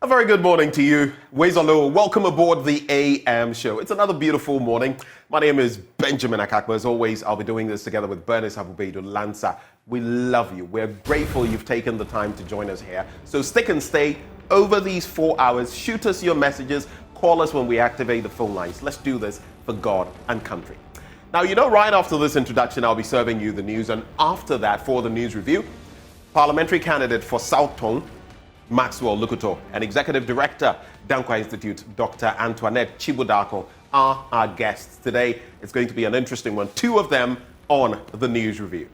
A very good morning to you. Wezalo, welcome aboard the AM show. It's another beautiful morning. My name is Benjamin Akakwa. As always, I'll be doing this together with Bernice Abubedu Lanza. We love you. We're grateful you've taken the time to join us here. So stick and stay over these 4 hours. Shoot us your messages. Call us when we activate the phone lines. Let's do this for God and country. Now, you know, right after this introduction, I'll be serving you the news. And after that, for the news review, parliamentary candidate for South Tone, Maxwell Lucuto, and Executive Director, Danquah Institute, Dr. Antoinette Chibu Darko, are our guests today. It's going to be an interesting one. 2 of them on the news review.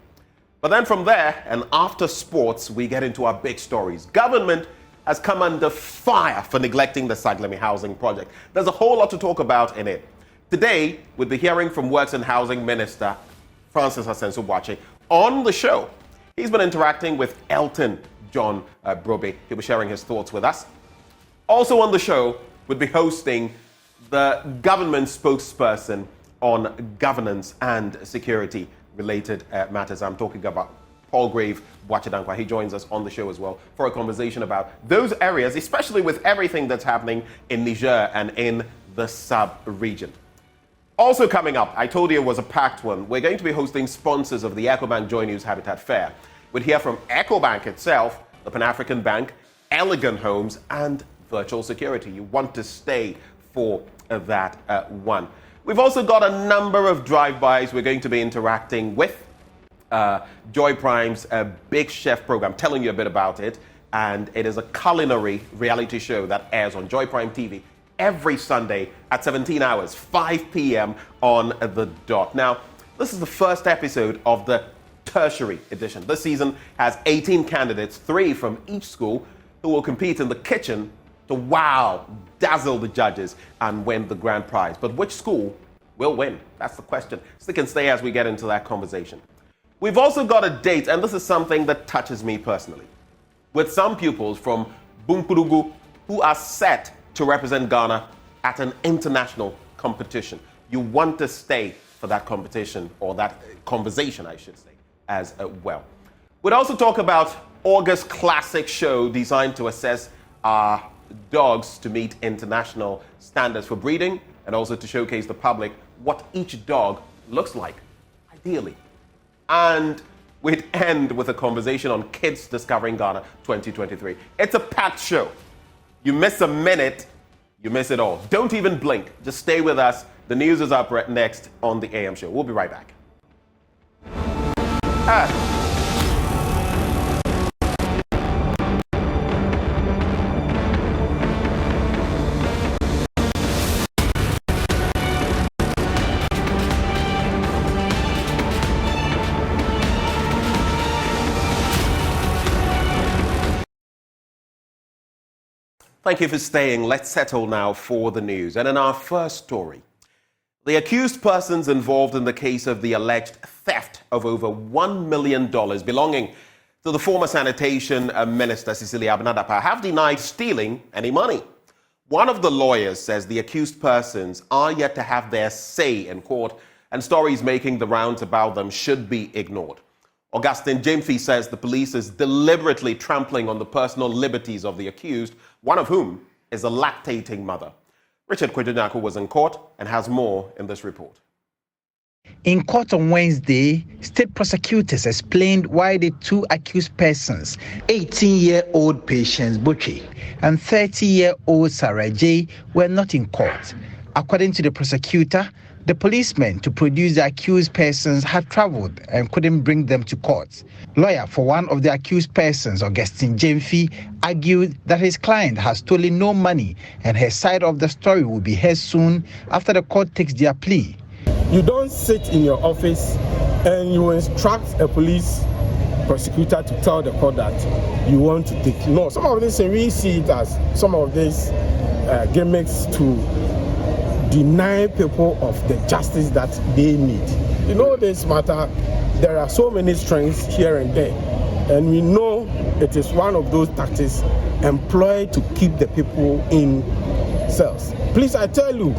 But then from there, and after sports, we get into our big stories. Government has come under fire for neglecting the Saglemi housing project. There's a whole lot to talk about in it. Today, we'll be hearing from Works and Housing Minister Francis Asenso-Boakye on the show. He's been interacting with Elton John Brobe. He'll be sharing his thoughts with us. Also on the show, we'll be hosting the government spokesperson on governance and security related matters. I'm talking about Paul Grave Boakye-Danquah. He joins us on the show as well for a conversation about those areas, especially with everything that's happening in Niger and in the sub-region. Also coming up, I told you it was a packed one. We're going to be hosting sponsors of the EcoBank Joy News Habitat Fair. We'll hear from EcoBank itself, the Pan-African Bank, Elegant Homes, and Virtual Security. You want to stay for that one. We've also got a number of drive-bys. We're going to be interacting with Joy Prime's Big Chef program, telling you a bit about it. And it is a culinary reality show that airs on Joy Prime TV every Sunday at 17 hours, 5 p.m. on the dot. Now, this is the first episode of the tertiary edition. This season has 18 candidates, 3 from each school, who will compete in the kitchen to dazzle the judges and win the grand prize. But which school will win? That's the question. Stick and stay as we get into that conversation. We've also got a date, and this is something that touches me personally, with some pupils from Bunkurugu who are set to represent Ghana at an international competition. You want to stay for that competition, or that conversation, I should say, as well. We'll also talk about August classic show designed to assess our dogs to meet international standards for breeding, and also to showcase the public what each dog looks like, ideally. And we'd end with a conversation on Kids Discovering Ghana 2023. It's a packed show. You miss a minute, you miss it all. Don't even blink. Just stay with us. The news is up right next on the AM show. We'll be right back. Thank you for staying. Let's settle now for the news. And in our first story, the accused persons involved in the case of the alleged theft of over $1 million belonging to the former Sanitation Minister, Cecilia Abinadapa, have denied stealing any money. One of the lawyers says the accused persons are yet to have their say in court, and stories making the rounds about them should be ignored. Augustine Jemfi says the police is deliberately trampling on the personal liberties of the accused, one of whom is a lactating mother. Richard Kwejonaku was in court and has more in this report. In court on Wednesday, state prosecutors explained why the 2 accused persons, 18-year-old Patience Boakye and 30-year-old Sarah J, were not in court. According to the prosecutor, the policemen to produce the accused persons had traveled and couldn't bring them to court. Lawyer for one of the accused persons, Augustine Jemfi, argued that his client has stolen no money and her side of the story will be heard soon after the court takes their plea. You don't sit in your office and you instruct a police prosecutor to tell the court that you want to take. No, some of this, we see it as some of these gimmicks to deny people of the justice that they need. You know, this matter, there are so many strengths here and there, and we know it is one of those tactics employed to keep the people in cells. Please, I tell you,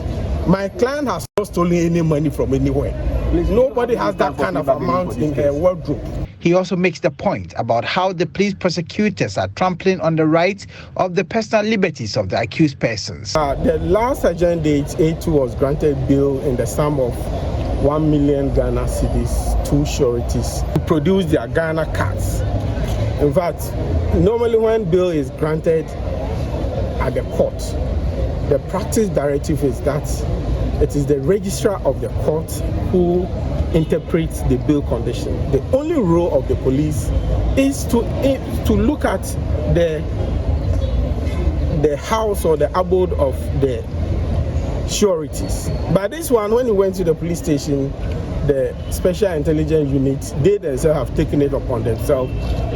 my client has not stolen any money from anywhere. Please, nobody has that kind of amount in their wardrobe. He also makes the point about how the police prosecutors are trampling on the rights of the personal liberties of the accused persons. The last Sergeant date, A2 was granted bail in the sum of 1 million Ghana cedis, 2 sureties, to produce their Ghana cards. In fact, normally when bail is granted at the court, the practice directive is that it is the registrar of the court who interprets the bail condition. The only role of the police is to look at the house or the abode of the sureties. But this one, when he went to the police station, the special intelligence unit, they themselves have taken it upon themselves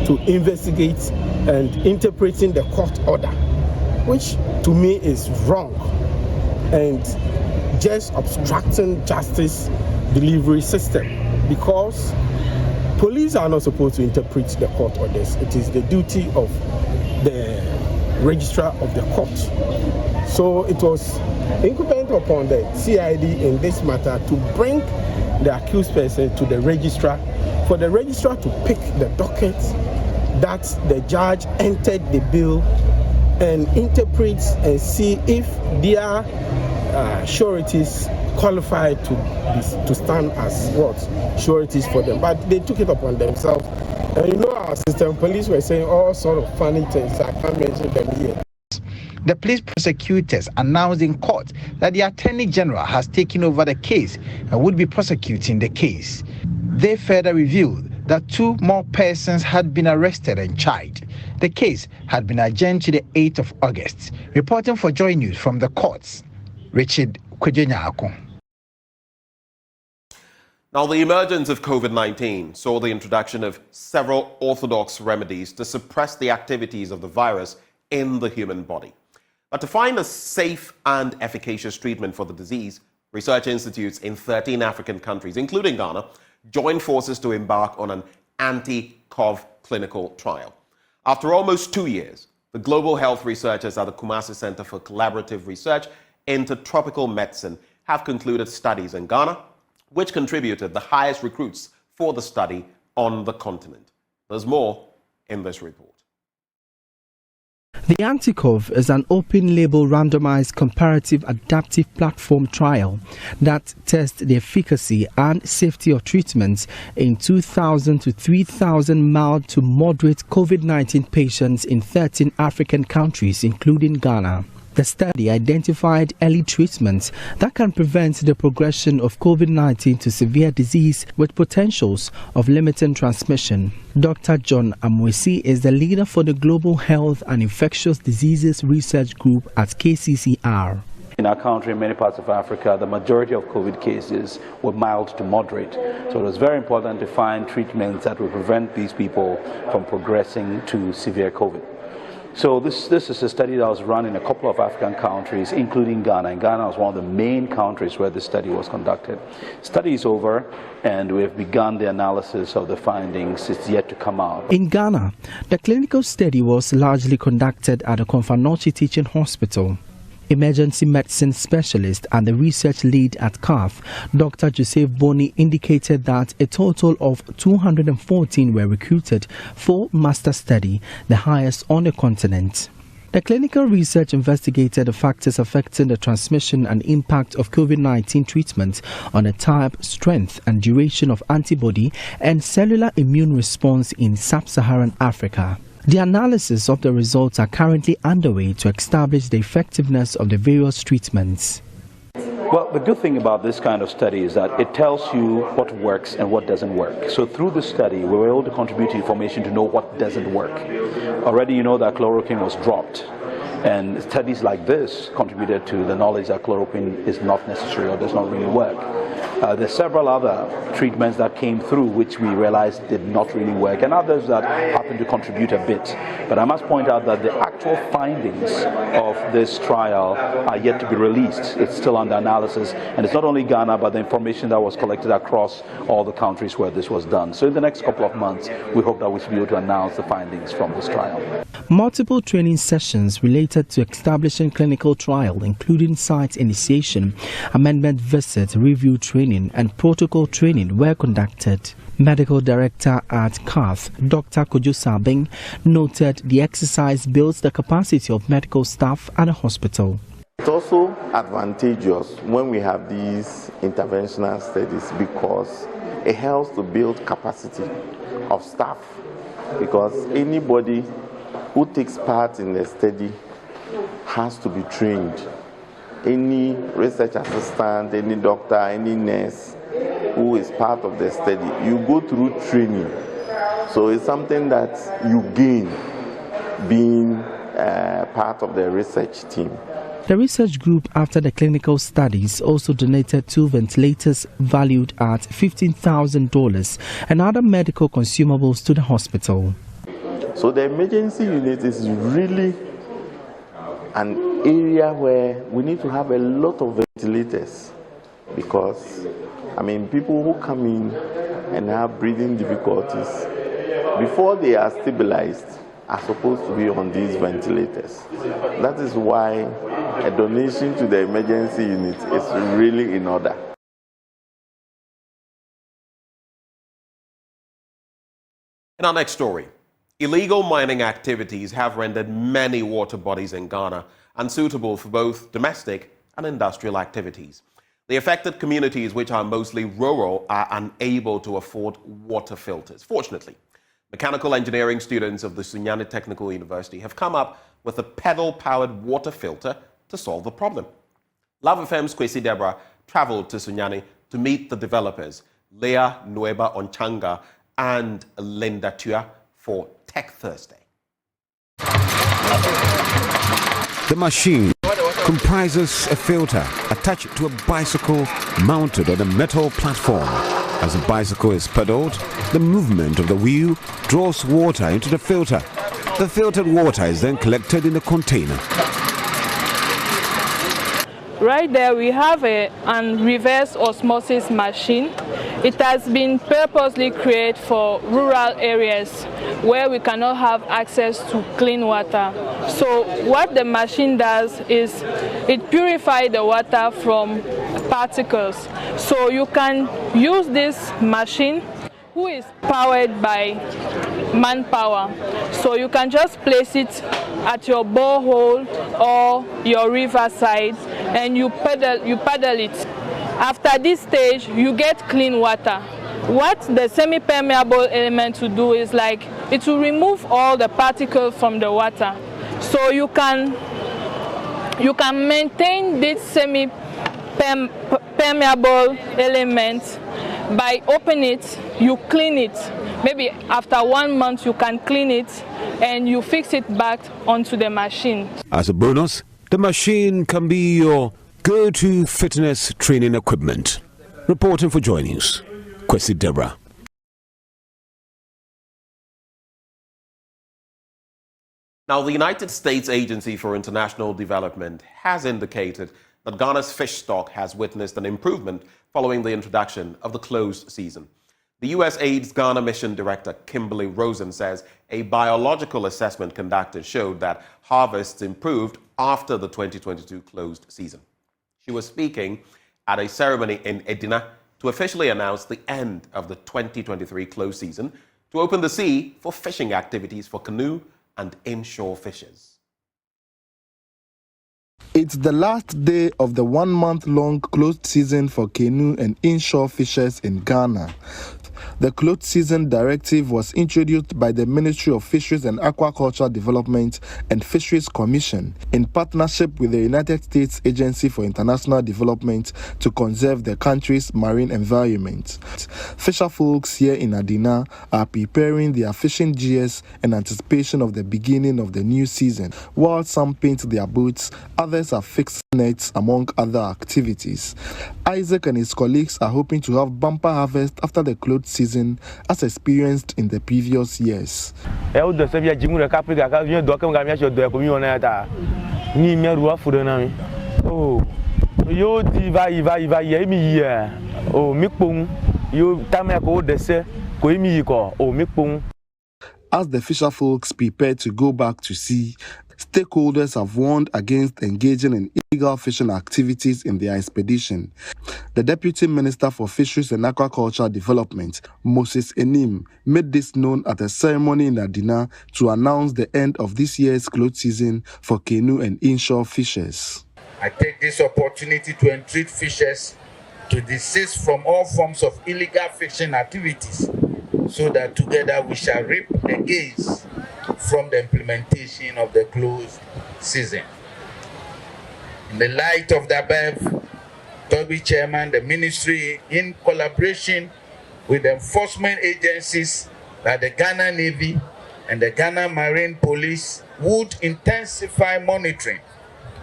to investigate and interpreting the court order, which to me is wrong and just obstructing justice delivery system, because police are not supposed to interpret the court orders. It is the duty of the registrar of the court. So it was incumbent upon the CID in this matter to bring the accused person to the registrar, for the registrar to pick the docket that the judge entered the bill and interprets and see if their sureties qualified to stand as what sureties for them. But they took it upon themselves. And you know, our system police were saying all sort of funny things. I can't mention them here. The police prosecutors announced in court that the Attorney General has taken over the case and would be prosecuting the case. They further revealed that 2 more persons had been arrested and charged. The case had been adjourned to the 8th of August. Reporting for Joy News from the courts, Richard Kwejenyako. Now, the emergence of COVID-19 saw the introduction of several orthodox remedies to suppress the activities of the virus in the human body. But to find a safe and efficacious treatment for the disease, research institutes in 13 African countries, including Ghana, joined forces to embark on an AntiCovid clinical trial. After almost 2 years, the global health researchers at the Kumasi Center for Collaborative Research into Tropical Medicine have concluded studies in Ghana, which contributed the highest recruits for the study on the continent. There's more in this report. The AntiCovid is an open-label randomized comparative adaptive platform trial that tests the efficacy and safety of treatments in 2,000 to 3,000 mild to moderate COVID-19 patients in 13 African countries, including Ghana. The study identified early treatments that can prevent the progression of COVID-19 to severe disease with potentials of limiting transmission. Dr. John Mahama is the leader for the Global Health and Infectious Diseases Research Group at KCCR. In our country, in many parts of Africa, the majority of COVID cases were mild to moderate. So it was very important to find treatments that would prevent these people from progressing to severe COVID. So this is a study that was run in a couple of African countries, including Ghana. And Ghana was one of the main countries where the study was conducted. Study is over, and we have begun the analysis of the findings. It's yet to come out. In Ghana, the clinical study was largely conducted at the Konfanochi Teaching Hospital. Emergency medicine specialist and the research lead at CAF, Dr. Joseph Boni, indicated that a total of 214 were recruited for master study, the highest on the continent. The clinical research investigated the factors affecting the transmission and impact of COVID-19 treatment on the type, strength, and duration of antibody and cellular immune response in sub-Saharan Africa. The analysis of the results are currently underway to establish the effectiveness of the various treatments. Well, the good thing about this kind of study is that it tells you what works and what doesn't work. So through the study, we were able to contribute to information to know what doesn't work. Already you know that chloroquine was dropped. And studies like this contributed to the knowledge that chloroquine is not necessary or does not really work. There are several other treatments that came through which we realized did not really work, and others that happened to contribute a bit. But I must point out that the actual findings of this trial are yet to be released. It's still under analysis, and it's not only Ghana, but the information that was collected across all the countries where this was done. So in the next couple of months, we hope that we should be able to announce the findings from this trial. Multiple training sessions related to establishing clinical trial, including site initiation, amendment visit, review training, and protocol training were conducted. Medical Director at CAF, Dr. Kojo Sabing, noted the exercise builds the capacity of medical staff at a hospital. It's also advantageous when we have these interventional studies because it helps to build capacity of staff, because anybody who takes part in the study has to be trained. Any research assistant, any doctor, any nurse who is part of the study, you go through training. So it's something that you gain being part of the research team. The research group, after the clinical studies, also donated 2 ventilators valued at $15,000 and other medical consumables to the hospital. So the emergency unit is really an area where we need to have a lot of ventilators, because, people who come in and have breathing difficulties, before they are stabilized, are supposed to be on these ventilators. That is why a donation to the emergency unit is really in order. In our next story, illegal mining activities have rendered many water bodies in Ghana unsuitable for both domestic and industrial activities. The affected communities, which are mostly rural, are unable to afford water filters. Fortunately, mechanical engineering students of the Sunyani Technical University have come up with a pedal-powered water filter to solve the problem. Love FM's Kwesi Deborah traveled to Sunyani to meet the developers, Leah Nueba Onchanga and Linda Tua, for Tech Thursday. The machine comprises a filter attached to a bicycle mounted on a metal platform. As the bicycle is pedaled, the movement of the wheel draws water into the filter. The filtered water is then collected in a container. Right there we have a reverse osmosis machine. It has been purposely created for rural areas where we cannot have access to clean water. So what the machine does is it purifies the water from particles. So you can use this machine, who is powered by manpower. So you can just place it at your borehole or your riverside and you paddle it. After this stage, you get clean water. What the semi-permeable element will do is it will remove all the particles from the water. So you can maintain this semi-permeable element by opening it, you clean it. Maybe after 1 month you can clean it and you fix it back onto the machine. As a bonus, the machine can be your go-to fitness training equipment. Reporting for Joy News, Kwesi Deborah. Now, the United States Agency for International Development has indicated that Ghana's fish stock has witnessed an improvement following the introduction of the closed season. The USAID's Ghana Mission Director, Kimberly Rosen, says a biological assessment conducted showed that harvests improved after the 2022 closed season. She was speaking at a ceremony in Adina to officially announce the end of the 2023 closed season to open the sea for fishing activities for canoe and inshore fishers. It's the last day of the 1 month long closed season for canoe and inshore fishers in Ghana. The closed season directive was introduced by the Ministry of Fisheries and Aquaculture Development and Fisheries Commission in partnership with the United States Agency for International Development to conserve the country's marine environment. Fisher folks here in Adina are preparing their fishing gears in anticipation of the beginning of the new season. While some paint their boats, others have fixed nets, among other activities. Isaac and his colleagues are hoping to have bumper harvest after the closed season as experienced in the previous years. As the fisher folks prepare to go back to sea, stakeholders have warned against engaging in illegal fishing activities in their expedition. The Deputy Minister for Fisheries and Aquaculture Development, Moses Enim, made this known at a ceremony in Adina to announce the end of this year's close season for canoe and inshore fishers. I take this opportunity to entreat fishers to desist from all forms of illegal fishing activities, so that together we shall reap the gains from the implementation of the closed season. In the light of the above, Toby Chairman, the Ministry, in collaboration with the enforcement agencies like the Ghana Navy and the Ghana Marine Police, would intensify monitoring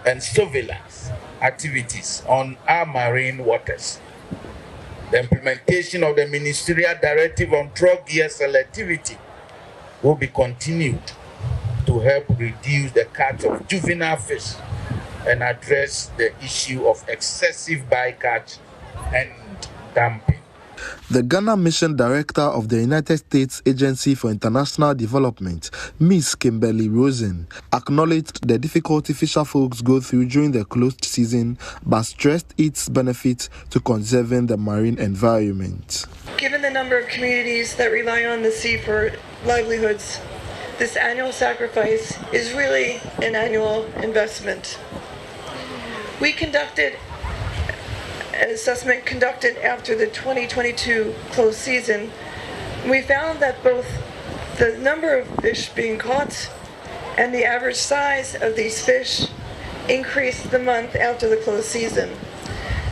and surveillance activities on our marine waters. The implementation of the Ministerial Directive on Drug Gear Selectivity will be continued to help reduce the catch of juvenile fish and address the issue of excessive bycatch and dumping. The Ghana Mission Director of the United States Agency for International Development, Ms. Kimberly Rosen, acknowledged the difficulty fisher folks go through during the closed season, but stressed its benefits to conserving the marine environment. Given the number of communities that rely on the sea for livelihoods, this annual sacrifice is really an annual investment. We conducted an assessment conducted after the 2022 closed season. We found that both the number of fish being caught and the average size of these fish increased the month after the closed season.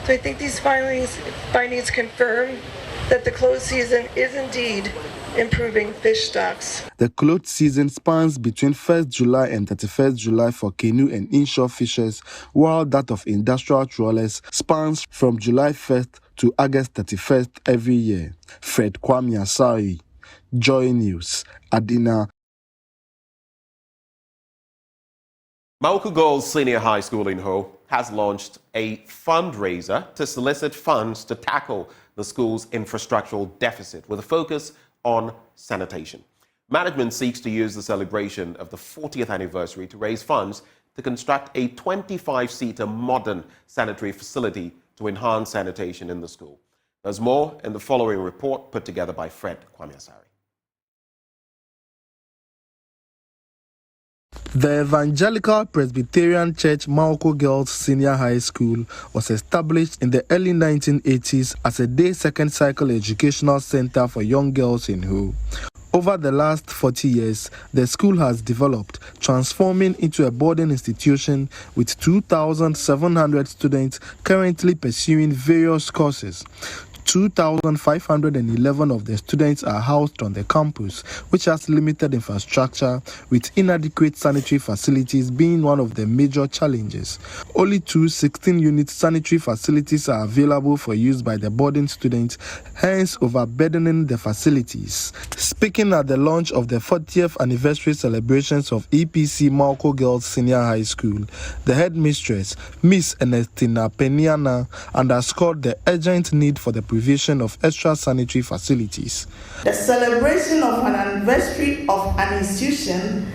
So I think these findings confirm that the closed season is indeed improving fish stocks. The closed season spans between 1st July and 31st July for canoe and inshore fishers, while that of industrial trawlers spans from July 1st to August 31st every year. Fred Kwame Asari, Joy News, Adina. Mauku Girls Senior High School in Ho has launched a fundraiser to solicit funds to tackle the school's infrastructural deficit with a focus on sanitation. Management seeks to use the celebration of the 40th anniversary to raise funds to construct a 25-seater modern sanitary facility to enhance sanitation in the school. There's more in the following report put together by Fred Kwame Asari. The Evangelical Presbyterian Church Mauku Girls Senior High School was established in the early 1980s as a day second cycle educational center for young girls in Ho. Over the last 40 years, the school has developed, transforming into a boarding institution with 2,700 students currently pursuing various courses. 2,511 of the students are housed on the campus, which has limited infrastructure, with inadequate sanitary facilities being one of the major challenges. Only 2 16-unit sanitary facilities are available for use by the boarding students, hence overburdening the facilities. Speaking at the launch of the 40th anniversary celebrations of EPC Mauku Girls Senior High School, the headmistress, Miss Ernestina Peniana, underscored the urgent need for the provision of extra sanitary facilities. The celebration of an anniversary of an institution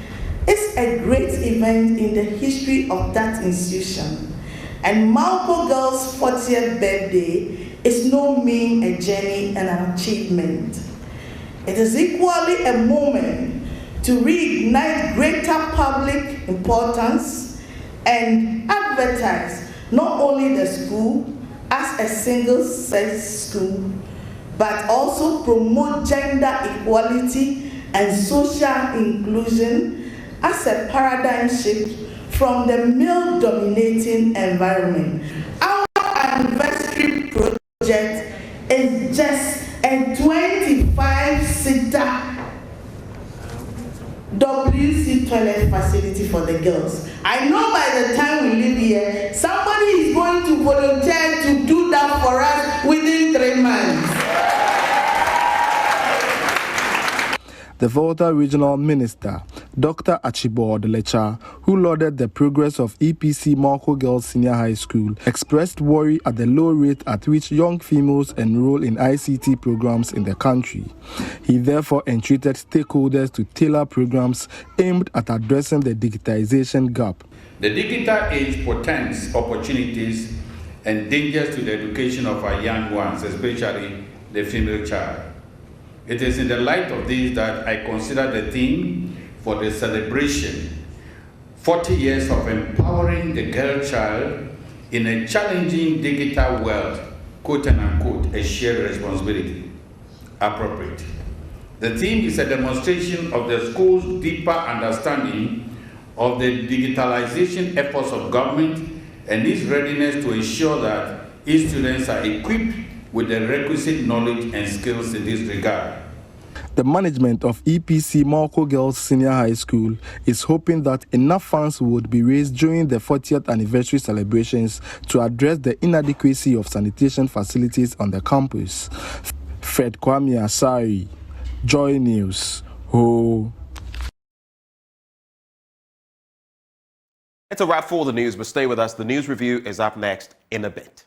is a great event in the history of that institution, and Mauku Girls' 40th birthday is no mean a journey and an achievement. It is equally a moment to reignite greater public importance and advertise not only the school as a single-sex school, but also promote gender equality and social inclusion as a paradigm shift from the male-dominating environment. Our anniversary project is just a 25-seater WC toilet facility for the girls. I know by the time we leave here, somebody is going to volunteer to do that for us within 3 months. The Volta Regional Minister, Dr. Archibald Lecha, who lauded the progress of EPC Malco Girls Senior High School, expressed worry at the low rate at which young females enroll in ICT programs in the country. He therefore entreated stakeholders to tailor programs aimed at addressing the digitization gap. The digital age portends opportunities and dangers to the education of our young ones, especially the female child. It is in the light of this that I consider the theme for the celebration, 40 years of empowering the girl child in a challenging digital world, quote and unquote, a shared responsibility, appropriate. The theme is a demonstration of the school's deeper understanding of the digitalization efforts of government and its readiness to ensure that its students are equipped with the requisite knowledge and skills in this regard. The management of EPC Malco Girls Senior High School is hoping that enough funds would be raised during the 40th anniversary celebrations to address the inadequacy of sanitation facilities on the campus. Fred Kwame Asari, Joy News. Ho. It's a wrap for the news, but stay with us. The news review is up next in a bit.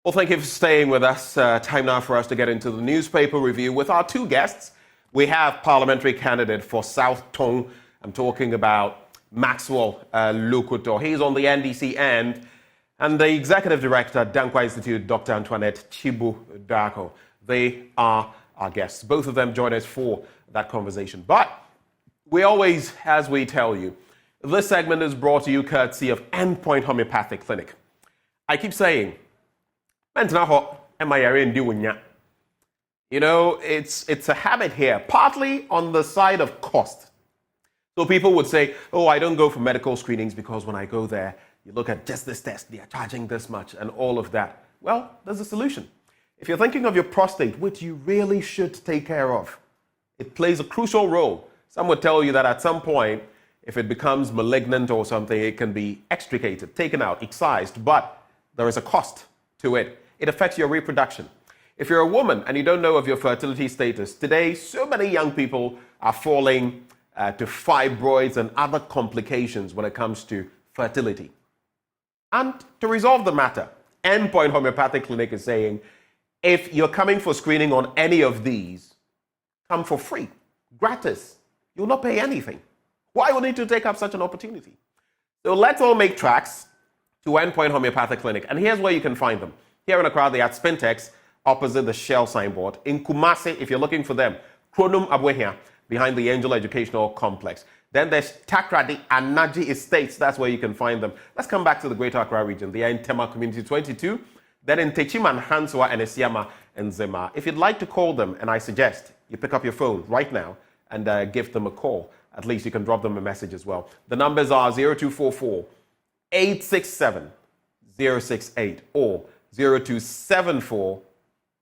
Well, thank you for staying with us. Time now for us to get into the newspaper review with our two guests. We have parliamentary candidate for South Tong. I'm talking about Maxwell Lucuto. He's on the NDC end. And the executive director, Danquah Institute, Dr. Antoinette Chibu Darko. They are our guests. Both of them join us for that conversation. But we always, as we tell you, this segment is brought to you courtesy of Endpoint Homeopathic Clinic. I keep saying, you know, it's a habit here, partly on the side of cost. So people would say, oh, I don't go for medical screenings because when I go there, you look at just this test, they are charging this much and all of that. Well, there's a solution. If you're thinking of your prostate, which you really should take care of, it plays a crucial role. Some would tell you that at some point, if it becomes malignant or something, it can be extricated, taken out, excised, but there is a cost to it. It affects your reproduction. If you're a woman and you don't know of your fertility status, today so many young people are falling to fibroids and other complications when it comes to fertility. And to resolve the matter, Endpoint Homeopathic Clinic is saying, if you're coming for screening on any of these, come for free, gratis. You'll not pay anything. Why would you need to take up such an opportunity? So let's all make tracks to Endpoint Homeopathic Clinic. And here's where you can find them. Here in Accra, they are at Spintex, opposite the Shell signboard. In Kumasi, if you're looking for them, Kronum Abwehia, behind the Angel Educational Complex. Then there's Takrady and Naji Estates. That's where you can find them. Let's come back to the Greater Accra region. They are in Tema Community 22. Then in Techiman, Hanswa, and Esiama, and Zema. If you'd like to call them, and I suggest you pick up your phone right now and give them a call. At least you can drop them a message as well. The numbers are 0244 867 068 or 0274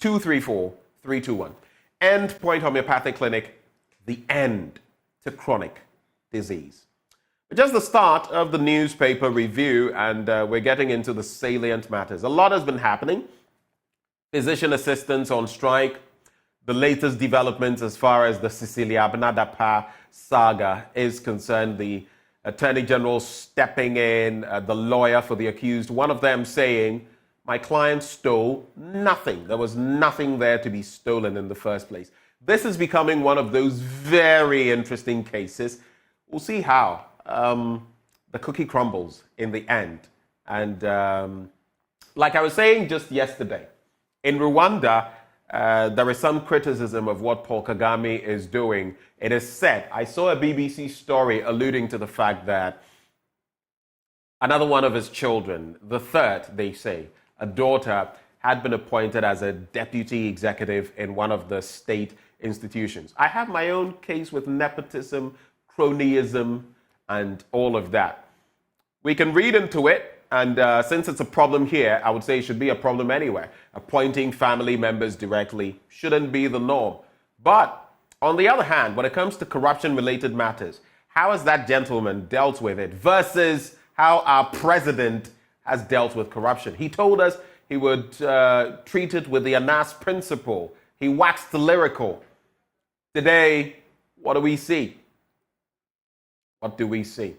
234 321. Endpoint Homeopathic Clinic, the end to chronic disease. Just the start of the newspaper review, and we're getting into the salient matters. A lot has been happening. Physician assistants on strike, the latest developments as far as the Cecilia Abnadapa saga is concerned, the Attorney General stepping in, the lawyer for the accused, one of them saying, my client stole nothing. There was nothing there to be stolen in the first place. This is becoming one of those very interesting cases. We'll see how the cookie crumbles in the end. And like I was saying just yesterday, in Rwanda, there is some criticism of what Paul Kagame is doing. It is said, I saw a BBC story alluding to the fact that another one of his children, the third, they say, a daughter, had been appointed as a deputy executive in one of the state institutions. I have my own case with nepotism, cronyism, and all of that. We can read into it, and since it's a problem here, I would say it should be a problem anywhere. Appointing family members directly shouldn't be the norm. But on the other hand, when it comes to corruption-related matters, how has that gentleman dealt with it versus how our president has dealt with corruption? He told us he would treat it with the Anas principle. He waxed lyrical. Today, what do we see? What do we see?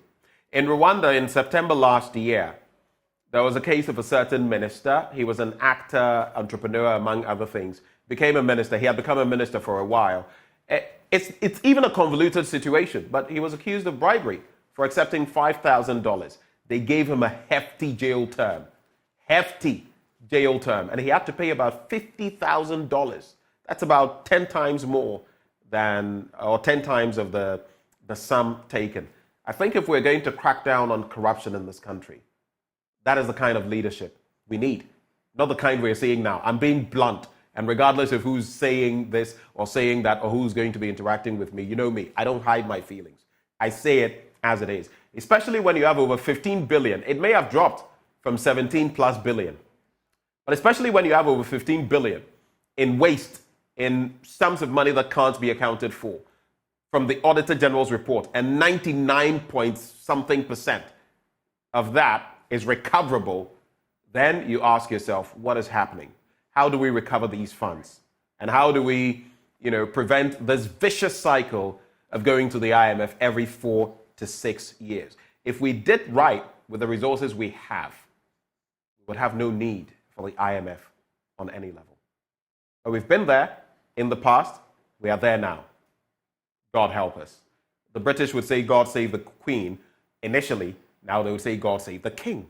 In Rwanda, in September last year, there was a case of a certain minister. He was an actor, entrepreneur, among other things. Became a minister. He had become a minister for a while. It's even a convoluted situation, but he was accused of bribery for accepting $5,000. They gave him a hefty jail term. Hefty jail term. And he had to pay about $50,000. That's about 10 times more than, or 10 times of the sum taken. I think if we're going to crack down on corruption in this country, that is the kind of leadership we need. Not the kind we're seeing now. I'm being blunt. And regardless of who's saying this or saying that or who's going to be interacting with me, you know me, I don't hide my feelings. I say it as it is. Especially when you have over 15 billion. It may have dropped from 17 plus billion. But especially when you have over 15 billion in waste, in sums of money that can't be accounted for, from the Auditor General's report, and 99.something% of that is recoverable, then you ask yourself, what is happening? How do we recover these funds? And how do we, prevent this vicious cycle of going to the IMF every 4 to 6 years? If we did right with the resources we have, we would have no need for the IMF on any level. But we've been there in the past. We are there now. God help us. The British would say God save the Queen initially. Now they would say God save the King.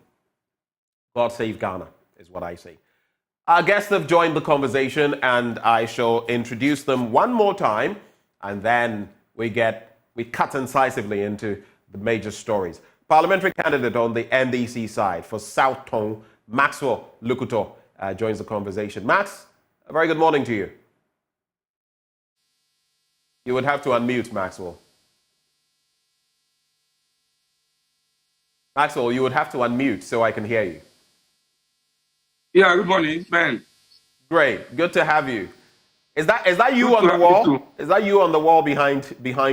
God save Ghana is what I say. Our guests have joined the conversation, and I shall introduce them one more time, and then we cut incisively into the major stories. Parliamentary candidate on the NDC side for South Tong, Maxwell Lucuto, joins the conversation. Max, a very good morning to you. You would have to unmute, Maxwell. Maxwell, you would have to unmute so I can hear you. Yeah, good morning, Ben. Great, good to have you. Is that you good on the wall? Is that you on the wall behind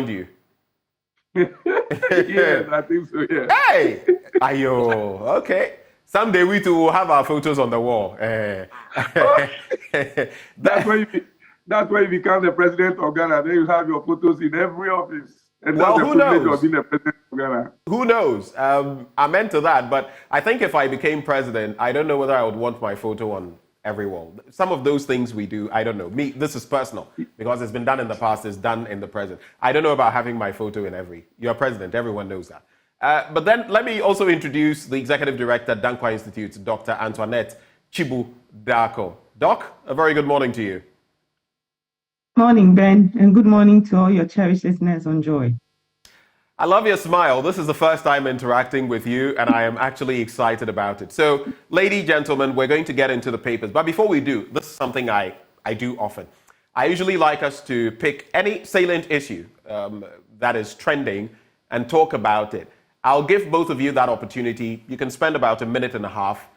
you? Yes, I think so. Yeah. Hey, ayo, okay. Someday we too will have our photos on the wall. That's why you become the president of Ghana. Then you have your photos in every office. And well, who knows? Of being the president of Ghana. Who knows? I'm into that, but I think if I became president, I don't know whether I would want my photo on every wall. Some of those things we do, I don't know. Me, this is personal because it's been done in the past, it's done in the present. I don't know about having my photo in every. You're president, everyone knows that. But then let me also introduce the executive director, Danquah Institute, Dr. Antoinette Chibu Darko. Doc, a very good morning to you. Morning, Ben, and good morning to all your cherished listeners on Joy. I love your smile. This is the first time interacting with you, and I am actually excited about it. So, ladies, gentlemen, we're going to get into the papers. But before we do, this is something I do often. I usually like us to pick any salient issue that is trending and talk about it. I'll give both of you that opportunity. You can spend about a minute and a half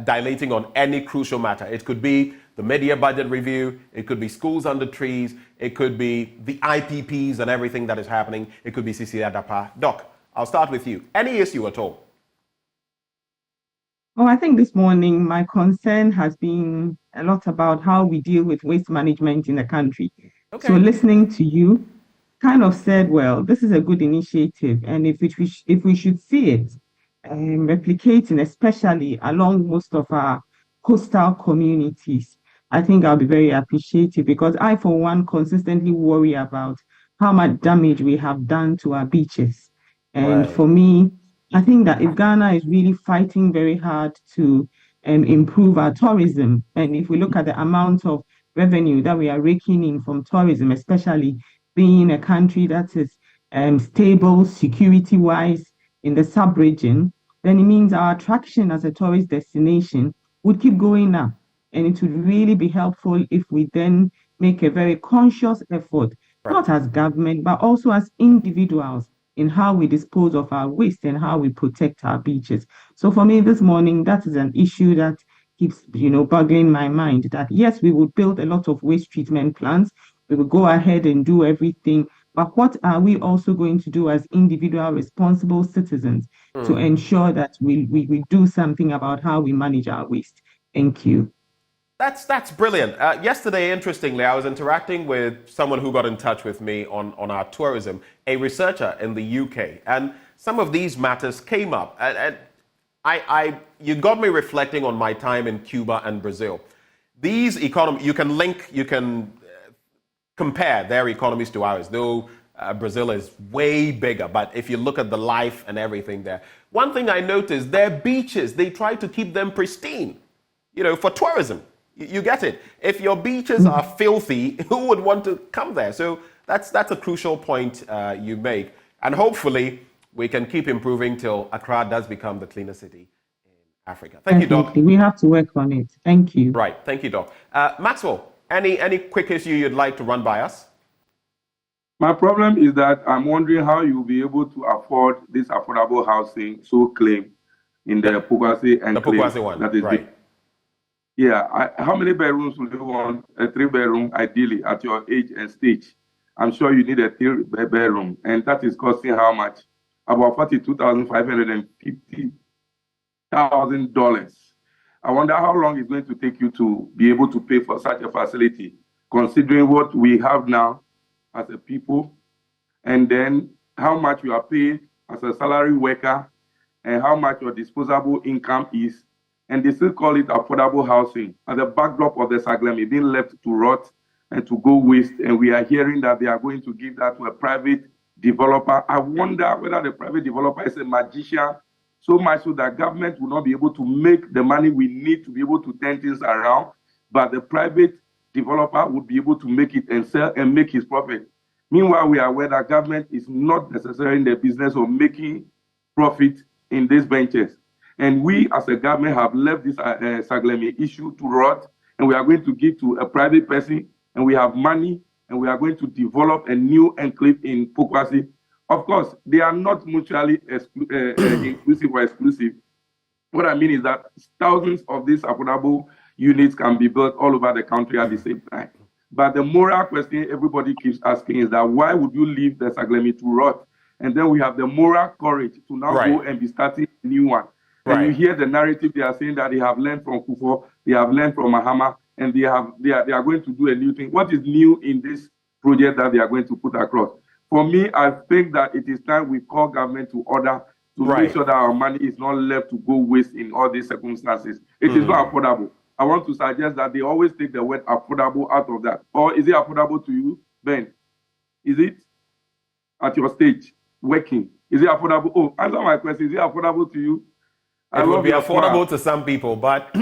dilating on any crucial matter. It could be the media budget review, it could be schools under trees, it could be the IPPs and everything that is happening, it could be Sisi Adapa. Doc, I'll start with you. Any issue at all? Well, I think this morning my concern has been a lot about how we deal with waste management in the country. Okay. So listening to you kind of said, well, this is a good initiative, and if we should see it replicating, especially along most of our coastal communities, I think I'll be very appreciative, because I, for one, consistently worry about how much damage we have done to our beaches. And for me, I think that if Ghana is really fighting very hard to improve our tourism, and if we look at the amount of revenue that we are raking in from tourism, especially being a country that is stable security-wise in the sub-region, then it means our attraction as a tourist destination would keep going up. And it would really be helpful if we then make a very conscious effort, not as government, but also as individuals, in how we dispose of our waste and how we protect our beaches. So for me this morning, that is an issue that keeps, bugging my mind, that yes, we would build a lot of waste treatment plants, we will go ahead and do everything, but what are we also going to do as individual responsible citizens to ensure that we do something about how we manage our waste? Thank you. That's brilliant. Yesterday, interestingly, I was interacting with someone who got in touch with me on our tourism, a researcher in the UK, and some of these matters came up. And you got me reflecting on my time in Cuba and Brazil. These economies, you can compare their economies to ours, though Brazil is way bigger. But if you look at the life and everything there, one thing I noticed, their beaches, they try to keep them pristine, for tourism. You get it. If your beaches are filthy, who would want to come there? So that's a crucial point you make. And hopefully we can keep improving till Accra does become the cleanest city in Africa. Thank you, Doc. We have to work on it. Thank you. Right. Thank you, Doc. Maxwell, any quick issue you'd like to run by us? My problem is that I'm wondering how you'll be able to afford this affordable housing so claimed in the Pokwase and the Pokwase one. That is right. Yeah, how many bedrooms would you want? A 3-bedroom, ideally, at your age and stage. I'm sure you need a 3-bedroom, and that is costing how much? About $42,550,000. I wonder how long it's going to take you to be able to pay for such a facility, considering what we have now as a people, and then how much you are paid as a salary worker, and how much your disposable income is. And they still call it affordable housing at the backdrop of the Saglemi being left to rot and to go waste. And we are hearing that they are going to give that to a private developer. I wonder whether the private developer is a magician, so much so that government will not be able to make the money we need to be able to turn things around, but the private developer would be able to make it and sell and make his profit. Meanwhile, we are aware that government is not necessarily in the business of making profit in these ventures. And we, as a government, have left this Saglemi issue to rot, and we are going to give to a private person, and we have money, and we are going to develop a new enclave in Pokwase. Of course, they are not mutually inclusive or exclusive. What I mean is that thousands of these affordable units can be built all over the country at the same time. But the moral question everybody keeps asking is that why would you leave the Saglemi to rot? And then we have the moral courage to now go and be starting a new one. And you hear the narrative, they are saying that they have learned from Kufo, they have learned from Mahama, and they are going to do a new thing. What is new in this project that they are going to put across? For me, I think that it is time we call government to order to make sure that our money is not left to go waste in all these circumstances. It is not affordable. I want to suggest that they always take the word affordable out of that. Or is it affordable to you, Ben? Is it at your stage, working? Is it affordable? Oh, answer my question. Is it affordable to you? It will be affordable to some people, but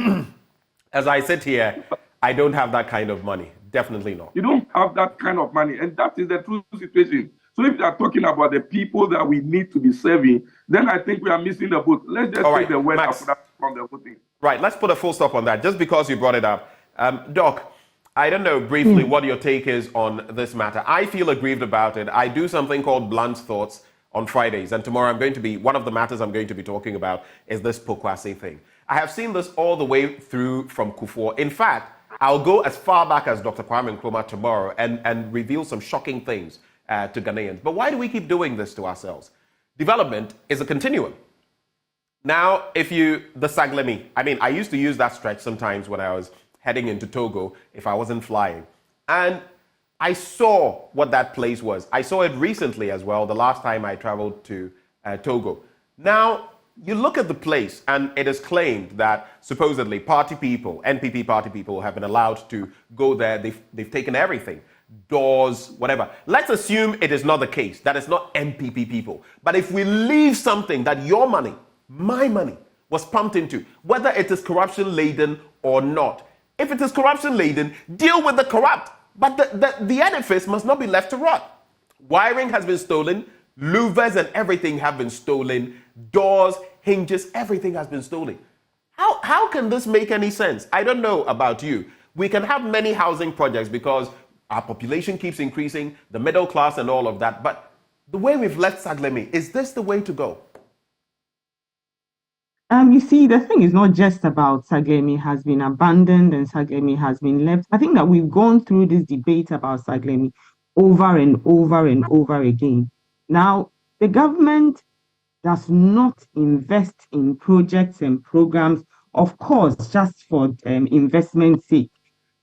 as I sit here, I don't have that kind of money. Definitely not. You don't have that kind of money, and that is the true situation. So if you are talking about the people that we need to be serving, then I think we are missing the boat. Let's just take the word affordable from the voting. Right, let's put a full stop on that, just because you brought it up. Doc, I don't know briefly what your take is on this matter. I feel aggrieved about it. I do something called Blunt Thoughts on Fridays, and tomorrow one of the matters I'm going to be talking about is this Pokwase thing. I have seen this all the way through from Kufuor. In fact, I'll go as far back as Dr. Kwame Nkrumah tomorrow and reveal some shocking things to Ghanaians. But why do we keep doing this to ourselves? Development is a continuum. Now, the Saglemi, I used to use that stretch sometimes when I was heading into Togo if I wasn't flying. And I saw what that place was. I saw it recently as well, the last time I traveled to Togo. Now, you look at the place, and it is claimed that supposedly party people, NPP party people, have been allowed to go there. They've taken everything, doors, whatever. Let's assume it is not the case, that it's not NPP people. But if we leave something that your money, my money, was pumped into, whether it is corruption-laden or not, if it is corruption-laden, deal with the corrupt. But the edifice must not be left to rot. Wiring has been stolen. Louvers and everything have been stolen. Doors, hinges, everything has been stolen. How can this make any sense? I don't know about you. We can have many housing projects because our population keeps increasing, the middle class and all of that. But the way we've left Saglemi, is this the way to go? You see, the thing is not just about Saglemi has been abandoned and Saglemi has been left. I think that we've gone through this debate about Saglemi over and over and over again. Now, the government does not invest in projects and programs, of course, just for investment's sake.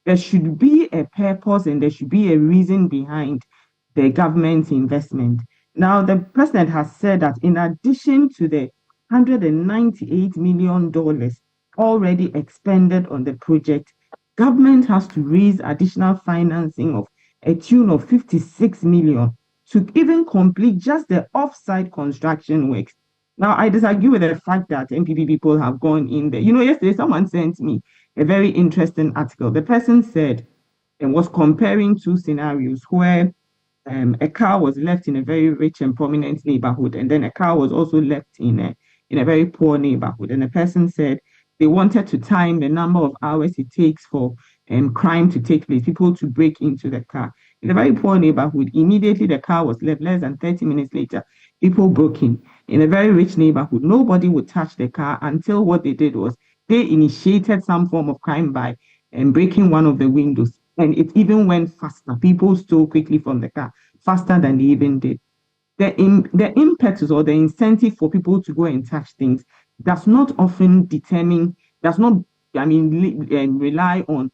There should be a purpose and there should be a reason behind the government's investment. Now, the president has said that in addition to the $198 million already expended on the project, government has to raise additional financing of a tune of $56 million to even complete just the off-site construction works. Now, I disagree with the fact that NPP people have gone in there. Yesterday someone sent me a very interesting article. The person said and was comparing two scenarios where a car was left in a very rich and prominent neighborhood, and then a car was also left in a very poor neighborhood. And the person said they wanted to time the number of hours it takes for crime to take place, people to break into the car. In a very poor neighborhood, immediately the car was left. Less than 30 minutes later, people broke in. In a very rich neighborhood, nobody would touch the car until what they did was they initiated some form of crime by breaking one of the windows. And it even went faster. People stole quickly from the car, faster than they even did. The impetus or the incentive for people to go and touch things does not often rely on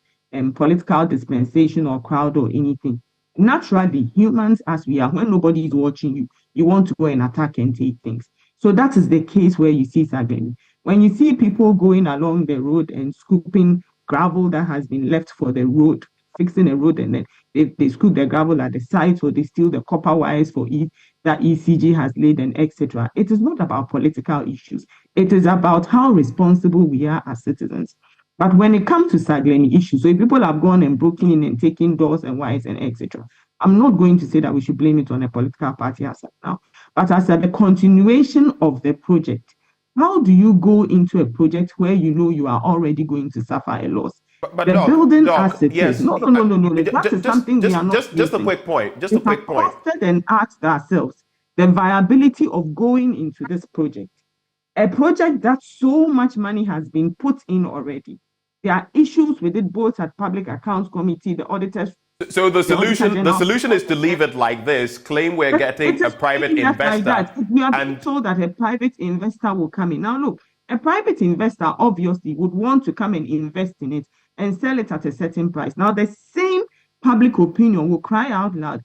political dispensation or crowd or anything. Naturally, humans as we are, when nobody is watching you, you want to go and attack and take things. So that is the case where you see Saglemi. When you see people going along the road and scooping gravel that has been left for the road, fixing a road, and then they scoop the gravel at the site, or they steal the copper wires for it that ECG has laid, and etc. It is not about political issues. It is about how responsible we are as citizens. But when it comes to Saglemi issues, so if people have gone and broken in and taken doors and wires and etc., I'm not going to say that we should blame it on a political party as of now. But as at the continuation of the project, how do you go into a project where you know you are already going to suffer a loss? But the Doc, building as it yes. is. No. That is something we are not just a quick point. Just a quick point. We have and asked ourselves the viability of going into this project. A project that so much money has been put in already. There are issues with it both at Public Accounts Committee, the auditors. So the solution is to leave it like this, claim we're getting a private investor. Like we are being told that a private investor will come in. Now look, a private investor obviously would want to come and invest in it and sell it at a certain price. Now the same public opinion will cry out loud,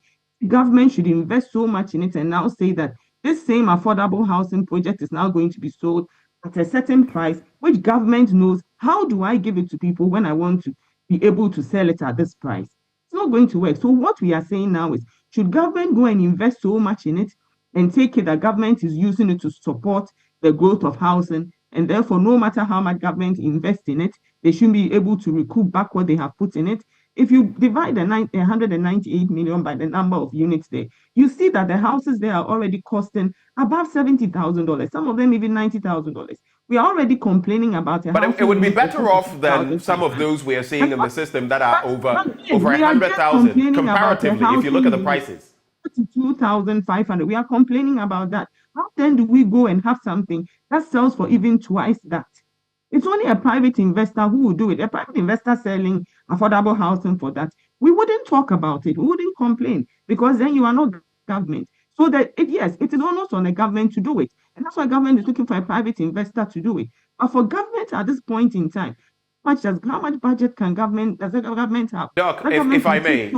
government should invest so much in it and now say that this same affordable housing project is now going to be sold at a certain price, which government knows, how do I give it to people when I want to be able to sell it at this price? It's not going to work. So what we are saying now is, should government go and invest so much in it and take it that government is using it to support the growth of housing, and therefore no matter how much government invests in it, they should be able to recoup back what they have put in it? If you divide the 198 million by the number of units there, you see that the houses there are already costing above $70,000, some of them even $90,000. We are already complaining about it. But it would be better off than some of those we are seeing in the system that are over 100,000 comparatively, if you look at the prices. 2,500. We are complaining about that. How then do we go and have something that sells for even twice that? It's only a private investor who will do it. A private investor selling affordable housing for that. We wouldn't talk about it. We wouldn't complain, because then you are not government. So that it is almost on the government to do it. And that's why government is looking for a private investor to do it. But for government at this point in time, how much budget does the government have? Doc, if I may.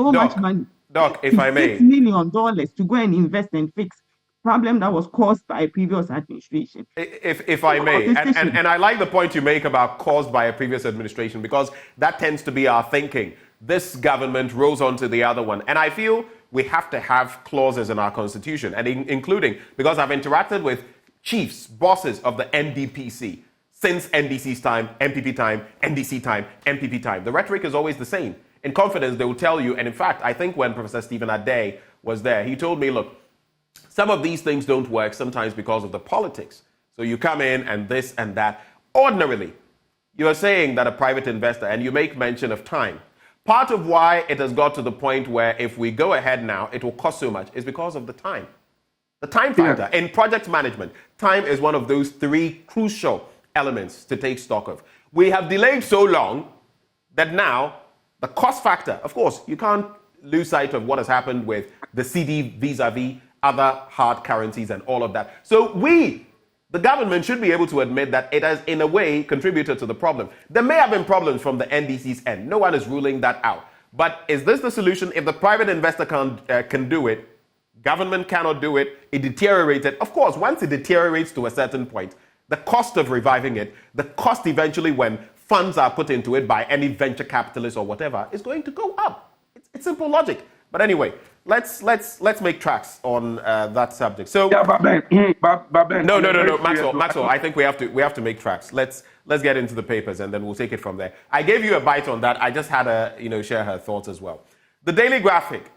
Doc, if I may. $6 million to go and invest and fix problem that was caused by a previous administration. If I may, and I like the point you make about caused by a previous administration, because that tends to be our thinking. This government rolls on to the other one. And I feel we have to have clauses in our constitution, and including, because I've interacted with chiefs, bosses of the NDPC since NDC's time, MPP time, NDC time, MPP time. The rhetoric is always the same. In confidence, they will tell you, and in fact, I think when Professor Stephen Ade was there, he told me, look, some of these things don't work sometimes because of the politics. So you come in and this and that. Ordinarily, you are saying that a private investor, and you make mention of time. Part of why it has got to the point where if we go ahead now, it will cost so much is because of the time. The time factor. In project management, time is one of those three crucial elements to take stock of. We have delayed so long that now the cost factor, of course, you can't lose sight of what has happened with the CD vis-a-vis other hard currencies and all of that. So we, the government, should be able to admit that it has, in a way, contributed to the problem. There may have been problems from the NDC's end. No one is ruling that out. But is this the solution? If the private investor can do it, government cannot do it, it deteriorated. Of course, once it deteriorates to a certain point, the cost of reviving it, the cost eventually when funds are put into it by any venture capitalist or whatever, is going to go up. It's simple logic. But anyway, let's make tracks on that subject. So yeah, but Ben, no, Maxwell. I think we have to make tracks. Let's get into the papers and then we'll take it from there. I gave you a bite on that. I just had to share her thoughts as well. The Daily Graphic.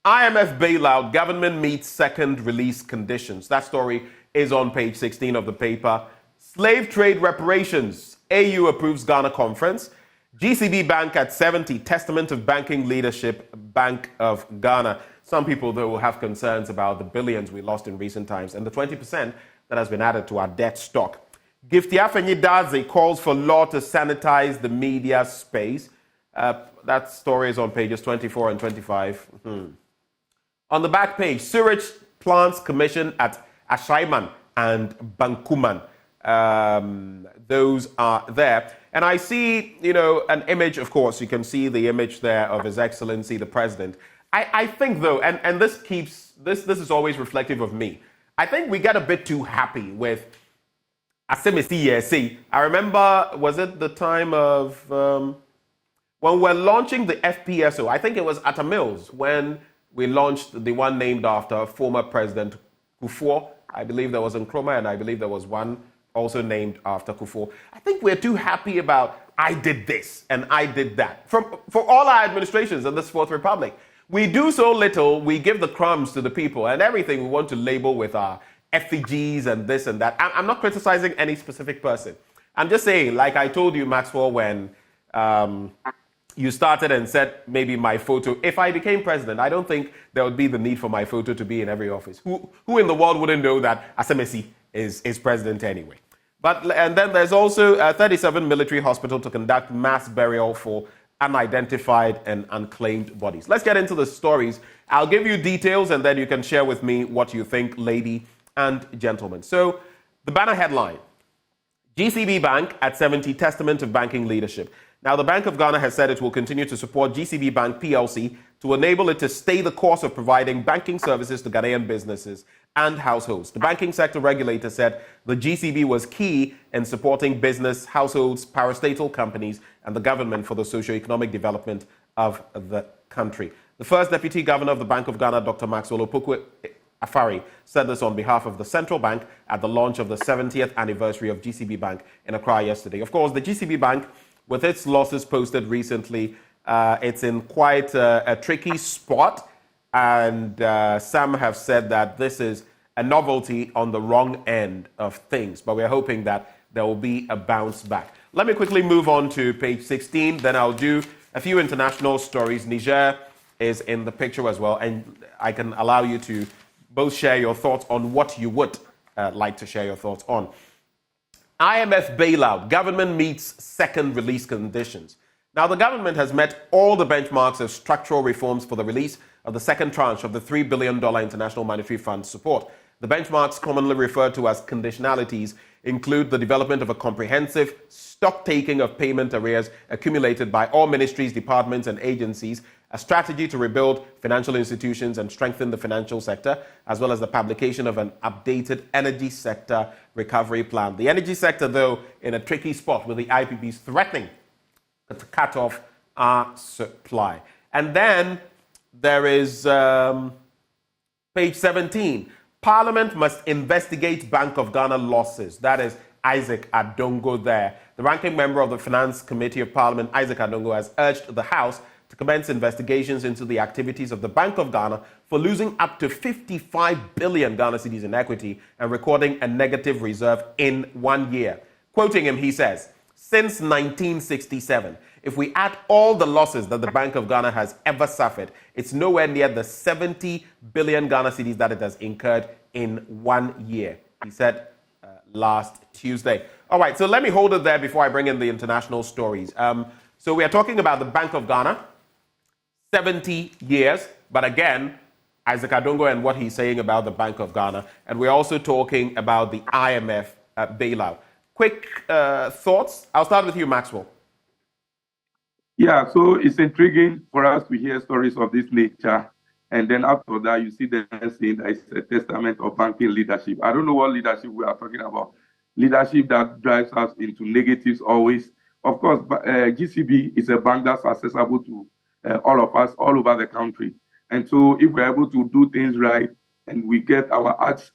IMF bailout, government meets second release conditions. That story is on page 16 of the paper. Slave trade reparations. AU approves Ghana conference. GCB Bank at 70, testament of banking leadership, Bank of Ghana. Some people, though, will have concerns about the billions we lost in recent times and the 20% that has been added to our debt stock. Gifty Afenyi-Dadzie calls for law to sanitize the media space. That story is on pages 24 and 25. On the back page, sewage plants commission at Ashaiman and Bankuman. Those are there. And I see, an image, of course, you can see the image there of His Excellency, the President. I think, though, and this is always reflective of me. I think we get a bit too happy with Asemesi. I remember, was it the time of, when we're launching the FPSO, I think it was at a Mills, when we launched the one named after former President Kufuor. I believe there was Nkrumah, and I believe there was one also named after Kufuor. I think we're too happy about I did this and I did that. For all our administrations in this Fourth Republic, we do so little, we give the crumbs to the people and everything we want to label with our effigies and this and that. I'm not criticizing any specific person. I'm just saying, like I told you, Maxwell, when you started and said maybe my photo, if I became president, I don't think there would be the need for my photo to be in every office. Who in the world wouldn't know that Asemesi is president anyway? And then there's also a 37 military hospital to conduct mass burial for unidentified and unclaimed bodies. Let's get into the stories. I'll give you details and then you can share with me what you think, lady and gentlemen. So the banner headline, GCB Bank at 70, testament of banking leadership. Now, the Bank of Ghana has said it will continue to support GCB Bank PLC to enable it to stay the course of providing banking services to Ghanaian businesses and households. The banking sector regulator said the GCB was key in supporting business, households, parastatal companies, and the government for the socio-economic development of the country. The first Deputy Governor of the Bank of Ghana, Dr. Maxwell Lucuto, said this on behalf of the Central Bank at the launch of the 70th anniversary of GCB Bank in Accra yesterday. Of course, the GCB Bank, with its losses posted recently, it's in quite a tricky spot, and some have said that this is a novelty on the wrong end of things, but we're hoping that there will be a bounce back. Let me quickly move on to page 16, then I'll do a few international stories. Niger is in the picture as well, and I can allow you to both share your thoughts on what you would like to share your thoughts on. IMF bailout, government meets second release conditions. Now, the government has met all the benchmarks of structural reforms for the release of the second tranche of the $3 billion International Monetary Fund support. The benchmarks, commonly referred to as conditionalities, include the development of a comprehensive stock-taking of payment arrears accumulated by all ministries, departments, and agencies, a strategy to rebuild financial institutions and strengthen the financial sector, as well as the publication of an updated energy sector recovery plan. The energy sector, though, in a tricky spot with the IPPs threatening to cut off our supply. And then there is page 17. Parliament must investigate Bank of Ghana losses. That is Isaac Adongo there. The ranking member of the Finance Committee of Parliament, Isaac Adongo, has urged the House to commence investigations into the activities of the Bank of Ghana for losing up to 55 billion Ghana cedis in equity and recording a negative reserve in 1 year. Quoting him, he says, since 1967, if we add all the losses that the Bank of Ghana has ever suffered, it's nowhere near the 70 billion Ghana cedis that it has incurred in 1 year, he said last Tuesday. All right, so let me hold it there before I bring in the international stories. So we are talking about the Bank of Ghana, 70 years, but again, Isaac Adongo and what he's saying about the Bank of Ghana, and we're also talking about the IMF bailout. Quick thoughts. I'll start with you, Maxwell. Yeah, so it's intriguing for us to hear stories of this nature. And then after that, you see them saying that it's a testament of banking leadership. I don't know what leadership we are talking about. Leadership that drives us into negatives always. Of course, GCB is a bank that's accessible to all of us all over the country. And so if we're able to do things right and we get our acts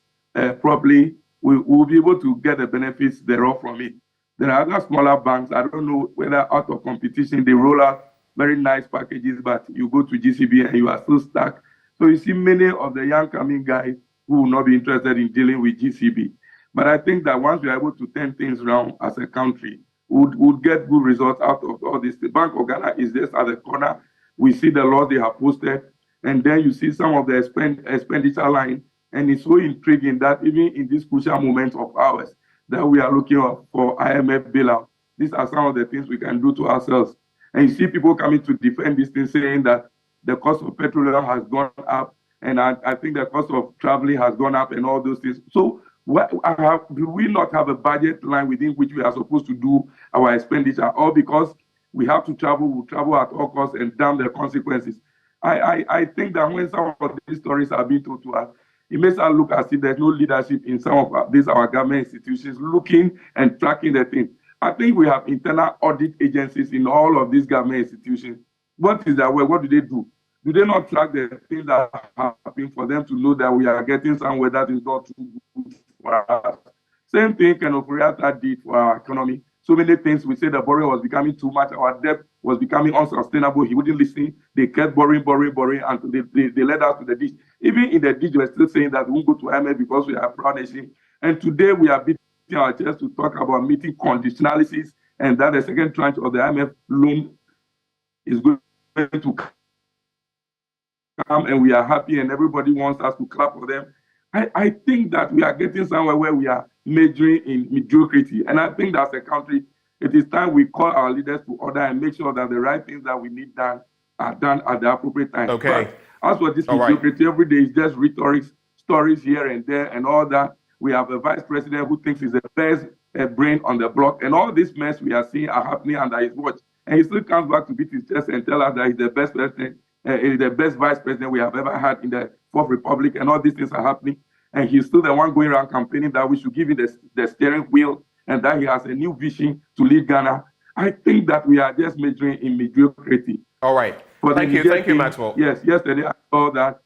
properly, we'll be able to get the benefits thereof from it. There are other smaller banks. I don't know whether out of competition, they roll out very nice packages, but you go to GCB and you are still stuck. So you see many of the young coming guys who will not be interested in dealing with GCB. But I think that once we are able to turn things around as a country, we'll get good results out of all this. The Bank of Ghana is just at the corner. We see the laws they have posted, and then you see some of the expenditure line. And it's so intriguing that even in these crucial moments of ours, that we are looking for IMF bailout. These are some of the things we can do to ourselves. And you see people coming to defend this thing, saying that the cost of petroleum has gone up, and I think the cost of traveling has gone up and all those things. So do we not have a budget line within which we are supposed to do our expenditure? Or because we have to travel, we'll travel at all costs and damn the consequences. I think that when some of these stories are being told to us, it makes us look as if there's no leadership in some of these our government institutions looking and tracking the thing. I think we have internal audit agencies in all of these government institutions. What is that way? What do they do? Do they not track the things that happen for them to know that we are getting somewhere that is not too good for us? Same thing Ken Ofori-Atta did for our economy. So many things, we said the borrowing was becoming too much, our debt was becoming unsustainable. He wouldn't listen. They kept borrowing, and they led us to the ditch. Even in the ditch, we're still saying that we won't go to IMF because we are a proud nation. And today we are beating our chest to talk about meeting conditionalities, and that the second tranche of the IMF loan is going to come, and we are happy, and everybody wants us to clap for them. I think that we are getting somewhere where we are majoring in mediocrity. And I think that as a country, it is time we call our leaders to order and make sure that the right things that we need done are done at the appropriate time. Okay. But as for this mediocrity, every day is just rhetoric, stories here and there and all that. We have a vice president who thinks he's the best brain on the block. And all this mess we are seeing are happening under his watch. And he still comes back to beat his chest and tell us that he's the best president, he's the best vice president we have ever had in the Fourth Republic, and all these things are happening. And he's still the one going around campaigning that we should give him the steering wheel and that he has a new vision to lead Ghana. I think that we are just majoring in mediocrity. All right. Thank you, Maxwell. Yes, yesterday I saw that.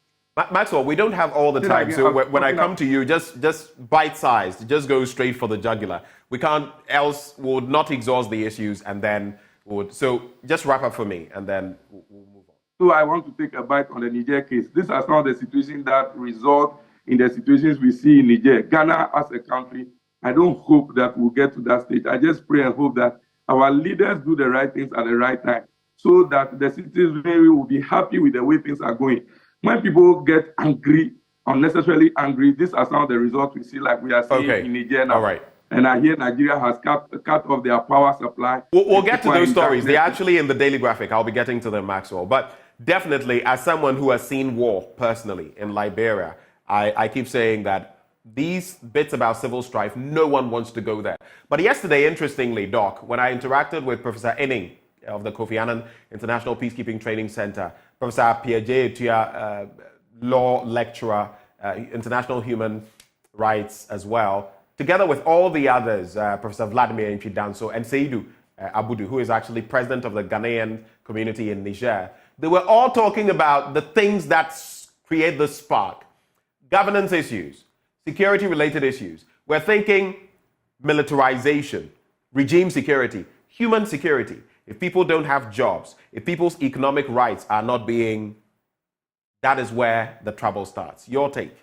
Maxwell, we don't have all the time, so when I come to you, just bite-sized, just go straight for the jugular. We can't, else we would not exhaust the issues, and then would. So just wrap up for me, and then we'll move on. So I want to take a bite on the Niger case. These are some of the situations that result in the situations we see in Niger. Ghana as a country, I don't hope that we'll get to that stage. I just pray and hope that our leaders do the right things at the right time so that the citizens will be happy with the way things are going. When people get angry, unnecessarily angry, these are some of the results we see like we are seeing in Niger now. All right. And I hear Nigeria has cut off their power supply. We'll get to those stories. They're actually in the Daily Graphic. I'll be getting to them, Maxwell. But definitely, as someone who has seen war personally in Liberia, I keep saying that these bits about civil strife, no one wants to go there. But yesterday, interestingly, Doc, when I interacted with Professor Enning of the Kofi Annan International Peacekeeping Training Center, Professor Pierre, law lecturer, international human rights as well, together with all the others, Professor Vladimir Nchidanso and Seydou Abudu, who is actually president of the Ghanaian community in Niger, they were all talking about the things that create the spark. Governance issues, security-related issues. We're thinking militarization, regime security, human security. If people don't have jobs, if people's economic rights are not being, that is where the trouble starts. Your take?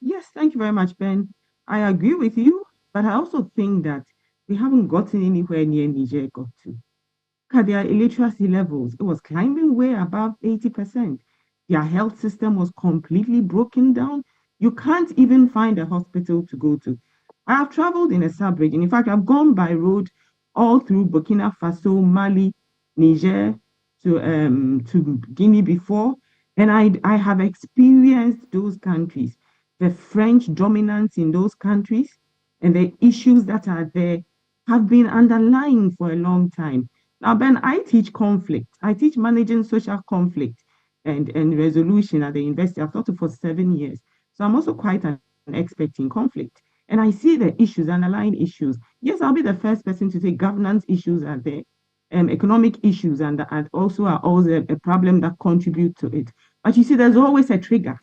Yes, thank you very much, Ben. I agree with you, but I also think that we haven't gotten anywhere near Niger got to. Look at their illiteracy levels. It was climbing way above 80%. Their health system was completely broken down. You can't even find a hospital to go to. I have traveled in a sub-region. In fact, I've gone by road all through Burkina Faso, Mali, Niger, to Guinea before, and I have experienced those countries, the French dominance in those countries, and the issues that are there have been underlying for a long time. Now, Ben, I teach conflict. I teach managing social conflict and resolution at the university. I've taught it for 7 years. So I'm also quite an expert in conflict. And I see the issues, underlying issues. Yes, I'll be the first person to say governance issues are there, economic issues, and also are also a problem that contribute to it. But you see, there's always a trigger.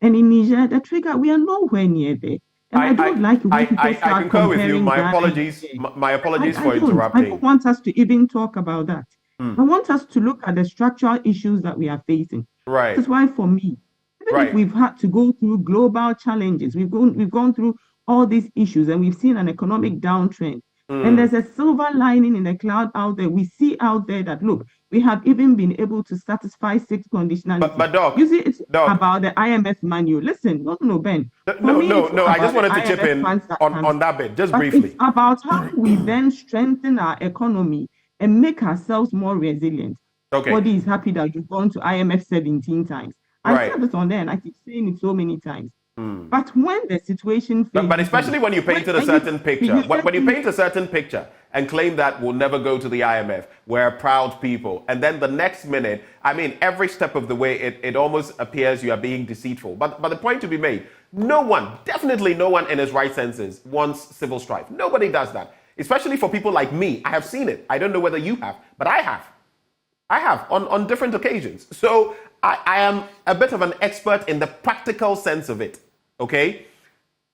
And in Niger, the trigger, we are nowhere near there. And I don't like when people start I concur with you. My Ghana apologies. My apologies for interrupting. I don't want us to even talk about that. I want us to look at the structural issues that we are facing. Right. That's why, for me, even if we've had to go through global challenges, we've gone through all these issues, and we've seen an economic downtrend. And there's a silver lining in the cloud out there. We see out there that, look, we have even been able to satisfy 6 conditionalities. But Doc, you see, it's about the IMF manual. Listen, no, Ben. No, I just wanted to chip in on that bit, just briefly. It's about how we then strengthen our economy and make ourselves more resilient. Everybody is happy that you've gone to IMF 17 times. I said it on there, and I keep saying it so many times. But when the situation fails, but especially when you painted a certain picture, when you paint a certain picture and claim that we'll never go to the IMF, we're proud people, and then the next minute, I mean, every step of the way, it almost appears you are being deceitful. But the point to be made, no one, definitely no one in his right senses wants civil strife. Nobody does that, especially for people like me. I have seen it. I don't know whether you have, but I have on different occasions. So I am a bit of an expert in the practical sense of it, okay?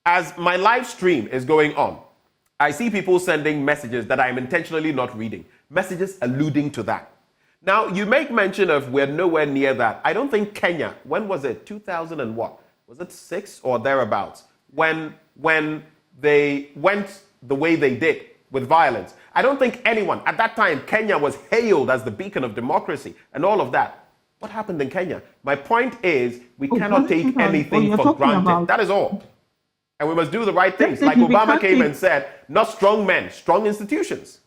As my live stream is going on, I see people sending messages that I am intentionally not reading, messages alluding to that. Now, you make mention of we're nowhere near that. I don't think Kenya, when was it? 2000 and what? Was it 6 or thereabouts? When they went the way they did with violence. I don't think anyone, at that time, Kenya was hailed as the beacon of democracy and all of that. What happened in Kenya? My point is, we cannot take anything for granted. That is all. And we must do the right things. Like Obama came and said, not strong men, strong institutions.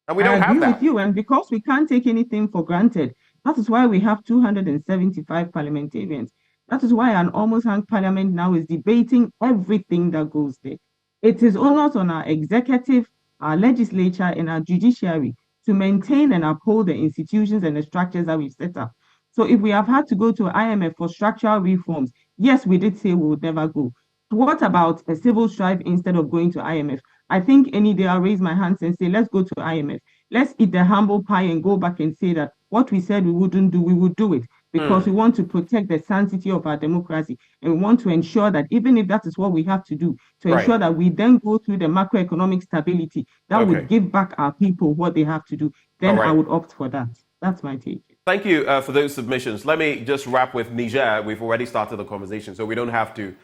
And we don't have that. I agree with you. And because we can't take anything for granted, that is why we have 275 parliamentarians. That is why an almost hung parliament now is debating everything that goes there. It is onus on our executive, our legislature, and our judiciary to maintain and uphold the institutions and the structures that we've set up. So if we have had to go to IMF for structural reforms, yes, we did say we would never go. What about a civil strife instead of going to IMF? I think any day I'll raise my hands and say, let's go to IMF. Let's eat the humble pie and go back and say that what we said we wouldn't do, we would do it. Because we want to protect the sanctity of our democracy. And we want to ensure that even if that is what we have to do, to ensure that we then go through the macroeconomic stability that would give back our people what they have to do, then I would opt for that. That's my take. Thank you for those submissions. Let me just wrap with Niger. We've already started the conversation, so we don't have to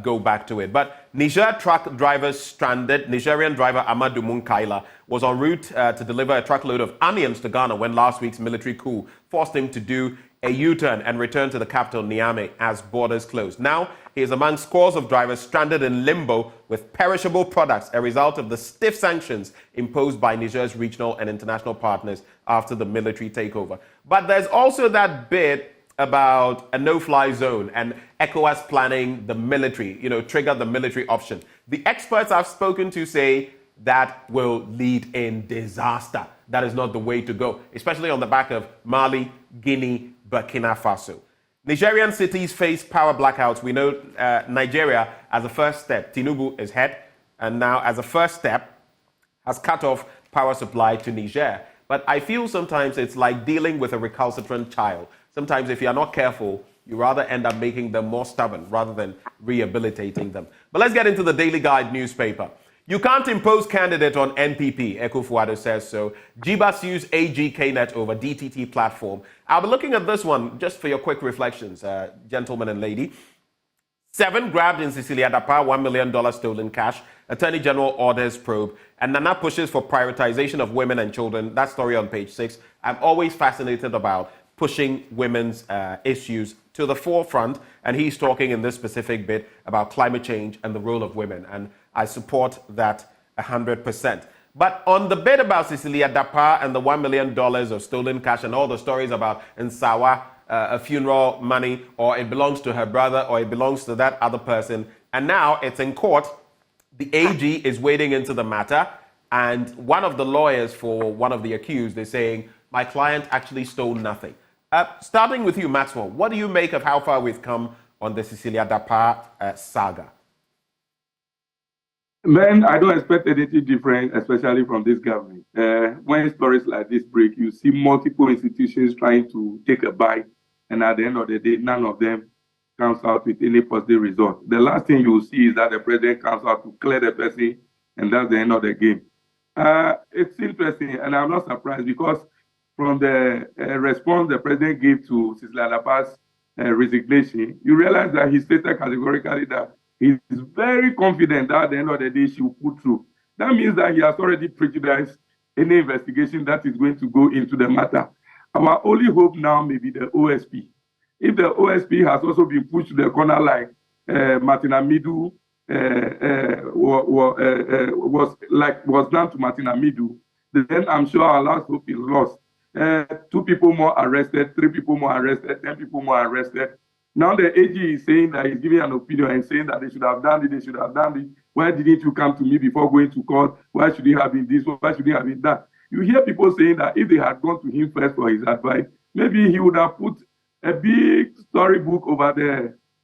go back to it. But Niger truck drivers stranded. Nigerian driver Amadou Munkaila was en route to deliver a truckload of onions to Ghana when last week's military coup forced him to do a U-turn and return to the capital, Niamey, as borders closed. Now, he is among scores of drivers stranded in limbo with perishable products, a result of the stiff sanctions imposed by Niger's regional and international partners after the military takeover. But there's also that bit about a no-fly zone and ECOWAS planning the military, trigger the military option. The experts I've spoken to say that will lead in disaster. That is not the way to go, especially on the back of Mali, Guinea, Burkina Faso. Nigerian cities face power blackouts. We know Nigeria, as a first step, Tinubu is head, and now as a first step, has cut off power supply to Niger. But I feel sometimes it's like dealing with a recalcitrant child. Sometimes if you're not careful, you rather end up making them more stubborn rather than rehabilitating them. But let's get into the Daily Guide newspaper. You can't impose candidate on NPP, Ekufuado says so. Jiba sues AGKNet over DTT platform. I'll be looking at this one just for your quick reflections, gentlemen and lady. 7 grabbed in Sicilia Dapa, $1 million stolen cash. Attorney General orders probe. And Nana pushes for prioritization of women and children. That story on page 6. I'm always fascinated about pushing women's issues to the forefront. And he's talking in this specific bit about climate change and the role of women. And I support that 100%. But on the bit about Cecilia Dapaah and the $1 million of stolen cash and all the stories about Nsawa, a funeral money, or it belongs to her brother, or it belongs to that other person, and now it's in court, the AG is wading into the matter, and one of the lawyers for one of the accused is saying, my client actually stole nothing. Starting with you, Maxwell, what do you make of how far we've come on the Cecilia Dapaah saga? Man, I don't expect anything different, especially from this government. When stories like this break, you see multiple institutions trying to take a bite, and at the end of the day, none of them comes out with any positive result. The last thing you will see is that the president comes out to clear the person, and that's the end of the game. It's interesting, and I'm not surprised because from the response the president gave to Cecilia Dapaah's resignation, you realize that he stated categorically that he's very confident that at the end of the day she will put through. That means that he has already prejudiced any investigation that is going to go into the matter. Our only hope now may be the OSP. If the OSP has also been pushed to the corner like Martina Midu was done to Martina Midu, then I'm sure our last hope is lost. 2 people more arrested, 3 people more arrested, 10 people more arrested. Now the AG is saying that he's giving an opinion and saying that they should have done it, they should have done it. Why didn't you come to me before going to court? Why should he have been this? Why should he have been that? You hear people saying that if they had gone to him first for his advice, maybe he would have put a big storybook over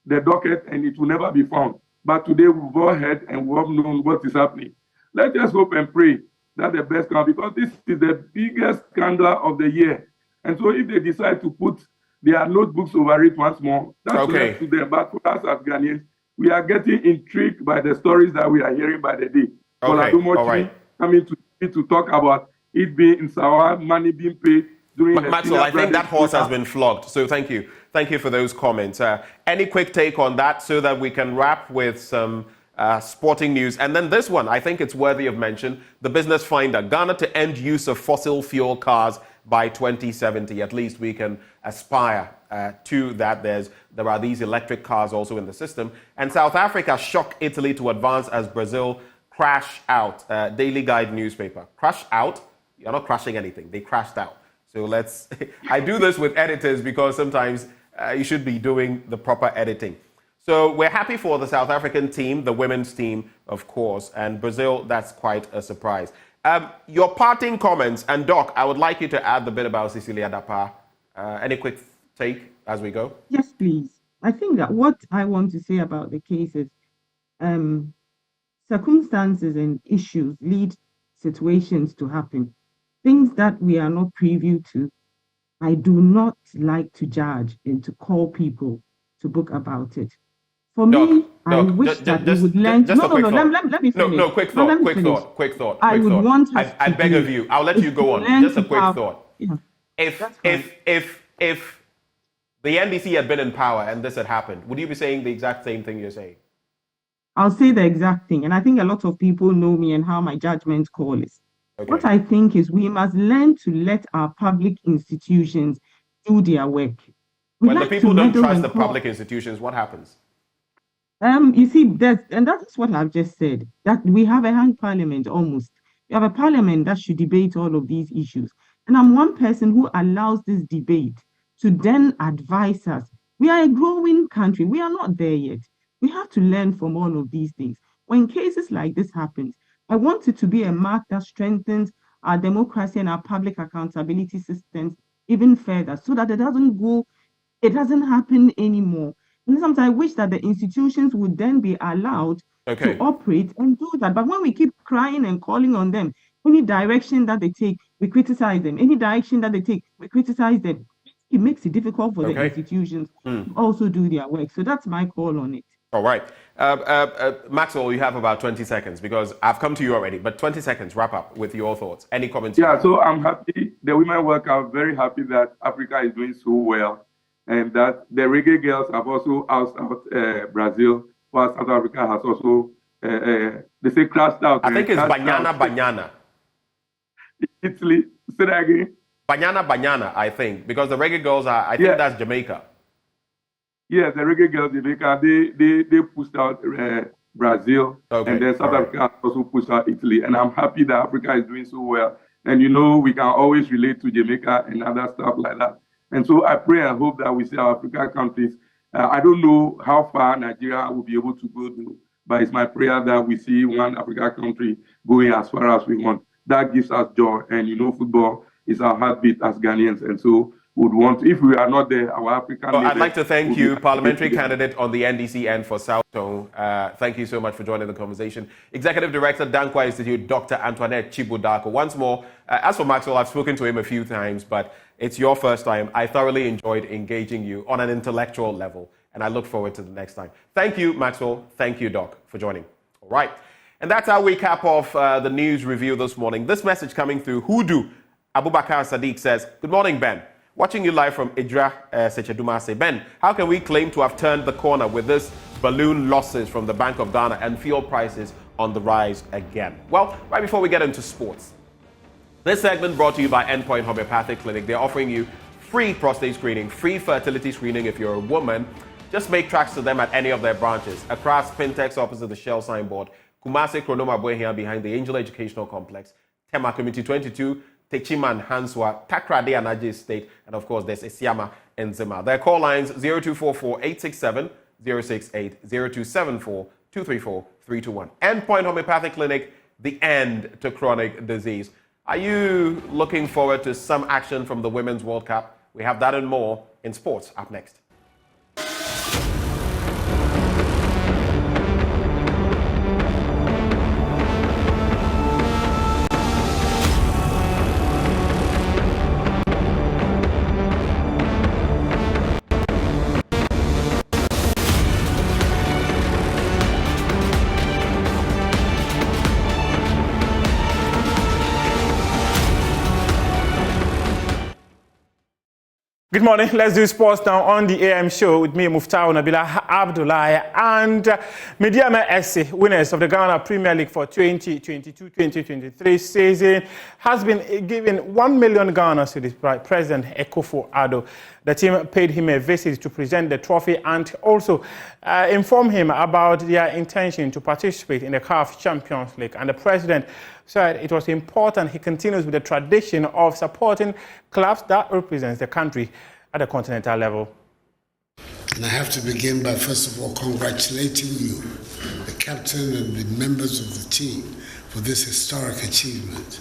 the docket and it will never be found. But today we've all heard and we've all known what is happening. Let's just hope and pray that the best comes, because this is the biggest scandal of the year. And so if they decide to put their notebooks over it once more, that's okay to them. But for us as Ghanaians, we are getting intrigued by the stories that we are hearing by the day. Okay, all right. Coming to talk about it being in Sawa, money being paid during Maxwell, I think that horse has been flogged. So thank you. Thank you for those comments. Any quick take on that so that we can wrap with some sporting news? And then this one, I think it's worthy of mention. The Business Finder, Ghana to end use of fossil fuel cars by 2070. At least we can aspire to that. There are these electric cars also in the system. And South Africa shock Italy to advance as Brazil crash out. Daily Guide newspaper. Crash out? You're not crashing anything. They crashed out. So let's... I do this with editors because sometimes you should be doing the proper editing. So we're happy for the South African team, the women's team, of course. And Brazil, that's quite a surprise. Your parting comments, and Doc, I would like you to add the bit about Cecilia Dapaah. Any quick take as we go? Yes, please. I think that what I want to say about the case is circumstances and issues lead situations to happen. Things that we are not privy to, I do not like to judge and to call people to book about it. For me, I wish that we would learn. Let me finish. Quick thought. I would want us I beg of you. I'll let you go on. Just a quick thought. Yeah, if the NDC had been in power and this had happened, would you be saying the exact same thing you're saying? I'll say the exact thing. And I think a lot of people know me and how my judgment call is. Okay. What I think is we must learn to let our public institutions do their work. When the people don't trust the public institutions, what happens? You see, that's what I've just said, that we have a hung parliament almost. We have a parliament that should debate all of these issues. And I'm one person who allows this debate to then advise us. We are a growing country. We are not there yet. We have to learn from all of these things. When cases like this happens, I want it to be a mark that strengthens our democracy and our public accountability systems even further so that it doesn't happen anymore. And sometimes I wish that the institutions would then be allowed to operate and do that. But when we keep crying and calling on them, any direction that they take, we criticize them. Any direction that they take, we criticize them. It makes it difficult for the institutions to also do their work. So that's my call on it. All right. Maxwell, you have about 20 seconds because I've come to you already, but 20 seconds, wrap up with your thoughts. Any comments? Yeah, so I'm happy. The women work out very happy that Africa is doing so well and that the reggae girls have also ousted out Brazil, while South Africa has also, they say crashed out. I think it's Banyana. Italy, say that again. Banyana, I think, because the reggae girls are, I think that's Jamaica. Yeah, the reggae girls, Jamaica, they pushed out Brazil, and then South Africa also pushed out Italy. And I'm happy that Africa is doing so well. And we can always relate to Jamaica and other stuff like that. And so I pray and hope that we see our African countries. I don't know how far Nigeria will be able to go to, but it's my prayer that we see one African country going as far as we want. That gives us joy. And football is our heartbeat as Ghanaians. And so would want, if we are not there, our African I'd like to thank you, parliamentary candidate on the NDC end for South Zone. Thank you so much for joining the conversation. Executive Director, Danquah Institute, Dr. Antoinette Chibu Darko. Once more, as for Maxwell, I've spoken to him a few times, but it's your first time. I thoroughly enjoyed engaging you on an intellectual level, and I look forward to the next time. Thank you, Maxwell. Thank you, Doc, for joining. All right. And that's how we cap off the news review this morning. This message coming through Hudu Abubakar Sadiq says, "Good morning, Ben. Watching you live from Idra Sechedumase. Ben, how can we claim to have turned the corner with this balloon losses from the Bank of Ghana and fuel prices on the rise again?" Well, right before we get into sports, this segment brought to you by Endpoint Homeopathic Clinic. They're offering you free prostate screening, free fertility screening if you're a woman. Just make tracks to them at any of their branches. Across Pintex opposite the Shell signboard, Kumasi Kronoma Boehia behind the Angel Educational Complex, Tema Community 22, Techiman, Hanswa, Takrade and Ajay State, and of course there's Isiama and Zima. Their call lines 0244-867-068, 0274-234-321. Endpoint Homeopathic Clinic, the end to chronic disease. Are you looking forward to some action from the Women's World Cup? We have that and more in sports up next. Good morning. Let's do sports now on the AM show with me, Muftau Nabila Abdullahi, and Mediama SC, winners of the Ghana Premier League for 2022-2023 season, has been given 1 million Ghana cedis by President Akufo-Addo. The team paid him a visit to present the trophy and also inform him about their intention to participate in the CAF Champions League. And the president said it was important he continues with the tradition of supporting clubs that represents the country at the continental level. And I have to begin by first of all congratulating you, the captain and the members of the team, for this historic achievement.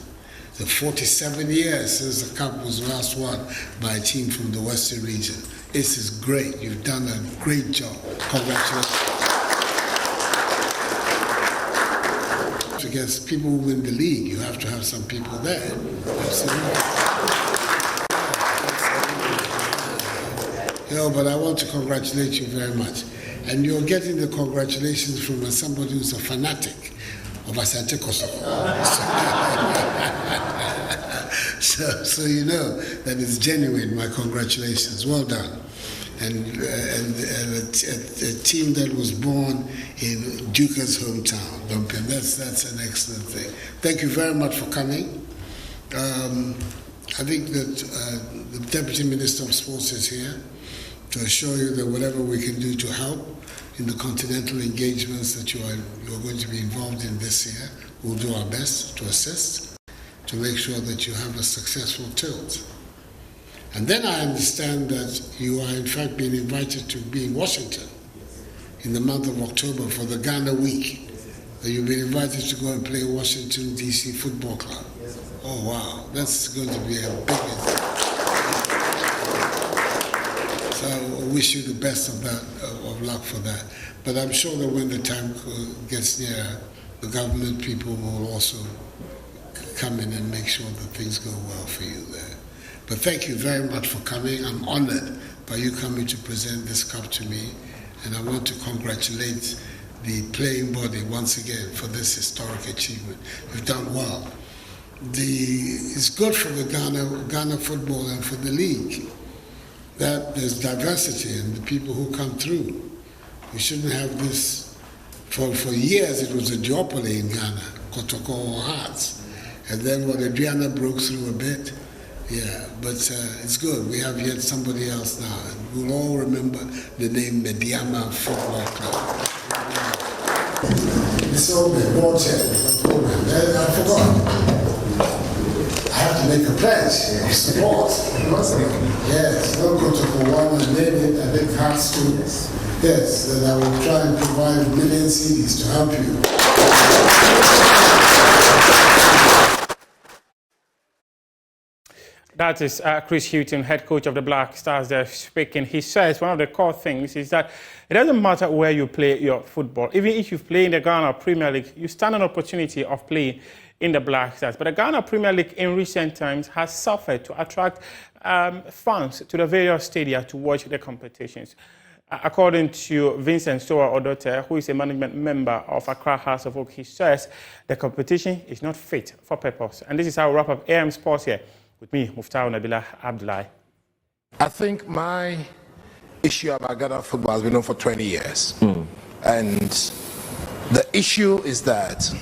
The 47 years since the cup was last won by a team from the Western region. This is great. You've done a great job. Congratulations. Against people who win the league, you have to have some people there. Absolutely. But I want to congratulate you very much. And you're getting the congratulations from somebody who's a fanatic of Asante Kosoko. So you know that it's genuine, my congratulations. Well done. And a team that was born in Duka's hometown, Dompian. That's an excellent thing. Thank you very much for coming. I think that the Deputy Minister of Sports is here to assure you that whatever we can do to help in the continental engagements that you're going to be involved in this year, we'll do our best to assist, to make sure that you have a successful tilt. And then I understand that you are in fact being invited to be in Washington in the month of October for the Ghana Week. That you've been invited to go and play Washington, D.C. Football Club. Oh, wow. That's going to be a big event. So I wish you the best of luck for that. But I'm sure that when the time gets near, the government people will also come in and make sure that things go well for you there. But thank you very much for coming. I'm honored by you coming to present this cup to me. And I want to congratulate the playing body once again for this historic achievement. You've done well. It's good for the Ghana football and for the league that there's diversity in the people who come through. We shouldn't have this. For years it was a duopoly in Ghana, Kotoko or Hearts. And then when Adina broke through a bit, Yeah, but it's good. We have yet somebody else now. We'll all remember the name Mediama Football Club. This old man, I forgot. I have to make a pledge of support. Yes, no protocol one and name it, I think has to. Yes, that I will try and provide a million CDs to help you. That is Chris Houghton, head coach of the Black Stars there speaking. He says one of the core things is that it doesn't matter where you play your football. Even if you play in the Ghana Premier League, you stand an opportunity of playing in the Black Stars. But the Ghana Premier League in recent times has suffered to attract fans to the various stadia to watch the competitions. According to Vincent Soa Odote, who is a management member of Accra House of Oak, he says the competition is not fit for purpose. And this is how we wrap up AM Sports here. With me, Muftau Nabila Abdullahi. I think my issue about Ghana football has been on for 20 years. And the issue is that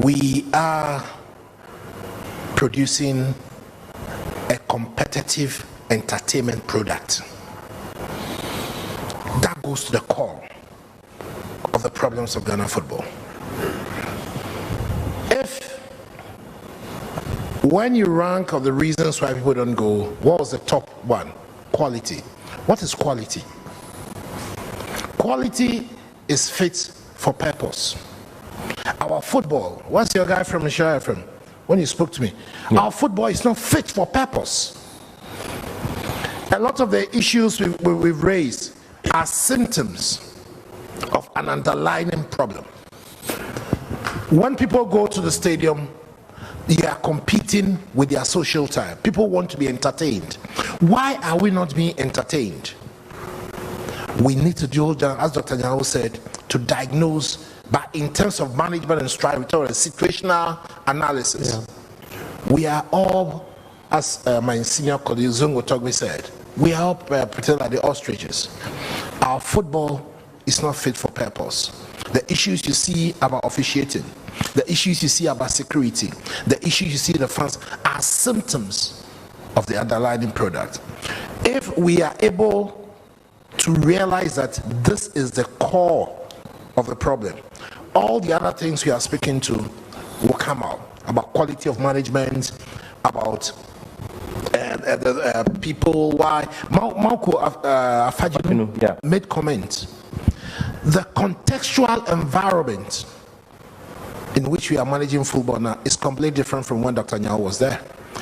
we are producing a competitive entertainment product. That goes to the core of the problems of Ghana football. When you rank of the reasons why people don't go, what was the top one? Quality. What is quality? Quality is fit for purpose. Our football, what's your guy from Michelle from? When you spoke to me, our football is not fit for purpose. A lot of the issues we've raised are symptoms of an underlying problem. When people go to the stadium, they are competing with their social time. People want to be entertained. Why are we not being entertained? We need to do, as Dr. Nyao said, to diagnose, but in terms of management and Strife, a situational analysis. Yeah. We are all, as my senior colleague Zungo Togbe said, we are all pretend like the ostriches. Our football is not fit for purpose. The issues you see about officiating, the issues you see about security, the issues you see in the fans are symptoms of the underlying product. If we are able to realize that this is the core of the problem, all the other things we are speaking to will come out, about quality of management, about people, why. Malco Afajinu made comment. The contextual environment in which we are managing football now is completely different from when Dr. Nyao was there.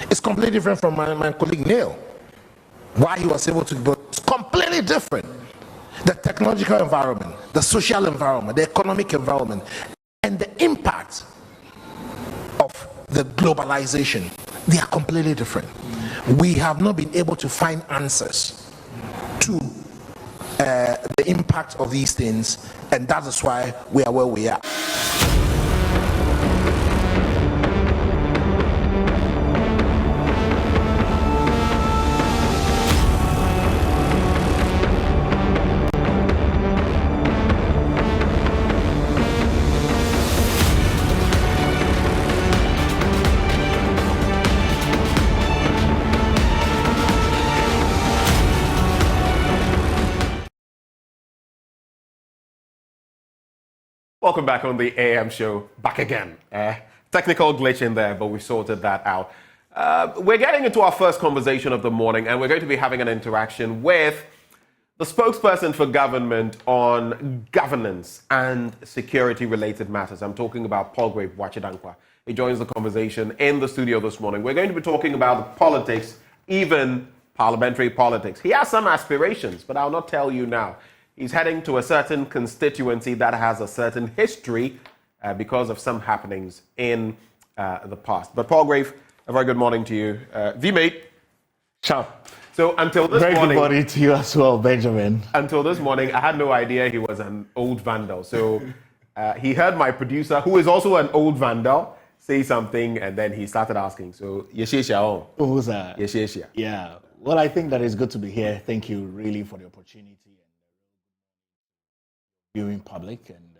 It's completely different from my colleague Neil. Why he was able to, but it's completely different. The technological environment, the social environment, the economic environment, and the impact of the globalization, they are completely different. We have not been able to find answers to the impact of these things, and that is why we are where we are. Welcome back on the AM show. Back again. Technical glitch in there, but we sorted that out. We're getting into our first conversation of the morning, and we're going to be having an interaction with the spokesperson for government on governance and security-related matters. I'm talking about Boakye-Danquah. He joins the conversation in the studio this morning. We're going to be talking about politics, even parliamentary politics. He has some aspirations, but I'll not tell you now. He's heading to a certain constituency that has a certain history because of some happenings in the past. But Boakye, a very good morning to you. V-mate. Ciao. So until this morning... Very good morning to you as well, Benjamin. Until this morning, I had no idea he was an old vandal. So he heard my producer, who is also an old vandal, say something, and then he started asking. So, Yeshia. Who's that? Yeshia. Yeah. Well, I think that it's good to be here. Thank you really for the opportunity. Viewing public, and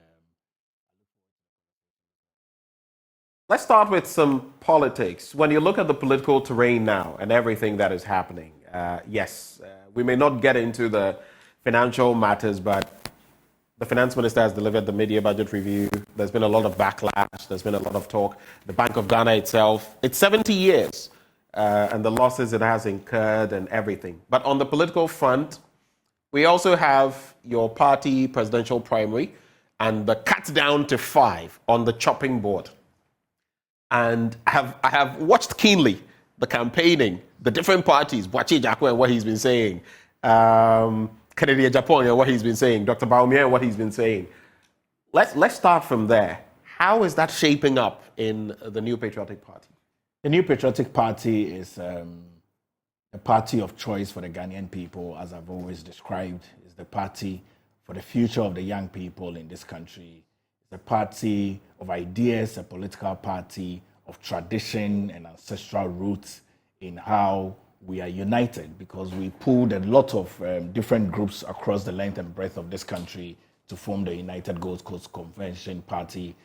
Let's start with some politics. When you look at the political terrain now and everything that is happening, yes, we may not get into the financial matters, but the finance minister has delivered the mid-year budget review. There's been a lot of backlash. There's been a lot of talk. The Bank of Ghana itself, it's 70 years and the losses it has incurred and everything. But on the political front, we also have your party presidential primary and the cut down to 5 on the chopping board. And I have watched keenly the campaigning, the different parties, Boakye-Danquah and what he's been saying, Kennedy Japan and what he's been saying, Dr. Bawumia and what he's been saying. Let's start from there. How is that shaping up in the New Patriotic Party? The New Patriotic Party is a party of choice for the Ghanaian people, as I've always described. It's the party for the future of the young people in this country. It's a party of ideas, a political party of tradition and ancestral roots in how we are united, because we pulled a lot of different groups across the length and breadth of this country to form the United Gold Coast Convention Party,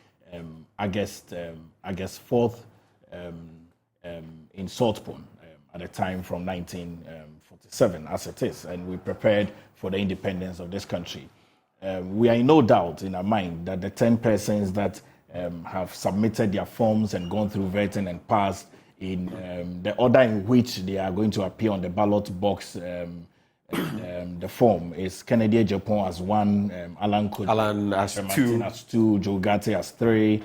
August 4th in Saltpond at a time from 1947 as it is, and we prepared for the independence of this country. We are in no doubt in our mind that the 10 persons that have submitted their forms and gone through vetting and passed in the order in which they are going to appear on the ballot box, the form is Kennedy Japan as 1, Alan as 2, Joe Gatti as 3,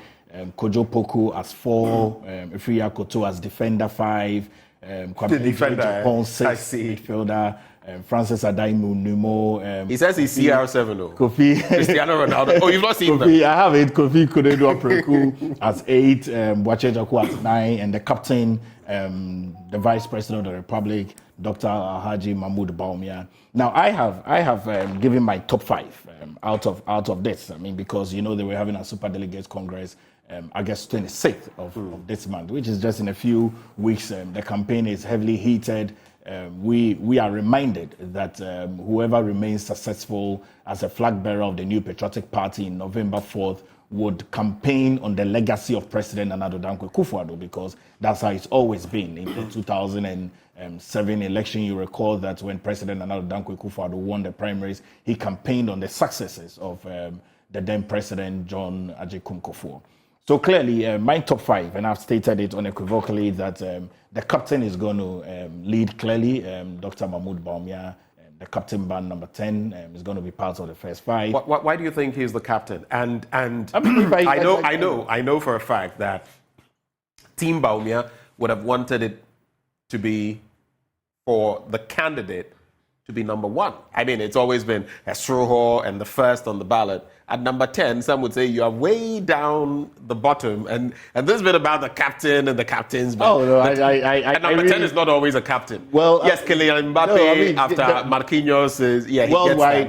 Kojo Poku as 4, Ifriya Koto as defender 5, Defender Japan 6, midfielder, Francis Adaimu Numo. He says he's CR7 though. Kofi Cristiano Ronaldo. Oh, you've not seen Kofi, them. I have it. Kofi Kudedu Apreku as 8, Boakye-Danquah as 9, and the captain, the Vice President of the Republic, Dr. Alhaji Mahmoud Bawumia. Now, I have given my top 5 out of this. I mean, because they were having a Super Delegates Congress August 26th of this month, which is just in a few weeks. The campaign is heavily heated. We are reminded that whoever remains successful as a flag bearer of the New Patriotic Party in November 4th would campaign on the legacy of President Dankwa Akufo-Addo, because that's how it's always been. In the 2007 election, you recall that when President Dankwa Akufo-Addo won the primaries, he campaigned on the successes of the then President John Ajekum Kufuor. So clearly, my top 5, and I've stated it unequivocally, that the captain is going to lead clearly. Dr. Mahmoud Bawumia, the captain band number 10, is going to be part of the first 5. Why do you think he's the captain? And I know for a fact that Team Bawumia would have wanted it to be for the candidate to be number 1. I mean, it's always been Esroho and the first on the ballot. At number 10, some would say you are way down the bottom, and this bit about the captain and the captains. But number 10 is not always a captain. Well, yes, Kylian Mbappe after Marquinhos is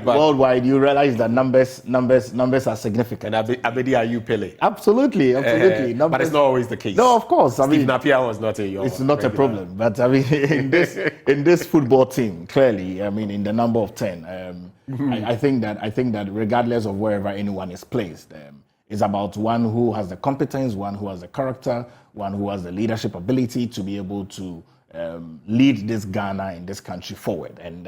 worldwide. You realize that numbers are significant. And Abedi Ayew Pele. Absolutely. But it's not always the case. No, of course. Steve Napier was not it's not a problem. But I mean, in this football team, clearly, I mean, in the number of 10. I think that regardless of wherever anyone is placed, it's about one who has the competence, one who has the character, one who has the leadership ability to be able to lead this Ghana and this country forward. And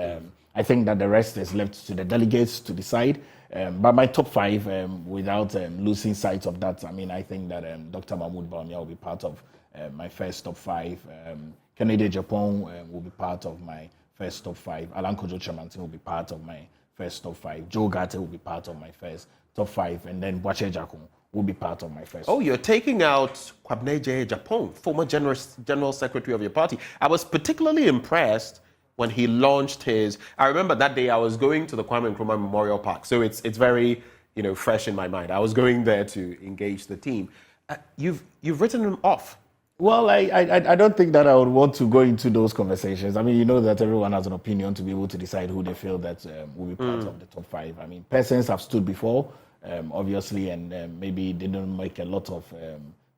I think that the rest is left to the delegates to decide. But my top 5, without losing sight of that, I mean, I think that Dr. Mahmoud Bawumia will be part of my first top 5. Kennedy Japan will be part of my first top 5. Alan Kojo Chemantin will be part of my first top 5. Joe Garte will be part of my first top 5, and then Boakye-Danquah will be part of my first. Oh, you're taking out Kwabena Japan, former general secretary of your party. I was particularly impressed when he launched his. I remember that day I was going to the Kwame Nkrumah Memorial Park, so it's very fresh in my mind. I was going there to engage the team. You've written him off. Well, I don't think that I would want to go into those conversations. I mean, you know that everyone has an opinion to be able to decide who they feel that will be part of the top 5. I mean, persons have stood before, obviously, and maybe they didn't make a lot of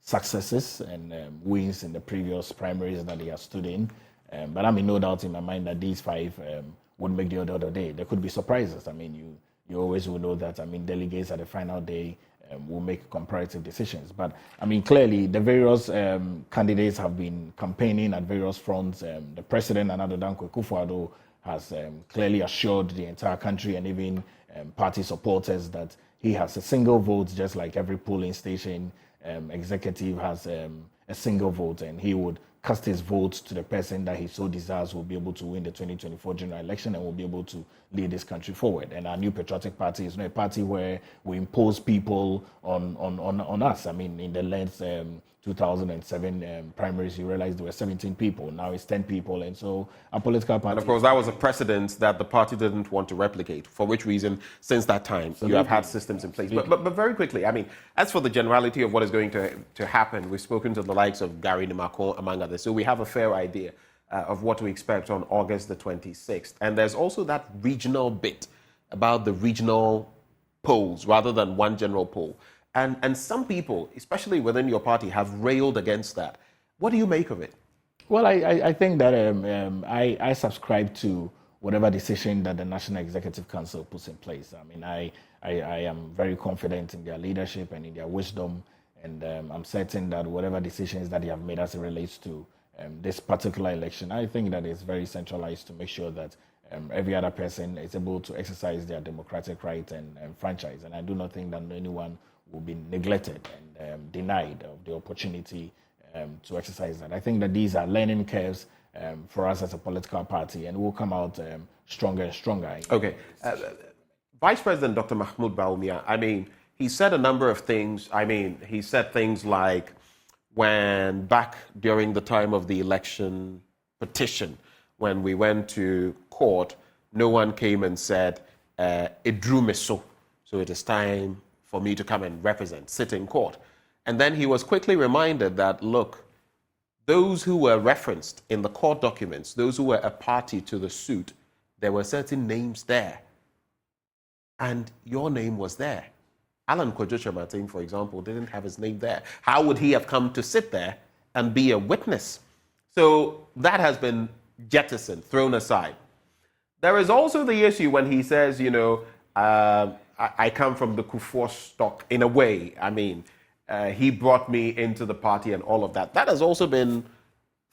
successes and wins in the previous primaries that they have stood in. But I'm in no doubt in my mind that these 5 would make the other day. There could be surprises. I mean, you always will know that. I mean, delegates at the final day will make comparative decisions. But I mean, clearly, the various candidates have been campaigning at various fronts. The president, AntiCovid Akufo-Addo, has clearly assured the entire country and even party supporters that he has a single vote, just like every polling station executive has a single vote, and he would cast his vote to the person that he so desires will be able to win the 2024 general election and will be able to lead this country forward. And our New Patriotic Party is not a party where we impose people on us. I mean, in the last 2007 primaries, you realized there were 17 people. Now it's 10 people. And so our political party... And of course, that was a precedent that the party didn't want to replicate, for which reason, since that time, you have had systems in place. But very quickly, I mean, as for the generality of what is going to happen, we've spoken to the likes of Gary Nimako, among others. So we have a fair idea of what to expect on August the 26th. And there's also that regional bit about the regional polls rather than one general poll. And some people, especially within your party, have railed against that. What do you make of it? Well, I think that I subscribe to whatever decision that the National Executive Council puts in place. I mean, I am very confident in their leadership and in their wisdom, and I'm certain that whatever decisions that they have made as it relates to this particular election, I think that it's very centralized to make sure that every other person is able to exercise their democratic right and franchise. And I do not think that anyone will be neglected and denied of the opportunity to exercise that. I think that these are learning curves for us as a political party, and we'll come out stronger and stronger. Okay. Vice President Dr. Mahmoud Bawumia, I mean, he said a number of things. I mean, he said things like, when back during the time of the election petition, when we went to court, no one came and said, it drew me so it is time for me to come and sit in court. And then he was quickly reminded that, look, those who were referenced in the court documents, those who were a party to the suit, there were certain names there. And your name was there. Alan Kojocha Martin, for example, didn't have his name there. How would he have come to sit there and be a witness? So that has been jettisoned, thrown aside. There is also the issue when he says, you know, I come from the Kufuor stock in a way. I mean, he brought me into the party and all of that. That has also been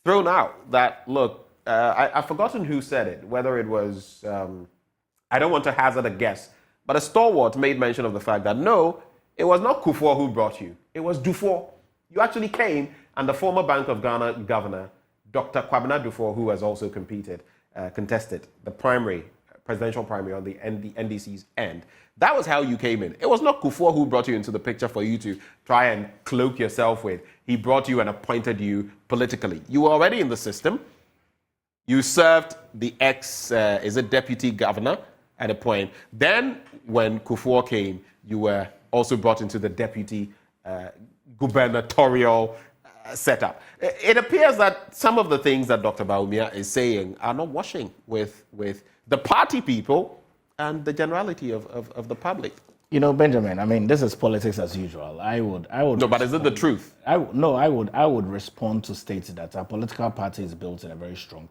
thrown out. That, look, I've forgotten who said it, whether it was, I don't want to hazard a guess, but a stalwart made mention of the fact that, no, it was not Kufuor who brought you. It was Dufour. You actually came, and the former Bank of Ghana governor, Dr. Kwabena Dufour, who has also contested the presidential primary on the NDC's end. That was how you came in. It was not Kufuor who brought you into the picture for you to try and cloak yourself with. He brought you and appointed you politically. You were already in the system. You served the deputy governor at a point. Then, when Kufuor came, you were also brought into the deputy gubernatorial setup. It appears that some of the things that Dr. Bawumia is saying are not washing with the party people and the generality of the public. You know, Benjamin, I mean, this is politics as usual. I would. No, but is it the truth? I would respond to state that our political party is built in a very strong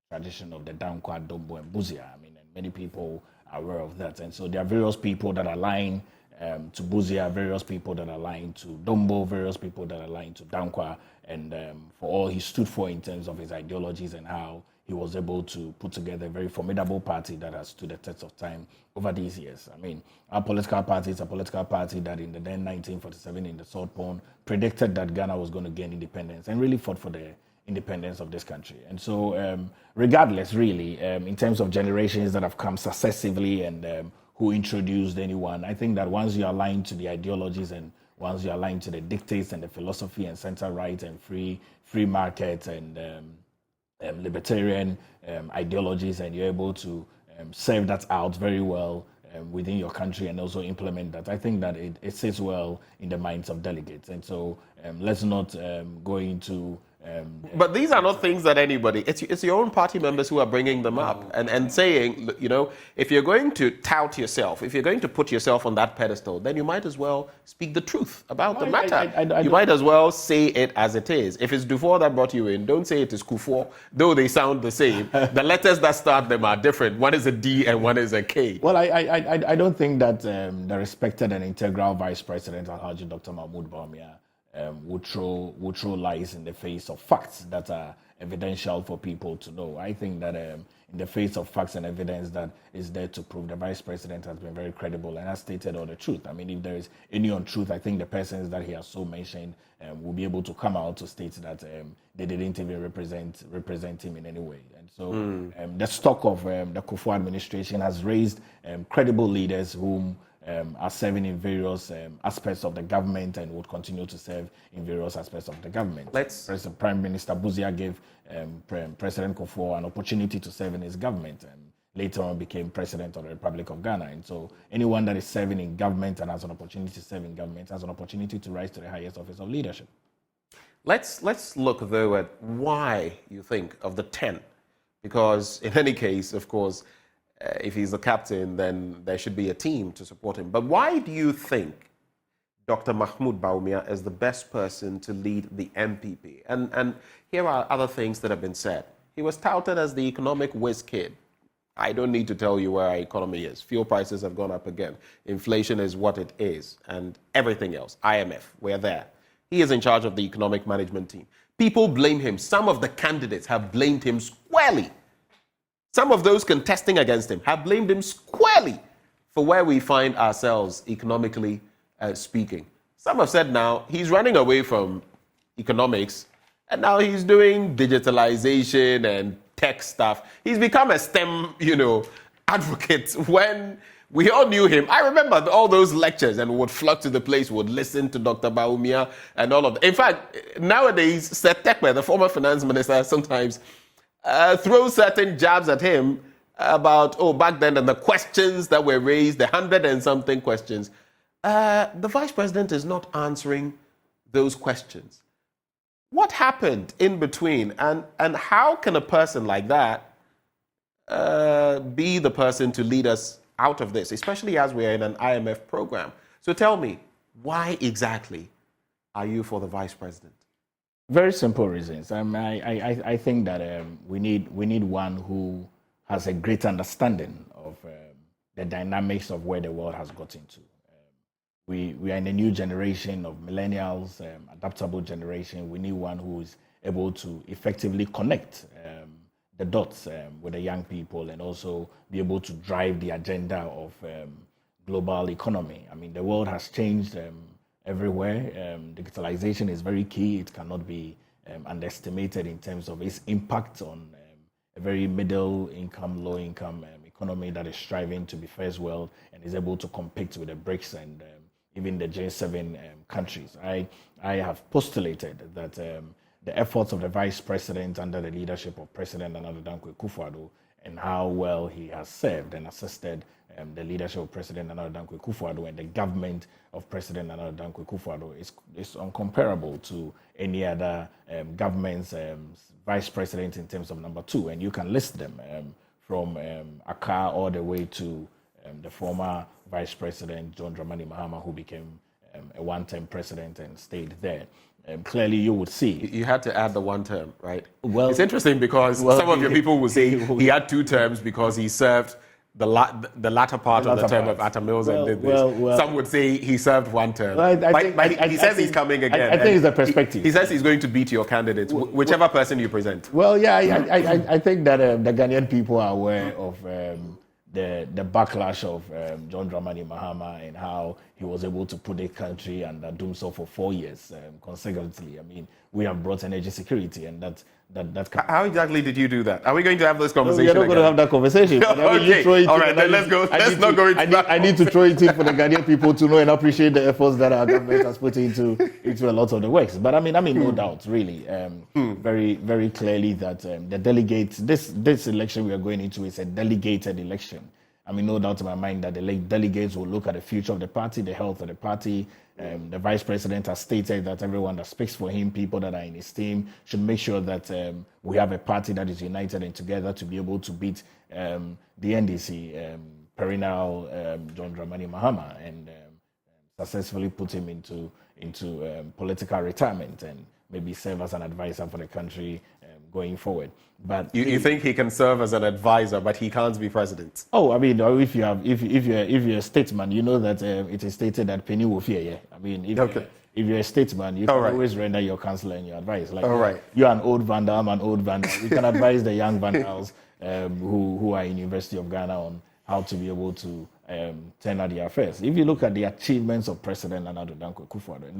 tradition of the Danquah, Dombo, and Buzia. I mean, and many people are aware of that. And so there are various people that are lying to Buzia, various people that are lying to Dombo, various people that are lying to Danquah, and for all he stood for in terms of his ideologies and how he was able to put together a very formidable party that has stood the test of time over these years. I mean, our political party is a political party that in the then 1947 in the South Pond predicted that Ghana was going to gain independence and really fought for the independence of this country. And so regardless, really, in terms of generations that have come successively and who introduced anyone, I think that once you are aligned to the ideologies and once you are aligned to the dictates and the philosophy and center right and free market and libertarian ideologies, and you're able to serve that out very well within your country and also implement that, I think that it sits well in the minds of delegates. And so let's not go into But these are not things that anybody, it's your own party members who are bringing them up and saying, you know, if you're going to tout yourself, if you're going to put yourself on that pedestal, then you might as well speak the truth about the matter. You might as well say it as it is. If it's Dufour that brought you in, don't say it is Kufuor, though they sound the same. The letters that start them are different. One is a D and one is a K. Well, I don't think that the respected and integral Vice President Alhaji Dr. Mahmoud Bawumia would throw lies in the face of facts that are evidential for people to know. I think that in the face of facts and evidence that is there to prove, the Vice President has been very credible and has stated all the truth. I mean, if there is any untruth, I think the persons that he has so mentioned will be able to come out to state that they didn't even represent him in any way. And so the stock of the Kufuor administration has raised credible leaders whom are serving in various aspects of the government and would continue to serve in various aspects of the government. Prime Minister Buzia gave President Kufuor an opportunity to serve in his government and later on became President of the Republic of Ghana. And so anyone that is serving in government and has an opportunity to serve in government has an opportunity to rise to the highest office of leadership. Let's look, though, at why you think of the 10. Because in any case, of course, if he's the captain, then there should be a team to support him. But why do you think Dr. Mahmoud Bawumia is the best person to lead the NPP? And here are other things that have been said. He was touted as the economic whiz kid. I don't need to tell you where our economy is. Fuel prices have gone up again. Inflation is what it is. And everything else. IMF, we're there. He is in charge of the economic management team. People blame him. Some of the candidates have blamed him squarely. Some of those contesting against him have blamed him squarely for where we find ourselves economically speaking. Some have said now he's running away from economics and now he's doing digitalization and tech stuff. He's become a STEM, advocate. When we all knew him, I remember all those lectures and would flock to the place, would listen to Dr. Bawumia and all of that. In fact, nowadays, Seth Tekwe, the former finance minister, sometimes throw certain jabs at him about, back then, and the questions that were raised, the 100 and something questions. The vice president is not answering those questions. What happened in between? And how can a person like that be the person to lead us out of this, especially as we're in an IMF program? So tell me, why exactly are you for the vice president? Very simple reasons. I think that we need one who has a great understanding of the dynamics of where the world has gotten to. We are in a new generation of millennials, adaptable generation. We need one who is able to effectively connect the dots with the young people and also be able to drive the agenda of global economy. I mean, the world has changed everywhere. Digitalization is very key. It cannot be underestimated in terms of its impact on a very middle income, low income economy that is striving to be first world and is able to compete with the BRICS and even the G7 countries. I have postulated that the efforts of the vice president under the leadership of President Danko Kufuor and how well he has served and assisted the leadership of President Danko Kufuor and the government of President Danko Kufuor is uncomparable to any other government's vice president in terms of number 2. And you can list them from Accra all the way to the former vice president, John Mahama, who became a one-term president and stayed there. Clearly, you would see. You had to add the one term, right? Well, it's interesting because some of your people will say he had 2 terms because he served the latter part of the term of Atta Mills and did this. Some would say he served 1 term. Well, he says he's coming again. I think it's a perspective. He says he's going to beat your candidates, whichever person you present. Well, yeah, I think that the Ghanaian people are aware of the backlash of John Dramani Mahama and how he was able to put the country under doom so for 4 years consecutively. I mean, we have brought energy security, and that. How exactly did you do that? Are we going to have this conversation? We're not going to have that conversation. Okay. All right, then let's go. I need to throw it in for the Ghanaian people to know and appreciate the efforts that our government has put into a lot of the works. But I mean, no doubt, really, very, very clearly that the delegates, this election we are going into is a delegated election. I mean, no doubt in my mind that the delegates will look at the future of the party, the health of the party, The vice president has stated that everyone that speaks for him, people that are in his team, should make sure that we have a party that is united and together to be able to beat the NDC, perennial John Mahama, and successfully put him into political retirement and maybe serve as an advisor for the country going forward. But you think he can serve as an advisor, but he can't be president? Oh, I mean, if you're a statesman, you know that it is stated that penny will fear. Yeah, I mean, if you're a statesman, you can always render your counsel and your advice. Like, you're an old vandal, I'm an old vandal. We can advise the young vandals who are in University of Ghana on how to be able to turn out their affairs. If you look at the achievements of President Nana Dankwa Akufo-Addo, and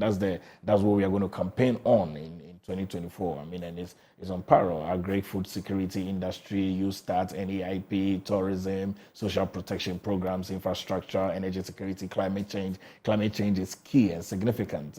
that's what we are going to campaign on in 2024. I mean, and it's on parallel. Our great food security industry, YouStart, NEIP, tourism, social protection programs, infrastructure, energy security, climate change. Climate change is key and significant.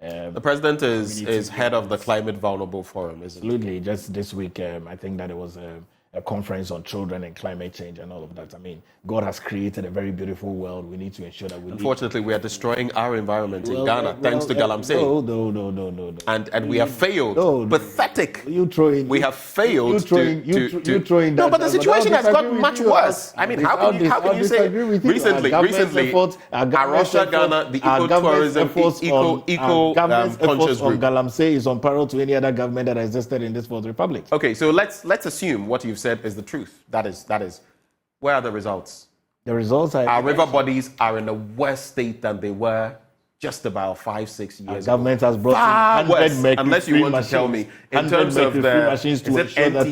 The president is head of the Climate Vulnerable Forum, isn't he? Absolutely. Just this week, I think that it was a conference on children and climate change and all of that. I mean, God has created a very beautiful world. We need to ensure that we Unfortunately, we are destroying our environment in Ghana, thanks to Galamsey. No. And we have failed. Pathetic. We have failed No, but the situation has gotten much worse. I mean, how can you say recently, Arusha Ghana, the eco-tourism, eco-conscious group. Galamsey is on parallel to any other government that existed in this Fourth Republic. Okay, so let's assume what you've said is the truth. That is. Where are the results? The results are... Our river bodies are in a worse state than they were just about 5-6 years ago. Government has brought in 100 mercury-free unless you want to tell me, in terms of the machines to ensure that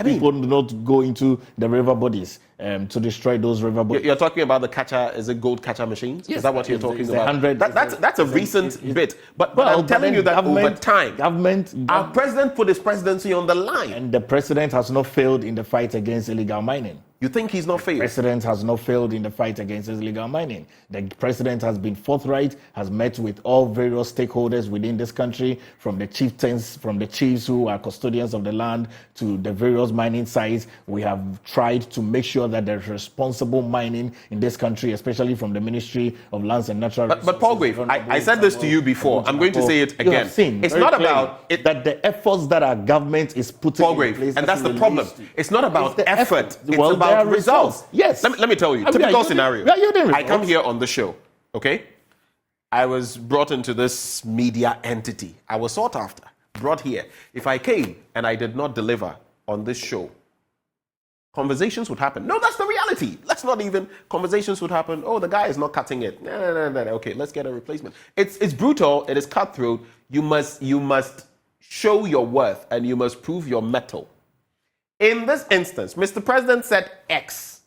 people do not go into the river bodies to destroy those river bodies. You're talking about the catcher, is it gold catcher machines? Yes, is that what you're talking about? 100, that's a recent bit. But I'm telling you that over time, our president put his presidency on the line. And the president has not failed in the fight against illegal mining. You think he's not failed? The president has not failed in the fight against illegal mining. The president has been forthright, has met with all various stakeholders within this country, from the chieftains, from the chiefs who are custodians of the land, to the various mining sites. We have tried to make sure that there's responsible mining in this country, especially from the Ministry of Lands and Natural Resources. But Paul Grave, I said this to you before. I'm going to say it again. It's not about that the efforts that our government is putting Paul Grave, in place, and that's the problem. It's not about effort. It's about results. Yes. Let me tell you, typical scenario. I come here on the show, okay? I was brought into this media entity. I was sought after, brought here. If I came and I did not deliver on this show, conversations would happen. No, that's the reality. Conversations would happen. Oh, the guy is not cutting it. No. Okay, let's get a replacement. It's brutal. It is cutthroat. You must show your worth and you must prove your mettle. In this instance, Mr. President said X.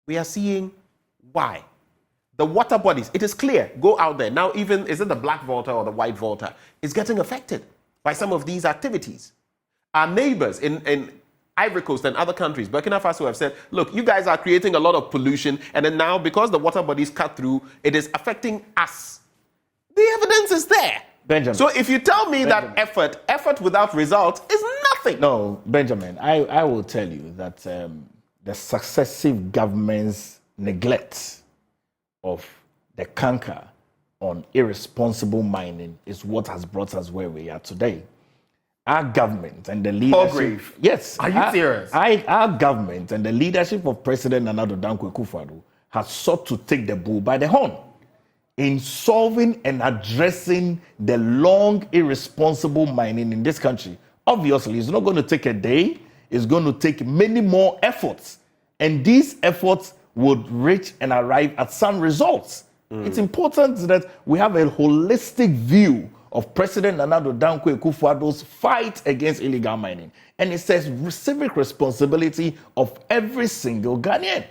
We are seeing Y. The water bodies, it is clear. Go out there. Now, even, is it the black water or the white water, is getting affected by some of these activities. Our neighbors in Ivory Coast and other countries, Burkina Faso, have said, look, you guys are creating a lot of pollution, and then now, because the water bodies cut through, it is affecting us. The evidence is there. Benjamin. So if you tell me that effort without results is nothing. No, Benjamin, I will tell you that the successive governments' neglect of the canker on irresponsible mining is what has brought us where we are today. Our government and the leadership... Yes. Are you serious? Our government and the leadership of President Nana Dankwa Akufo-Addo has sought to take the bull by the horn in solving and addressing the long, irresponsible mining in this country. Obviously, it's not going to take a day. It's going to take many more efforts. And these efforts would reach and arrive at some results. It's important that we have a holistic view of President Nana Dankwa Akufo-Addo's fight against illegal mining. And it says civic responsibility of every single Ghanaian.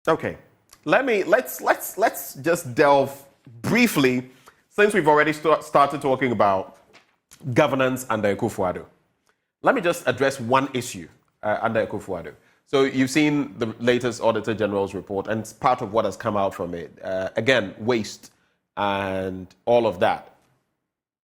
Okay. Let's just delve briefly, since we've already started talking about governance under Akufo-Addo. Let me just address one issue under Akufo-Addo. So you've seen the latest Auditor General's report, and part of what has come out from it, again, waste and all of that.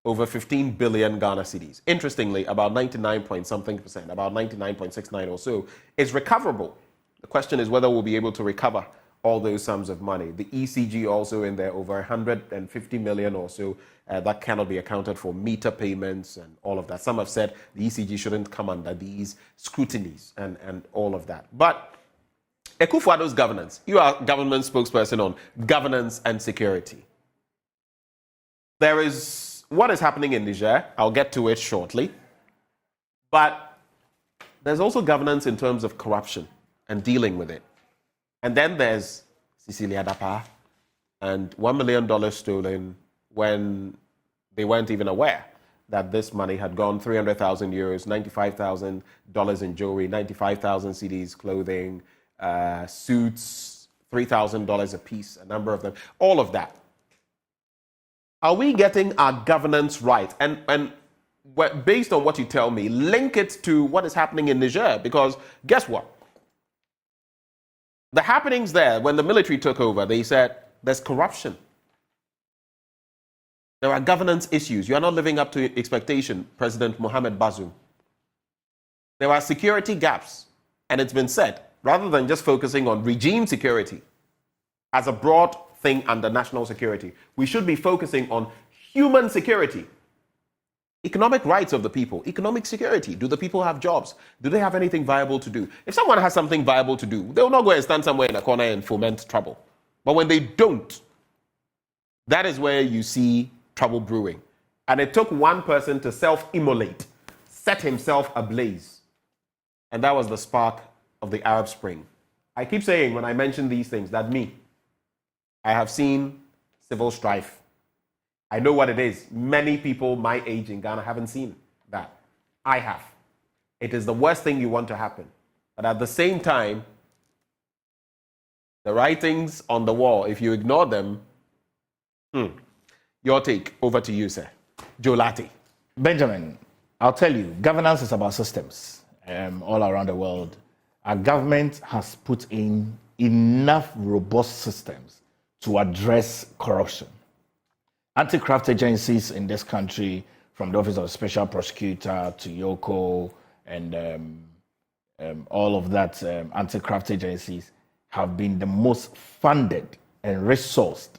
Over 15 billion Ghana cedis. Interestingly, about 99.something%, about 99.69 or so, is recoverable. The question is whether we'll be able to recover all those sums of money. The ECG also in there, over 150 million or so, that cannot be accounted for, meter payments and all of that. Some have said the ECG shouldn't come under these scrutinies and all of that. But Akufo-Addo's governance, you are government spokesperson on governance and security. There is what is happening in Niger. I'll get to it shortly. But there's also governance in terms of corruption and dealing with it. And then there's Cecilia Dapa and $1 million stolen when they weren't even aware that this money had gone 300,000 euros, $95,000 in jewelry, 95,000 CDs, clothing, suits, $3,000 a piece, a number of them, all of that. Are we getting our governance right? And based on what you tell me, link it to what is happening in Niger, because guess what? The happenings there, when the military took over, they said there's corruption. There are governance issues. You are not living up to expectation, President Mohamed Bazoum. There are security gaps. And it's been said, rather than just focusing on regime security as a broad thing under national security, we should be focusing on human security. Economic rights of the people, economic security. Do the people have jobs? Do they have anything viable to do? If someone has something viable to do, they will not go and stand somewhere in a corner and foment trouble. But when they don't, that is where you see trouble brewing. And it took one person to self-immolate, set himself ablaze. And that was the spark of the Arab Spring. I keep saying when I mention these things that I have seen civil strife. I know what it is. Many people my age in Ghana haven't seen that. I have. It is the worst thing you want to happen. But at the same time, the writings on the wall, if you ignore them, your take. Over to you, sir. Jolati. Benjamin, I'll tell you, governance is about systems all around the world. Our government has put in enough robust systems to address corruption. Anti-graft agencies in this country, from the Office of the Special Prosecutor to YOCO and all of that, anti-graft agencies have been the most funded and resourced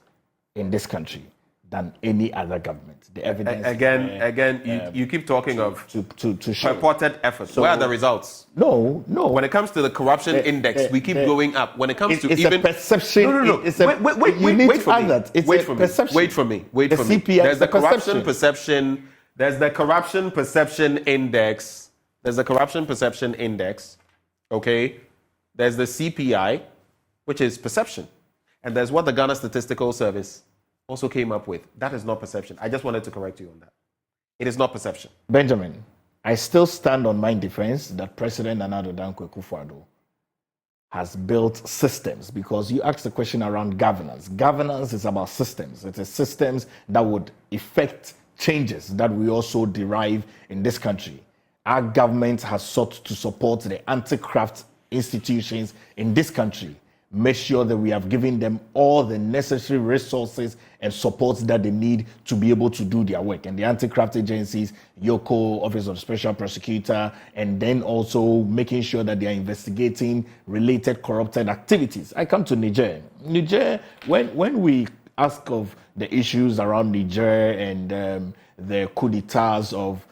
in this country than any other government. The evidence you keep talking of purported efforts. So, where are the results? No. When it comes to the corruption index, we keep going up. When it comes to even a perception. No. Wait for me. There's the corruption perception. There's the corruption perception index. Okay. There's the CPI, which is perception, and there's what the Ghana Statistical Service also came up with. That is not perception. I just wanted to correct you on that. It is not perception. Benjamin, I still stand on my defense that President Danko Akufo-Addo has built systems, because you asked the question around governance. Governance is about systems. It is systems that would effect changes that we also derive in this country. Our government has sought to support the anti-graft institutions in this country, make sure that we have given them all the necessary resources and supports that they need to be able to do their work. And the anti-graft agencies, YOCO, Office of the Special Prosecutor, and then also making sure that they are investigating related corrupted activities. I come to Niger. When we ask of the issues around Niger and the coup d'etats of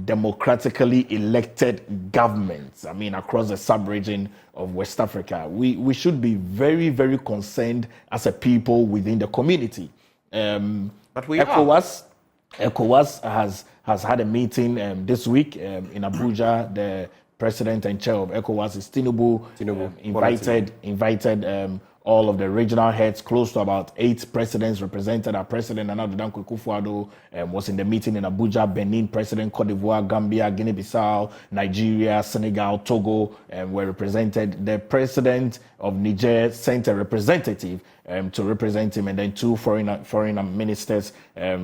democratically elected governments, across the sub-region of West Africa, we should be very, very concerned as a people within the community. But we ECOWAS has had a meeting this week in Abuja. The president and chair of ECOWAS is Tinubu. Invited all of the regional heads, close to about 8 presidents represented. Our president, Danko Akufo-Addo, was in the meeting in Abuja. Benin president, Cote d'Ivoire, Gambia, Guinea-Bissau, Nigeria, Senegal, Togo were represented. The president of Niger sent a representative to represent him, and then 2 foreign ministers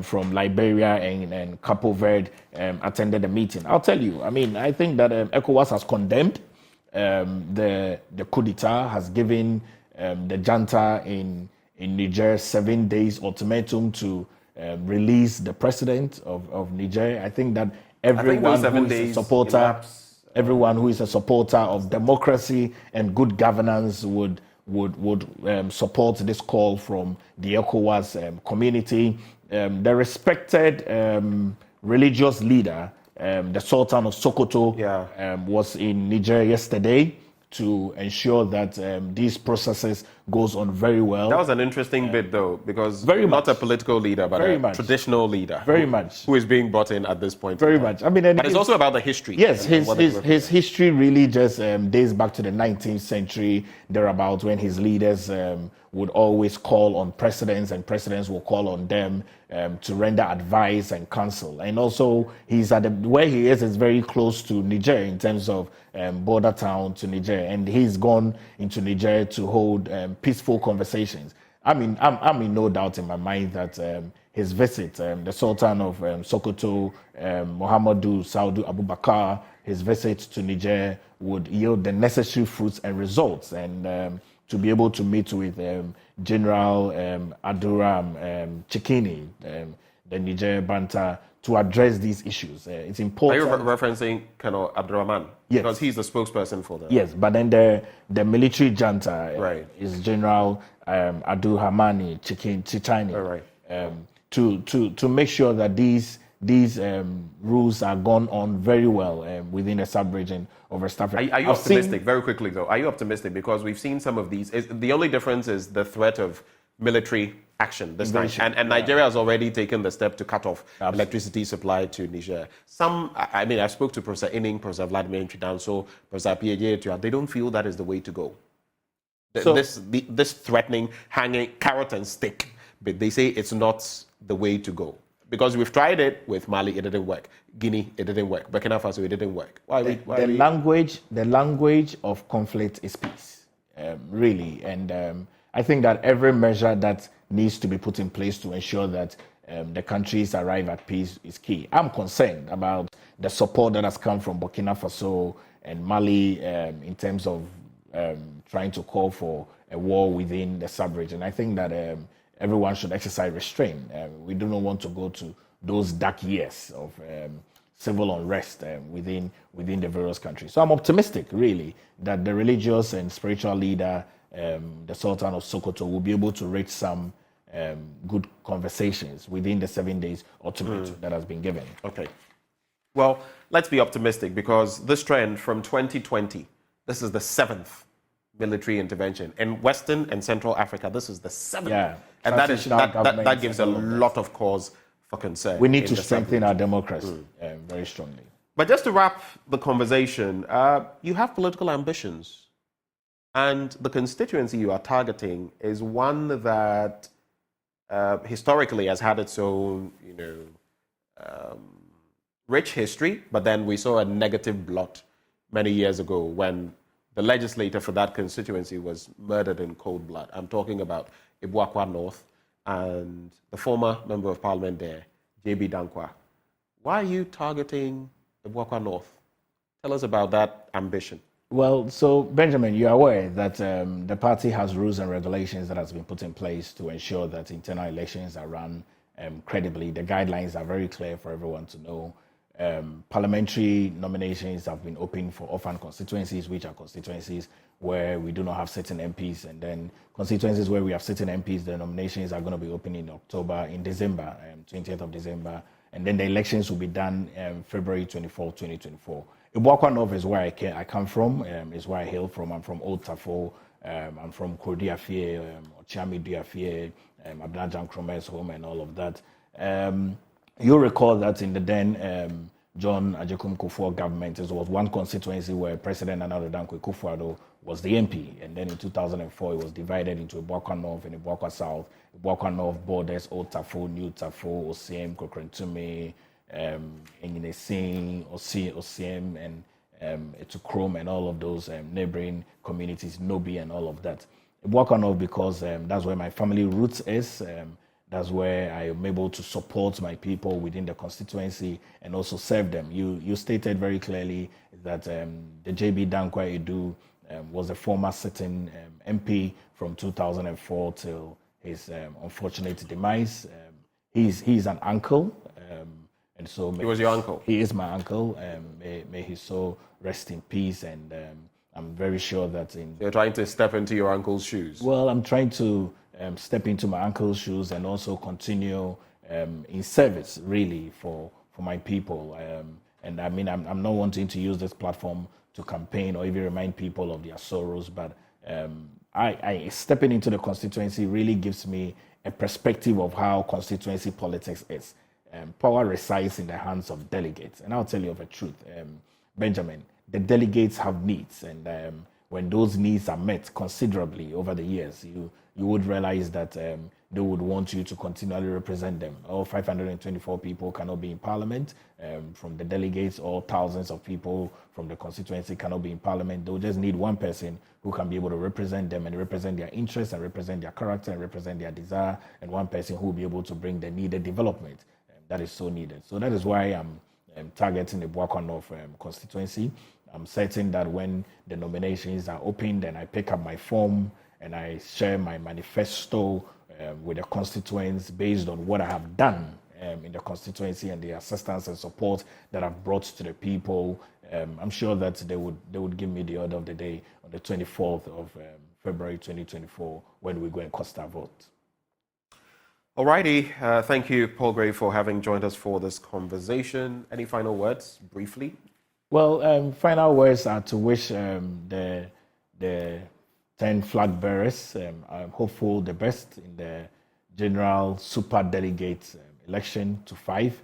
from Liberia and Cape Verde attended the meeting. I'll tell you, I think that ECOWAS has condemned the coup d'etat, has given the junta in Niger 7 days ultimatum to release the president of Niger. I think that everyone who is a supporter of democracy and good governance would would support this call from the ECOWAS community. The respected religious leader, the Sultan of Sokoto, was in Niger yesterday to ensure that these processes goes on very well. That was an interesting bit, though, because not a political leader, but a traditional leader. Very much. Who is being brought in at this point. Very much. I mean, but it's also about the history. Yes, his history really just dates back to the 19th century, thereabout, when his leaders would always call on presidents, and presidents will call on them to render advice and counsel. And also, he's at where he is very close to Niger in terms of border town to Niger, and he's gone into Niger to hold peaceful conversations. I mean, I'm in no doubt in my mind that his visit, the Sultan of Sokoto, Muhammadu Saudu Abubakar, his visit to Niger would yield the necessary fruits and results, and to be able to meet with General Aduram Chikini, the Niger Banta, to address these issues. It's important. Are you referencing Colonel Abdurrahman? Yes. Because he's the spokesperson for them. Yes, but then the military junta is General Abdurrahmani Chichani. To make sure that these rules are gone on very well within the sub-region of West Africa. Are you optimistic? Very quickly, though, are you optimistic? Because we've seen some of these. The only difference is the threat of military action this time. And Nigeria has already taken the step to cut off electricity supply to Niger. I spoke to Professor Inning, Professor Vladimir Chidanso, Professor P.A.J. They don't feel that is the way to go. This threatening, hanging carrot and stick, but they say it's not the way to go. Because we've tried it with Mali, it didn't work. Guinea, it didn't work. Burkina Faso, it didn't work. The language of conflict is peace, really. And I think that every measure that needs to be put in place to ensure that the countries arrive at peace is key. I'm concerned about the support that has come from Burkina Faso and Mali in terms of trying to call for a war within the sub-region. I think that everyone should exercise restraint. We do not want to go to those dark years of civil unrest within the various countries. So I'm optimistic, really, that the religious and spiritual leader, the Sultan of Sokoto, will be able to reach some good conversations within the 7 days ultimatum that has been given. Okay. Well, let's be optimistic, because this trend from 2020, this is the 7th military intervention. In Western and Central Africa, this is the 7th. Yeah. And that gives a lot of cause for concern. We need to strengthen our democracy very strongly. But just to wrap the conversation, you have political ambitions. And the constituency you are targeting is one that historically has had its own, rich history. But then we saw a negative blot many years ago when the legislator for that constituency was murdered in cold blood. I'm talking about Boakye North and the former member of parliament there, Boakye-Danquah. Why are you targeting the Boakye North? Tell us about that ambition. Well, so Benjamin, you're aware that the party has rules and regulations that has been put in place to ensure that internal elections are run credibly. The guidelines are very clear for everyone to know. Parliamentary nominations have been open for orphan constituencies, which are constituencies where we do not have certain MPs, and then constituencies where we have certain MPs, the nominations are going to be open in December, 20th of December, and then the elections will be done February 24, 2024. Boakye North is where I come from, is where I hail from. I'm from Old Tafo, I'm from Kordiafie, Ochiami Diafie, Abdinajan Krome's home and all of that. You'll recall that in the then John Ajekum Kufuor government, there was one constituency where President Nana Dankwa Kufuor was the MP, and then in 2004 it was divided into Boakye North and Boakye South. Boakye North borders Old Tafo, New Tafo, Osiem, Kokrentume, Enyinesin, Osiem, and Etukrom, and all of those neighboring communities, Nobi and all of that. Boakye North because that's where my family roots is. That's where I am able to support my people within the constituency and also serve them. You stated very clearly that the Boakye-Danquah Edu was a former sitting MP from 2004 till his unfortunate demise. He's an uncle, and so he was your uncle. He is my uncle. May his soul rest in peace, and I'm very sure that You're trying to step into your uncle's shoes. Well, I'm trying to step into my uncle's shoes and also continue in service, really, for my people. And I mean, I'm not wanting to use this platform to campaign or even remind people of their sorrows, but I stepping into the constituency really gives me a perspective of how constituency politics is. Power resides in the hands of delegates. And I'll tell you of a truth, Benjamin, the delegates have needs, and when those needs are met considerably over the years, you would realize that they would want you to continually represent them. All 524 people cannot be in parliament. From the delegates, all thousands of people from the constituency cannot be in parliament. They'll just need one person who can be able to represent them and represent their interests and represent their character and represent their desire, and one person who will be able to bring the needed development that is so needed. So that is why I'm targeting the Boakye-Danquah constituency. I'm certain that when the nominations are opened and I pick up my form and I share my manifesto with the constituents based on what I have done in the constituency and the assistance and support that I've brought to the people, I'm sure that they would give me the order of the day on the 24th of February 2024 when we go and cast our vote. Alrighty, thank you, Paul Gray, for having joined us for this conversation. Any final words, briefly? Well, final words are to wish the 10 flag bearers, I'm hopeful the best in the general super delegate election to 5.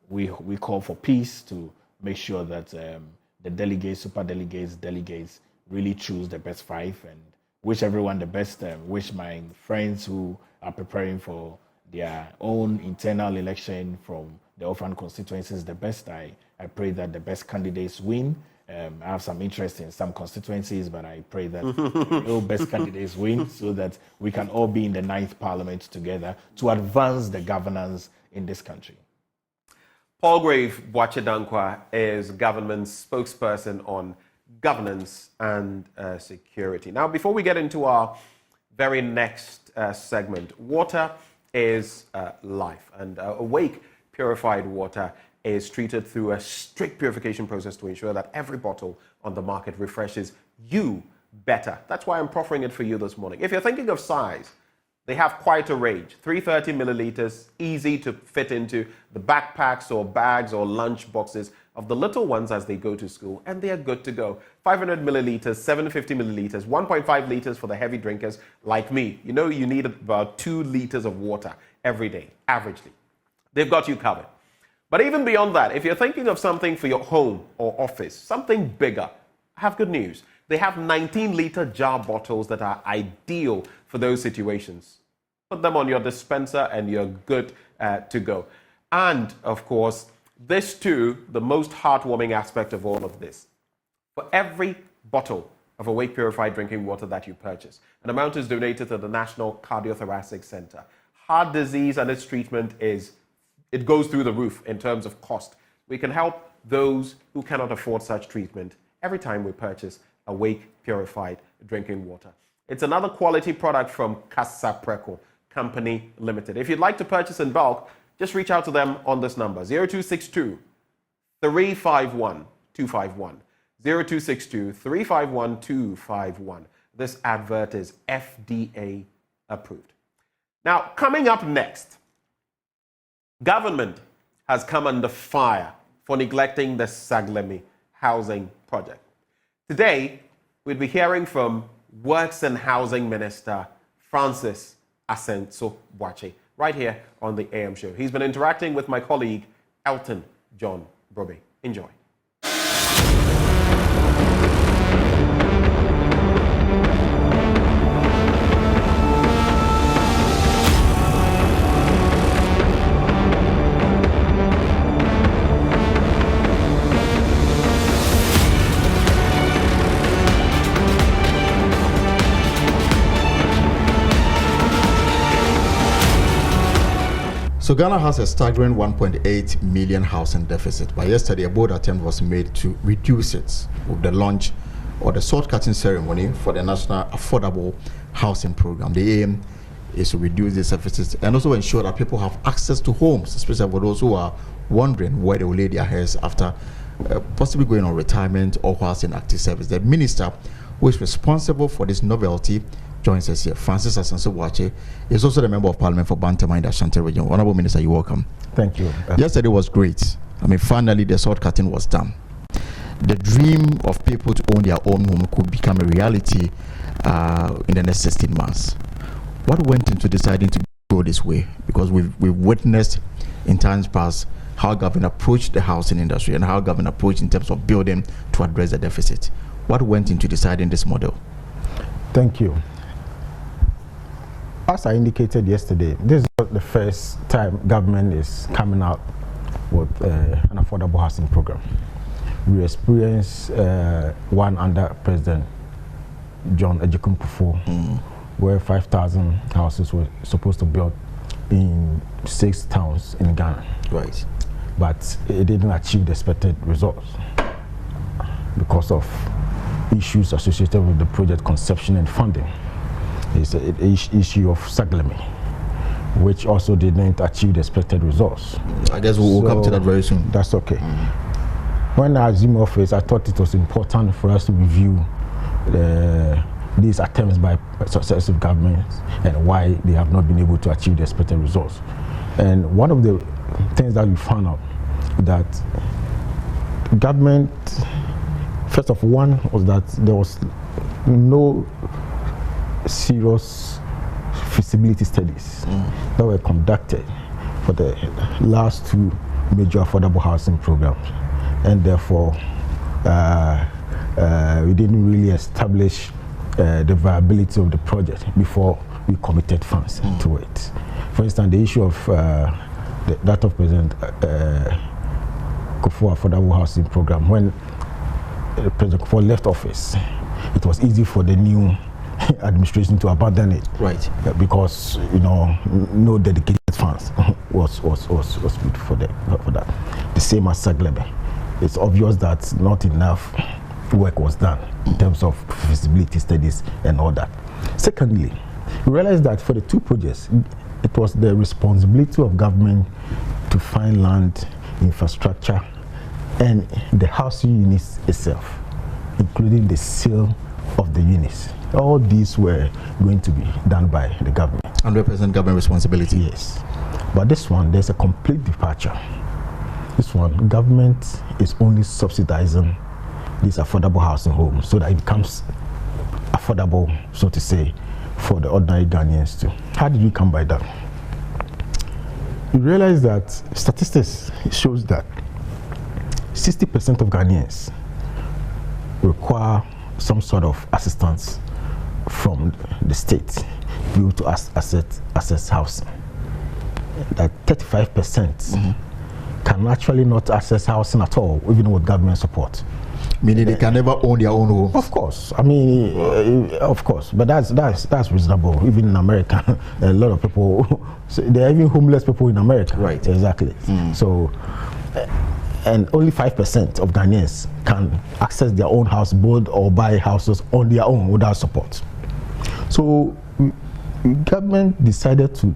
We call for peace to make sure that the delegates, super delegates really choose the best 5, and wish everyone the best. Wish my friends who are preparing for their own internal election from the orphan constituencies the best. I pray that the best candidates win. I have some interest in some constituencies, but I pray that the best candidates win so that we can all be in the 9th parliament together to advance the governance in this country. Paul Gray, Boakye-Danquah, is government's spokesperson on governance and security. Now, before we get into our very next segment, water is life, and awake purified water is treated through a strict purification process to ensure that every bottle on the market refreshes you better. That's why I'm proffering it for you this morning. If you're thinking of size, they have quite a range. 330 milliliters, easy to fit into the backpacks or bags or lunch boxes of the little ones as they go to school, and they are good to go. 500 milliliters, 750 milliliters, 1.5 liters for the heavy drinkers like me. You know, you need about 2 liters of water every day, averagely. They've got you covered. But even beyond that, if you're thinking of something for your home or office, something bigger, I have good news. They have 19-liter jar bottles that are ideal for those situations. Put them on your dispenser and you're good to go. And, of course, this too, the most heartwarming aspect of all of this. For every bottle of awake purified drinking water that you purchase, an amount is donated to the National Cardiothoracic Center. Heart disease and its treatment it goes through the roof in terms of cost. We can help those who cannot afford such treatment every time we purchase awake purified drinking water. It's another quality product from Casapreco Company Limited. If you'd like to purchase in bulk, just reach out to them on this number, 0262 351 251. 0262 351 251. This advert is FDA approved. Now, coming up next, government has come under fire for neglecting the Saglemi housing project. Today, we'll be hearing from Works and Housing Minister Francis Assenso-Boakye right here on the AM show. He's been interacting with my colleague, Elton John Brobe. Enjoy. So Ghana has a staggering 1.8 million housing deficit, but yesterday a bold attempt was made to reduce it with the launch or the sword cutting ceremony for the National Affordable Housing Program. The aim is to reduce this deficit and also ensure that people have access to homes, especially for those who are wondering where they will lay their heads after possibly going on retirement or whilst in active service. The minister who is responsible for this novelty joins us here. Francis Asanso-Boakye is also the Member of Parliament for Bantama in the Ashanti region. Honorable Minister, you're welcome. Thank you. Yesterday was great. I mean, finally the sword cutting was done. The dream of people to own their own home could become a reality in the next 16 months. What went into deciding to go this way? Because we've witnessed in times past how government approached the housing industry and how government approached in terms of building to address the deficit. What went into deciding this model? Thank you. As I indicated yesterday, this is not the first time government is coming out with an affordable housing program. We experienced one under President John Mahama, where 5,000 houses were supposed to build in 6 towns in Ghana. Right. But it didn't achieve the expected results because of issues associated with the project conception and funding. It's an issue of Sagleme, which also didn't achieve the expected results. I guess we'll come to that very soon. That's okay. When I assumed office, I thought it was important for us to review these attempts by successive governments and why they have not been able to achieve the expected results. And one of the things that we found out that government, first of all, one was that there was no serious feasibility studies that were conducted for the last 2 major affordable housing programs, and therefore we didn't really establish the viability of the project before we committed funds to it. For instance, the issue of that of President Kufuor affordable housing program, when President Kufuor left office, it was easy for the new administration to abandon it, right? Because no dedicated funds was good for that. The same as Sagleme. It's obvious that not enough work was done in terms of feasibility studies and all that. Secondly, we realized that for the 2 projects, it was the responsibility of government to find land, infrastructure, and the housing units itself, including the sale of the units. All these were going to be done by the government. 100% government responsibility. Yes. But this one, there's a complete departure. This one, government is only subsidizing these affordable housing homes so that it becomes affordable, so to say, for the ordinary Ghanaians too. How did we come by that? We realized that statistics shows that 60% of Ghanaians require some sort of assistance from the state to be able to access housing. That 35% can actually not access housing at all, even with government support. Meaning they can never own their own home. Of course, I mean, of course, but that's reasonable. Even in America, a lot of people, there are even homeless people in America. Right. Exactly. So, and only 5% of Ghanaians can access their own house, build or buy houses on their own without support. So, government decided to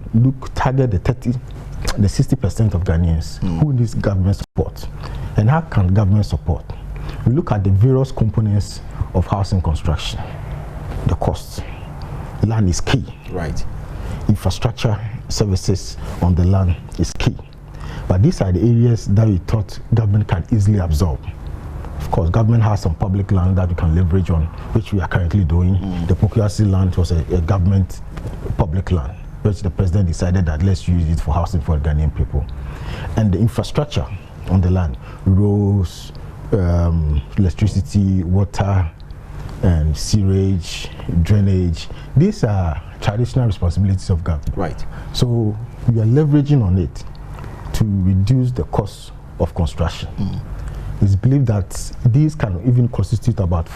target the 60% of Ghanaians who need government support. And how can government support? We look at the various components of housing construction. The cost. Land is key. Right. Infrastructure services on the land is key. But these are the areas that we thought government can easily absorb. Of course, government has some public land that we can leverage on, which we are currently doing. The Boakye land was a government public land, which the president decided that let's use it for housing for Ghanaian people. And the infrastructure on the land, roads, electricity, water, and sewage, drainage. These are traditional responsibilities of government. Right. So we are leveraging on it to reduce the cost of construction. It's believed that these can even constitute about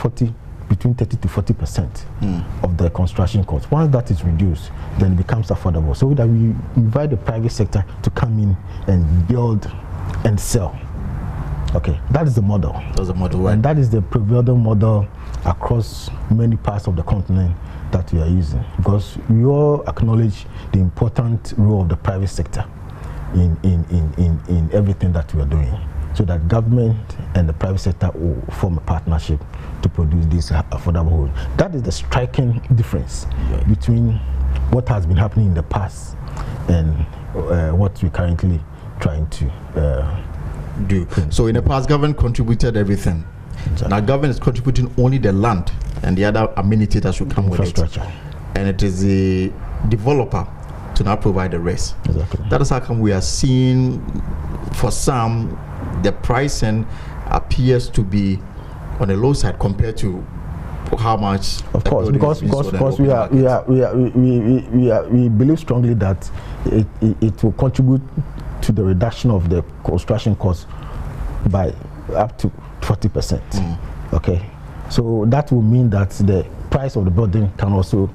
between 30 to 40% of the construction cost. Once that is reduced, then it becomes affordable. So that we invite the private sector to come in and build and sell. Okay, that is the model. That's the model, right? And that is the prevailing model across many parts of the continent that we are using, because we all acknowledge the important role of the private sector in everything that we are doing. so that government and the private sector will form a partnership to produce these affordable homes. That is the striking difference between what has been happening in the past and what we're currently trying to do. So in the past, government contributed everything. Exactly. Now government is contributing only the land and the other amenities that should come with it. And it is the developer to now provide the rest. Exactly. That is how come we are seeing, for some, the pricing appears to be on the low side compared to how much. Of course, because we believe strongly that it will contribute to the reduction of the construction cost by up to 40%. Okay, so that will mean that the price of the building can also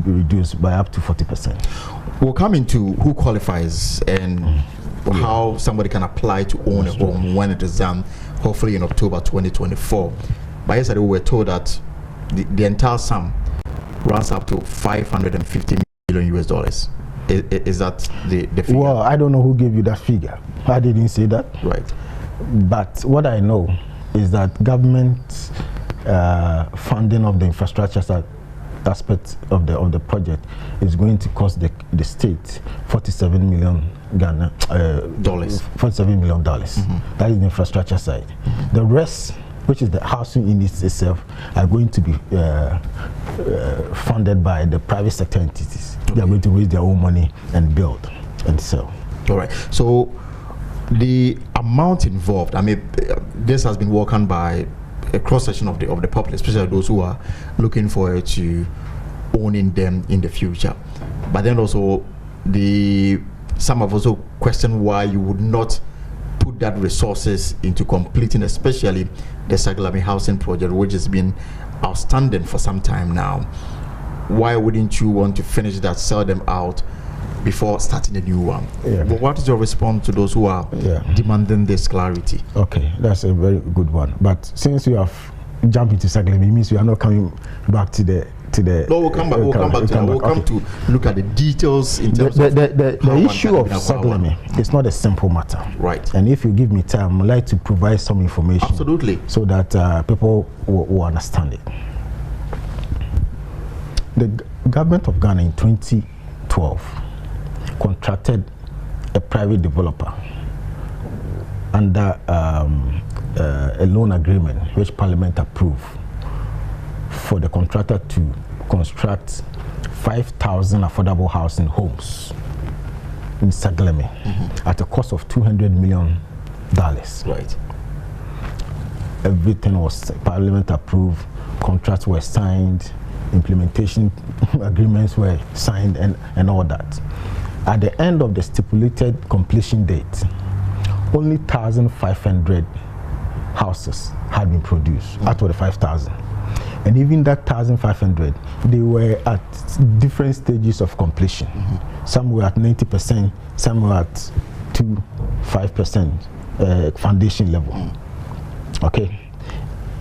be reduced by up to 40%. We'll come into who qualifies and how somebody can apply to own a home when it is done, hopefully in October 2024. But yesterday we were told that the entire sum runs up to $550 million US. Is that the figure? Well, I don't know who gave you that figure. I didn't say that. Right. But what I know is that government funding of the infrastructure aspect of the project is going to cost the state $47 million dollars. $47 million. That is the infrastructure side. The rest, which is the housing units itself, are going to be funded by the private sector entities. They are going to raise their own money and build and sell. All right. So the amount involved, I mean, this has been worked on by a cross section of the public, especially those who are looking forward to owning them in the future. But then also some have also questioned why you would not put that resources into completing, especially the Saglami housing project, which has been outstanding for some time now. Why wouldn't you want to finish that, sell them out before starting a new one? But what is your response to those who are demanding this clarity? Okay, that's a very good one. But since you have jumped into Saglami, it means we are not coming back to the. No, we'll come back. We'll come back to that. We'll come to look at the details in terms of the issue of Saglami. It's not a simple matter. Right. And if you give me time, I'd like to provide some information. Absolutely. So that people will understand it. The government of Ghana in 2012 contracted a private developer under a loan agreement which Parliament approved for the contractor to construct 5,000 affordable housing homes in Saglami at a cost of $200 million. Right. Everything was Parliament approved, contracts were signed, implementation agreements were signed and all that. At the end of the stipulated completion date, only 1,500 houses had been produced out of the 5,000. And even that 1,500, they were at different stages of completion. Some were at 90%, some were at 5% foundation level. Okay?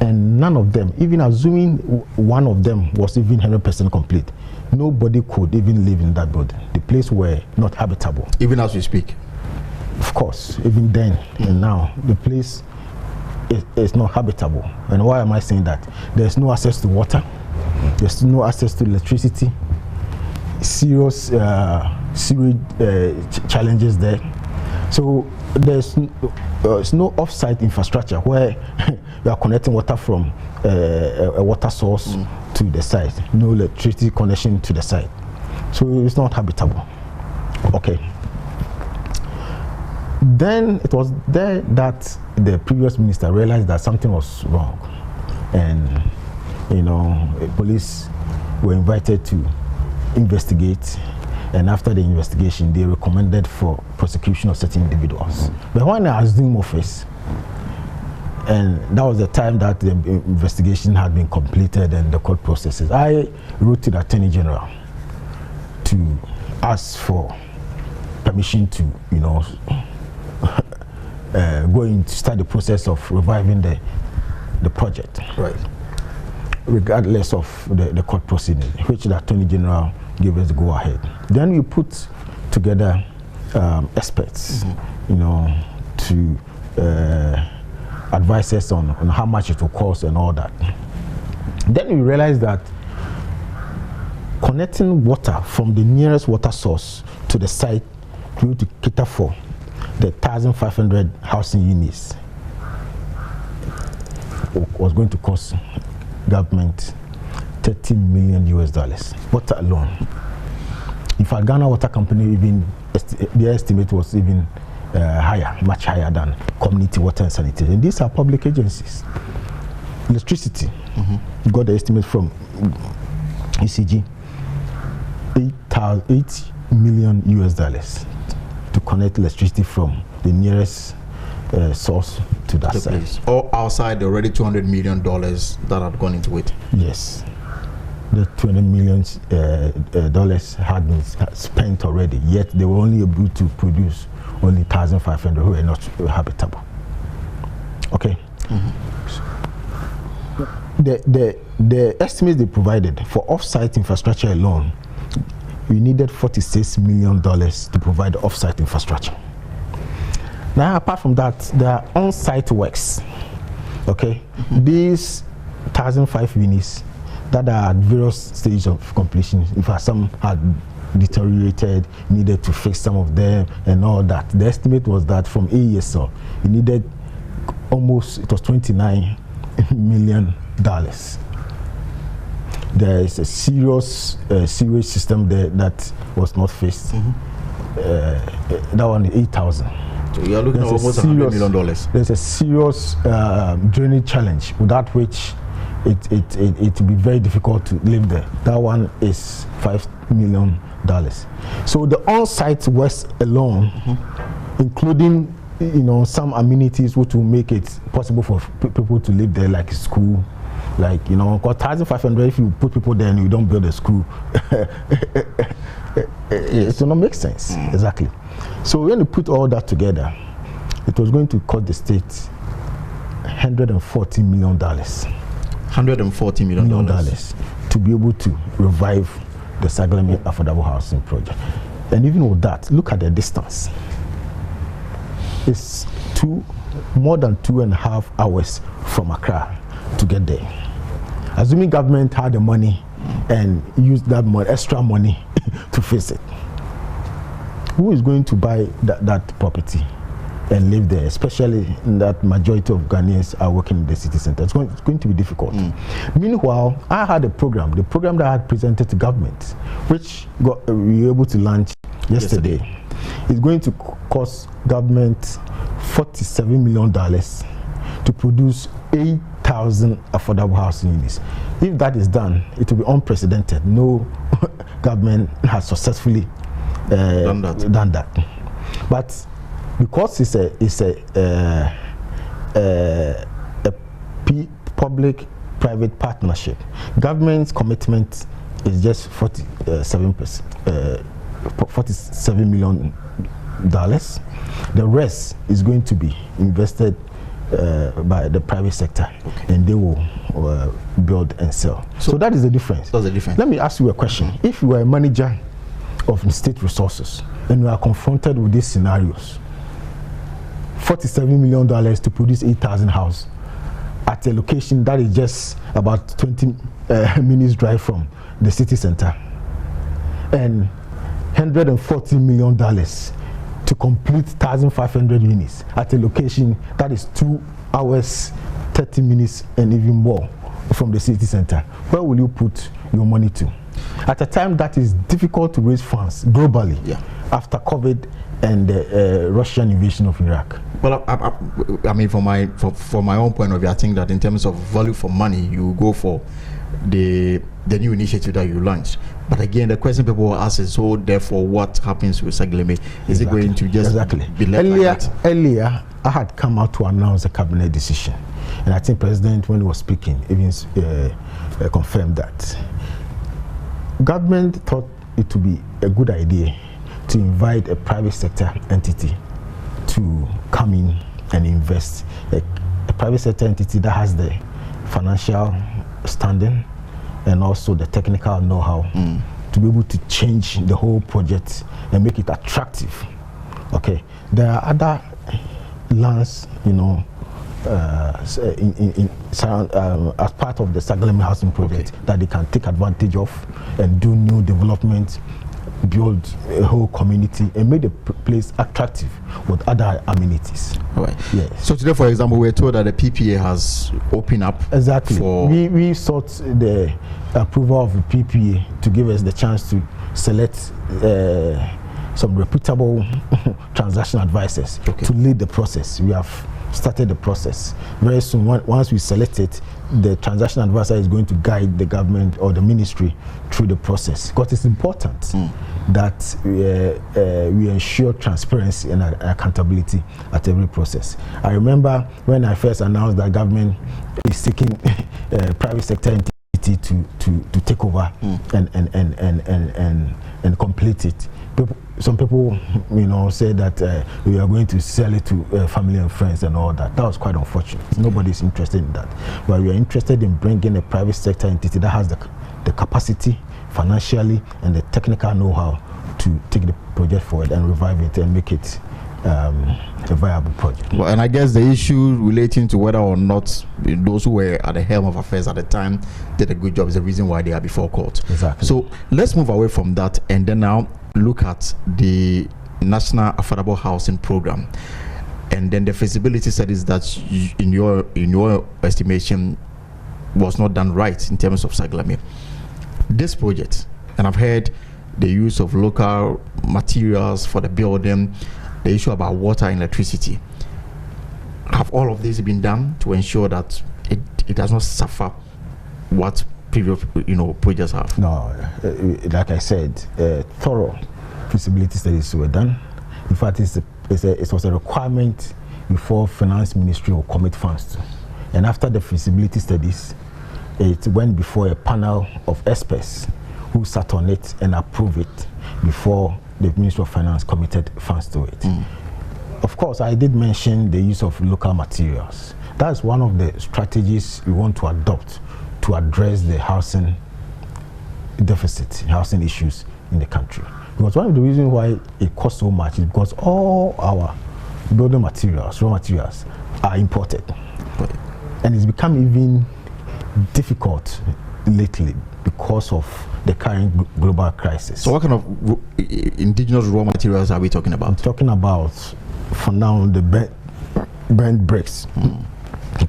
And none of them, even assuming one of them was even 100% complete, nobody could even live in that building. The place were not habitable. Even as we speak? Of course, even then and now, the place is not habitable. And why am I saying that? There's no access to water, there's no access to electricity, serious sewage challenges there. So there's no off-site infrastructure where you are connecting water from a water source to the site, no electricity connection to the site. So it's not habitable. Okay. Then it was there that the previous minister realized that something was wrong, and police were invited to investigate, and after the investigation they recommended for prosecution of certain individuals. But when I assumed office, and that was the time that the investigation had been completed and the court processes, I wrote to the Attorney General to ask for permission to going to start the process of reviving the project, right? Regardless of the court proceeding, which the Attorney General gave us the go ahead. Then we put together experts, to advises on how much it will cost and all that. Then we realized that connecting water from the nearest water source to the site to cater for the 1,500 housing units was going to cost government $30 million. Water alone. In fact, Ghana Water Company, even the estimate was even higher, much higher than Community Water and Sanitation. And these are public agencies. Electricity, you got the estimate from ECG, $8 million to connect electricity from the nearest source to that site. Or outside the already $200 million that had gone into it. Yes. The $20 million had been spent already, yet they were only able to produce only 1,500 who were not habitable. Okay. The estimates they provided for off-site infrastructure alone, we needed $46 million to provide off-site infrastructure. Now, apart from that, there are on-site works. Okay, these 1,005 units that are at various stages of completion. In fact, some had deteriorated, needed to fix some of them and all that. The estimate was that from AESL, you needed almost, it was $29 million. There is a serious sewage system there that was not fixed. That one is 8,000. So you are looking at almost $100 million. There's a serious drainage challenge, without which it will be very difficult to live there. That one is $5 million. So the on-site works alone, including some amenities which will make it possible for people to live there, like school, like because 1,500, if you put people there and you don't build a school, it will not make sense. Exactly. So when you put all that together, it was going to cost the state $140 million. $140 million to be able to revive the Sagleme affordable housing project. And even with that, look at the distance. It's more than 2.5 hours from Accra to get there. Assuming government had the money and used that extra money to fix it, who is going to buy that property and live there, especially in that majority of Ghanaians are working in the city center? It's going to be difficult. Meanwhile, I had the program that I had presented to government, which we were able to launch yesterday. It's going to cost government $47 million to produce 8,000 affordable housing units. If that is done, it will be unprecedented. No government has successfully done that. But because it's a public-private partnership, government's commitment is just $47 million. The rest is going to be invested by the private sector, and they will build and sell. So that is the difference. That's the difference. Let me ask you a question. If you are a manager of state resources and you are confronted with these scenarios, $47 million to produce 8,000 houses at a location that is just about 20 minutes drive from the city center, and $140 million to complete 1,500 units at a location that is 2 hours, 30 minutes, and even more from the city center, where will you put your money to? At a time that is difficult to raise funds globally, after COVID and the Russian invasion of Iraq. Well, I mean, from my own point of view, I think that in terms of value for money, you go for the new initiative that you launched. But again, the question people will ask is, so therefore, what happens with Sagleme? Is it going to just be left like that? Earlier, I had come out to announce a cabinet decision, and I think President, when he was speaking, even confirmed that government thought it to be a good idea to invite a private sector entity to come in and invest. A private sector entity that has the financial standing and also the technical know-how to be able to change the whole project and make it attractive. Okay, there are other lands, as part of the Sagalemi housing project that they can take advantage of and do new development, build a whole community and make the place attractive with other amenities. All right. Yes. So today, for example, we're told that the PPA has opened up. Exactly. For we sought the approval of the PPA to give us the chance to select some reputable transaction advisors to lead the process. We have started the process. Very soon, once we select it, the transaction advisor is going to guide the government or the ministry through the process, because it's important that we ensure transparency and accountability at every process. I remember when I first announced that government is seeking private sector entity to take over and complete it. Some people, say that we are going to sell it to family and friends and all that. That was quite unfortunate. Nobody's interested in that. But we are interested in bringing a private sector entity that has the capacity financially and the technical know-how to take the project forward and revive it and make it a viable project. Well, and I guess the issue relating to whether or not those who were at the helm of affairs at the time did a good job is the reason why they are before court. Exactly. So let's move away from that and then now look at the National Affordable Housing Program, and then the feasibility studies that in your estimation was not done right in terms of Sagalemi. This project, and I've heard the use of local materials for the building, the issue about water and electricity. Have all of this been done to ensure that it does not suffer what previous projects have? No, like I said, thorough feasibility studies were done. In fact, it was a requirement before Finance Ministry will commit funds to. And after the feasibility studies, it went before a panel of experts who sat on it and approved it before the Ministry of Finance committed funds to it. Of course, I did mention the use of local materials. That's one of the strategies we want to adopt to address the housing deficit, housing issues in the country. Because one of the reasons why it costs so much is because all our building materials, raw materials, are imported. And it's become even difficult lately because of the current global crisis. So what kind of indigenous raw materials are we talking about? I'm talking about, for now, the burnt bricks,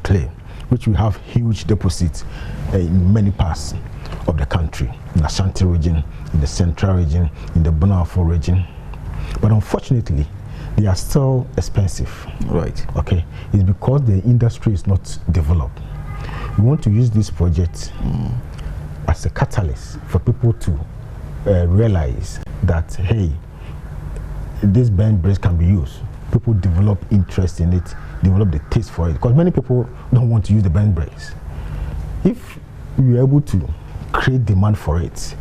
clay, which we have huge deposits in many parts of the country, in the Ashanti region, in the Central region, in the Bonafo region. But unfortunately, they are still expensive. Right. Okay. It's because the industry is not developed. We want to use this project as a catalyst for people to realize that, hey, this burnt bricks can be used. People develop interest in it, develop the taste for it, because many people don't want to use the burnt bricks. If you're able to create demand for it,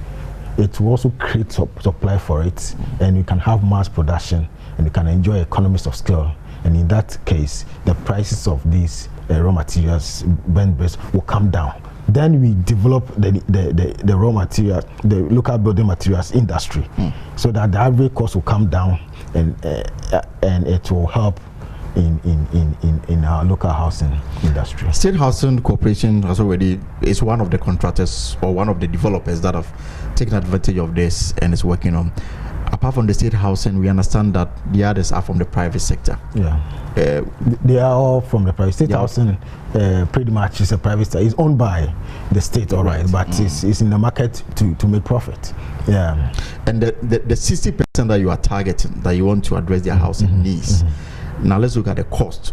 it will also create supply for it, and you can have mass production, and you can enjoy economies of scale. And in that case, the prices of these raw materials, burnt bricks, will come down. Then we develop the raw material, the local building materials industry, so that the average cost will come down, and it will help in our local housing industry. State Housing Corporation is one of the contractors or one of the developers that have taken advantage of this and is working on. Apart from the state housing, we understand that the others are from the private sector. Yeah, they are all from the private. State housing pretty much is a private sector. It's owned by the state, all right, but it's in the market to make profit. Yeah, and the 60% that you are targeting, that you want to address their housing needs. Now let's look at the cost.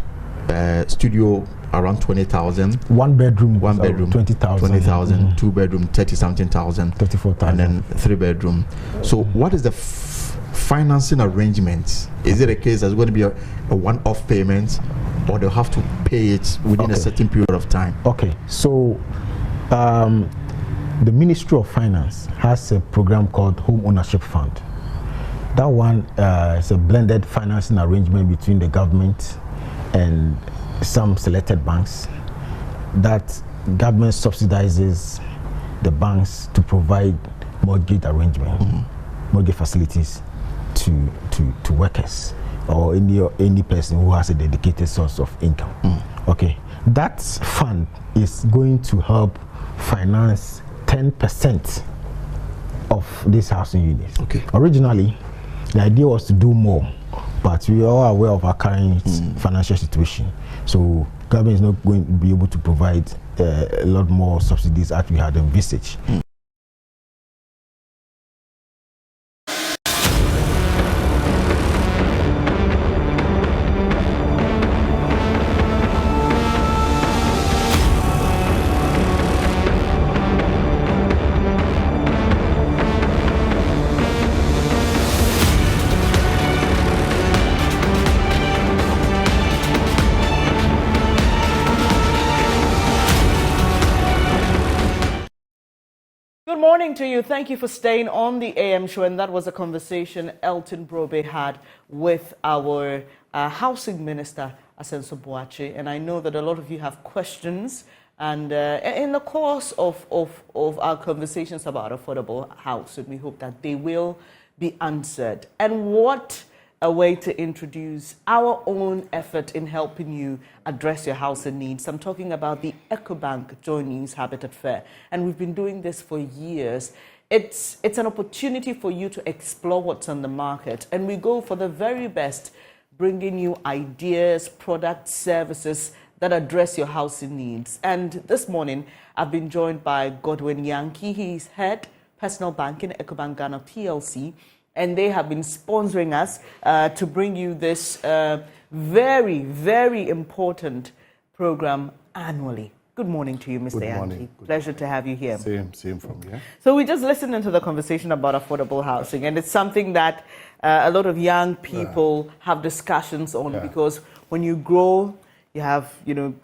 Studio around 20,000. One bedroom 20,000. 20,000. 2 bedroom 30-something thousand. 34,000. And then 3 bedroom. So what is the financing arrangement? Is it a case that's going to be a one-off payment, or they'll have to pay it within a certain period of time? Okay, so the Ministry of Finance has a program called Home Ownership Fund. That one is a blended financing arrangement between the government and some selected banks. That government subsidizes the banks to provide mortgage arrangement, mortgage facilities to workers or any person who has a dedicated source of income. Okay, that fund is going to help finance 10% of these housing units. Okay. Originally, the idea was to do more, but we are all aware of our current financial situation. So government is not going to be able to provide a lot more subsidies as we had envisaged. Good morning to you. Thank you for staying on the AM show. And that was a conversation Elton Brobe had with our housing minister, Asenso Boakye. And I know that a lot of you have questions. And in the course of our conversations about affordable housing, we hope that they will be answered. And what a way to introduce our own effort in helping you address your housing needs. I'm talking about the EcoBank Joint News Habitat Fair, and we've been doing this for years. It's an opportunity for you to explore what's on the market, and we go for the very best, bringing you ideas, products, services that address your housing needs. And this morning, I've been joined by Godwin Yankee. He's head personal banking at EcoBank Ghana PLC. And they have been sponsoring us to bring you this very, very important program annually. Good morning to you, Mr. Yankee. Pleasure to have you here. Same from here. So we just listened into the conversation about affordable housing, and it's something that a lot of young people have discussions on because when you grow, you have,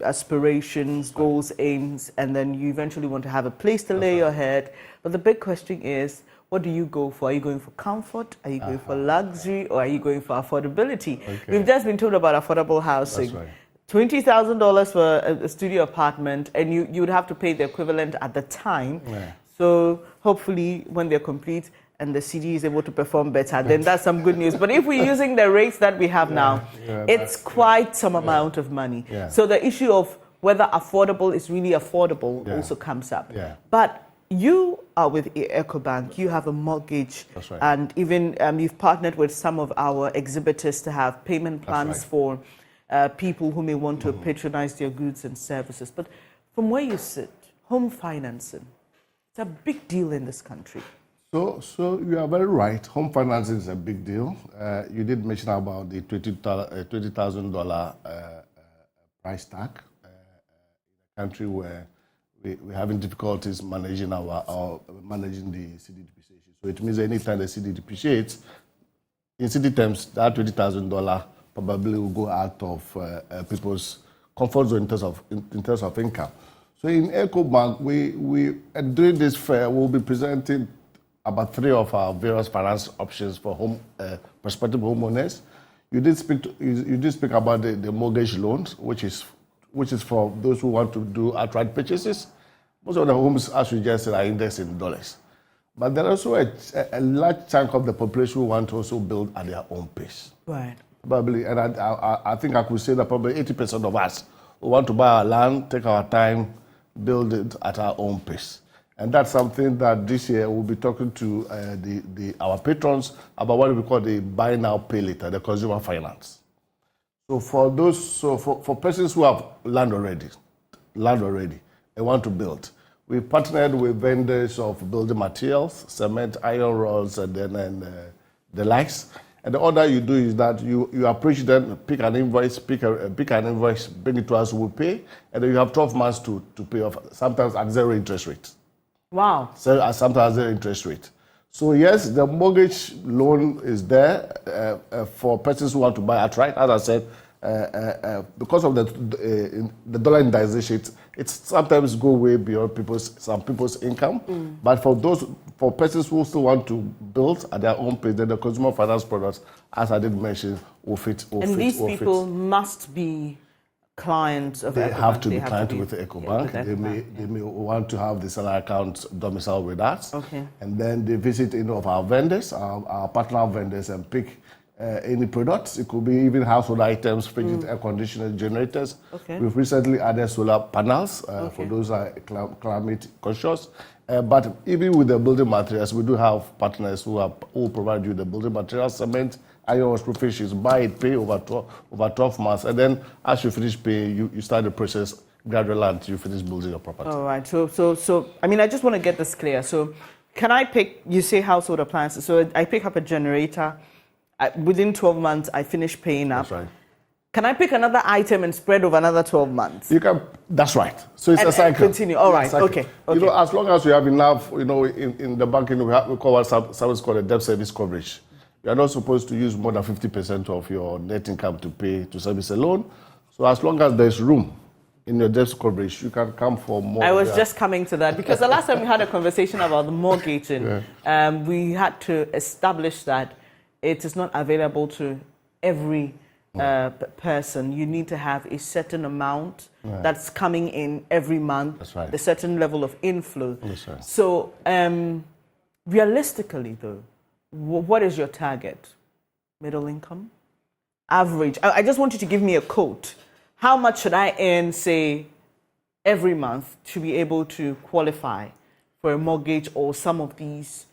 aspirations, goals, aims, and then you eventually want to have a place to lay your head. But the big question is, what do you go for? Are you going for comfort? Are you going for luxury? Or are you going for affordability? Okay. We've just been told about affordable housing. That's right. $20,000 for a studio apartment, and you would have to pay the equivalent at the time. Yeah. So hopefully when they're complete and the CD is able to perform better, then that's some good news. But if we're using the rates that we have now, it's quite some amount of money. Yeah. So the issue of whether affordable is really affordable also comes up. Yeah. But you are with EcoBank, you have a mortgage, and even you've partnered with some of our exhibitors to have payment plans for people who may want to patronize their goods and services. But from where you sit, home financing, it's a big deal in this country. So you are very right. Home financing is a big deal. You did mention about the $20,000 price tag in a country where we're having difficulties managing managing the CD depreciation. So it means anytime the CD depreciates, in CD terms, that $20,000 probably will go out of people's comfort zone in terms of income. So in EcoBank, we during this fair, we'll be presenting about 3 of our various finance options for prospective homeowners. You did speak about the mortgage loans, which is for those who want to do outright purchases. Most of the homes, as we just said, are indexed in dollars. But there is also a large chunk of the population who want to also build at their own pace. Right. Probably, and I think I could say that probably 80% of us who want to buy our land, take our time, build it at our own pace. And that's something that this year we'll be talking to our patrons about what we call the buy now, pay later, the consumer finance. So for persons who have land already, and want to build, we partnered with vendors of building materials, cement, iron rods, and then the likes. And the order you do is that you approach them, pick an invoice, bring it to us, we'll pay, and then you have 12 months to pay off, sometimes at 0 interest rate. Wow. So sometimes 0 interest rate. So yes, the mortgage loan is there for persons who want to buy outright. As I said, because of the dollar indexation, it sometimes go way beyond some people's income. But for persons who still want to build at their own pace, then the consumer finance products, as I did mention, will fit. And these people must be clients of EcoBank. They have to be clients with EcoBank. They may want to have the salary account domicile with us. Okay. And then they visit any of our vendors, our partner vendors, and pick any products. It could be even household items, fridges, air conditioners, generators. Okay. We've recently added solar panels for those who are climate conscious. But even with the building materials, we do have partners who provide you the building materials, cement, iron, screw finishes, buy it, pay over 12 months. And then as you finish paying, you start the process gradually until you finish building your property. All right. So I mean, I just want to get this clear. So can I pick, you say household appliances, so I pick up a generator, within 12 months, I finish paying up. That's right. Can I pick another item and spread over another 12 months? You can. That's right. So it's a cycle. Continue. All right. Okay. You know, as long as you have enough, you know, in the banking, we call a service called a debt service coverage. You are not supposed to use more than 50% of your net income to pay to service a loan. So as long as there's room in your debt coverage, you can come for more. I was just coming to that because the last time we had a conversation about the mortgaging, we had to establish that it is not available to every person. You need to have a certain amount that's coming in every month. That's right. A certain level of inflow. Yes, right. So, realistically, though, what is your target? Middle income, average. I just want you to give me a quote. How much should I earn, say, every month to be able to qualify for a mortgage or some of these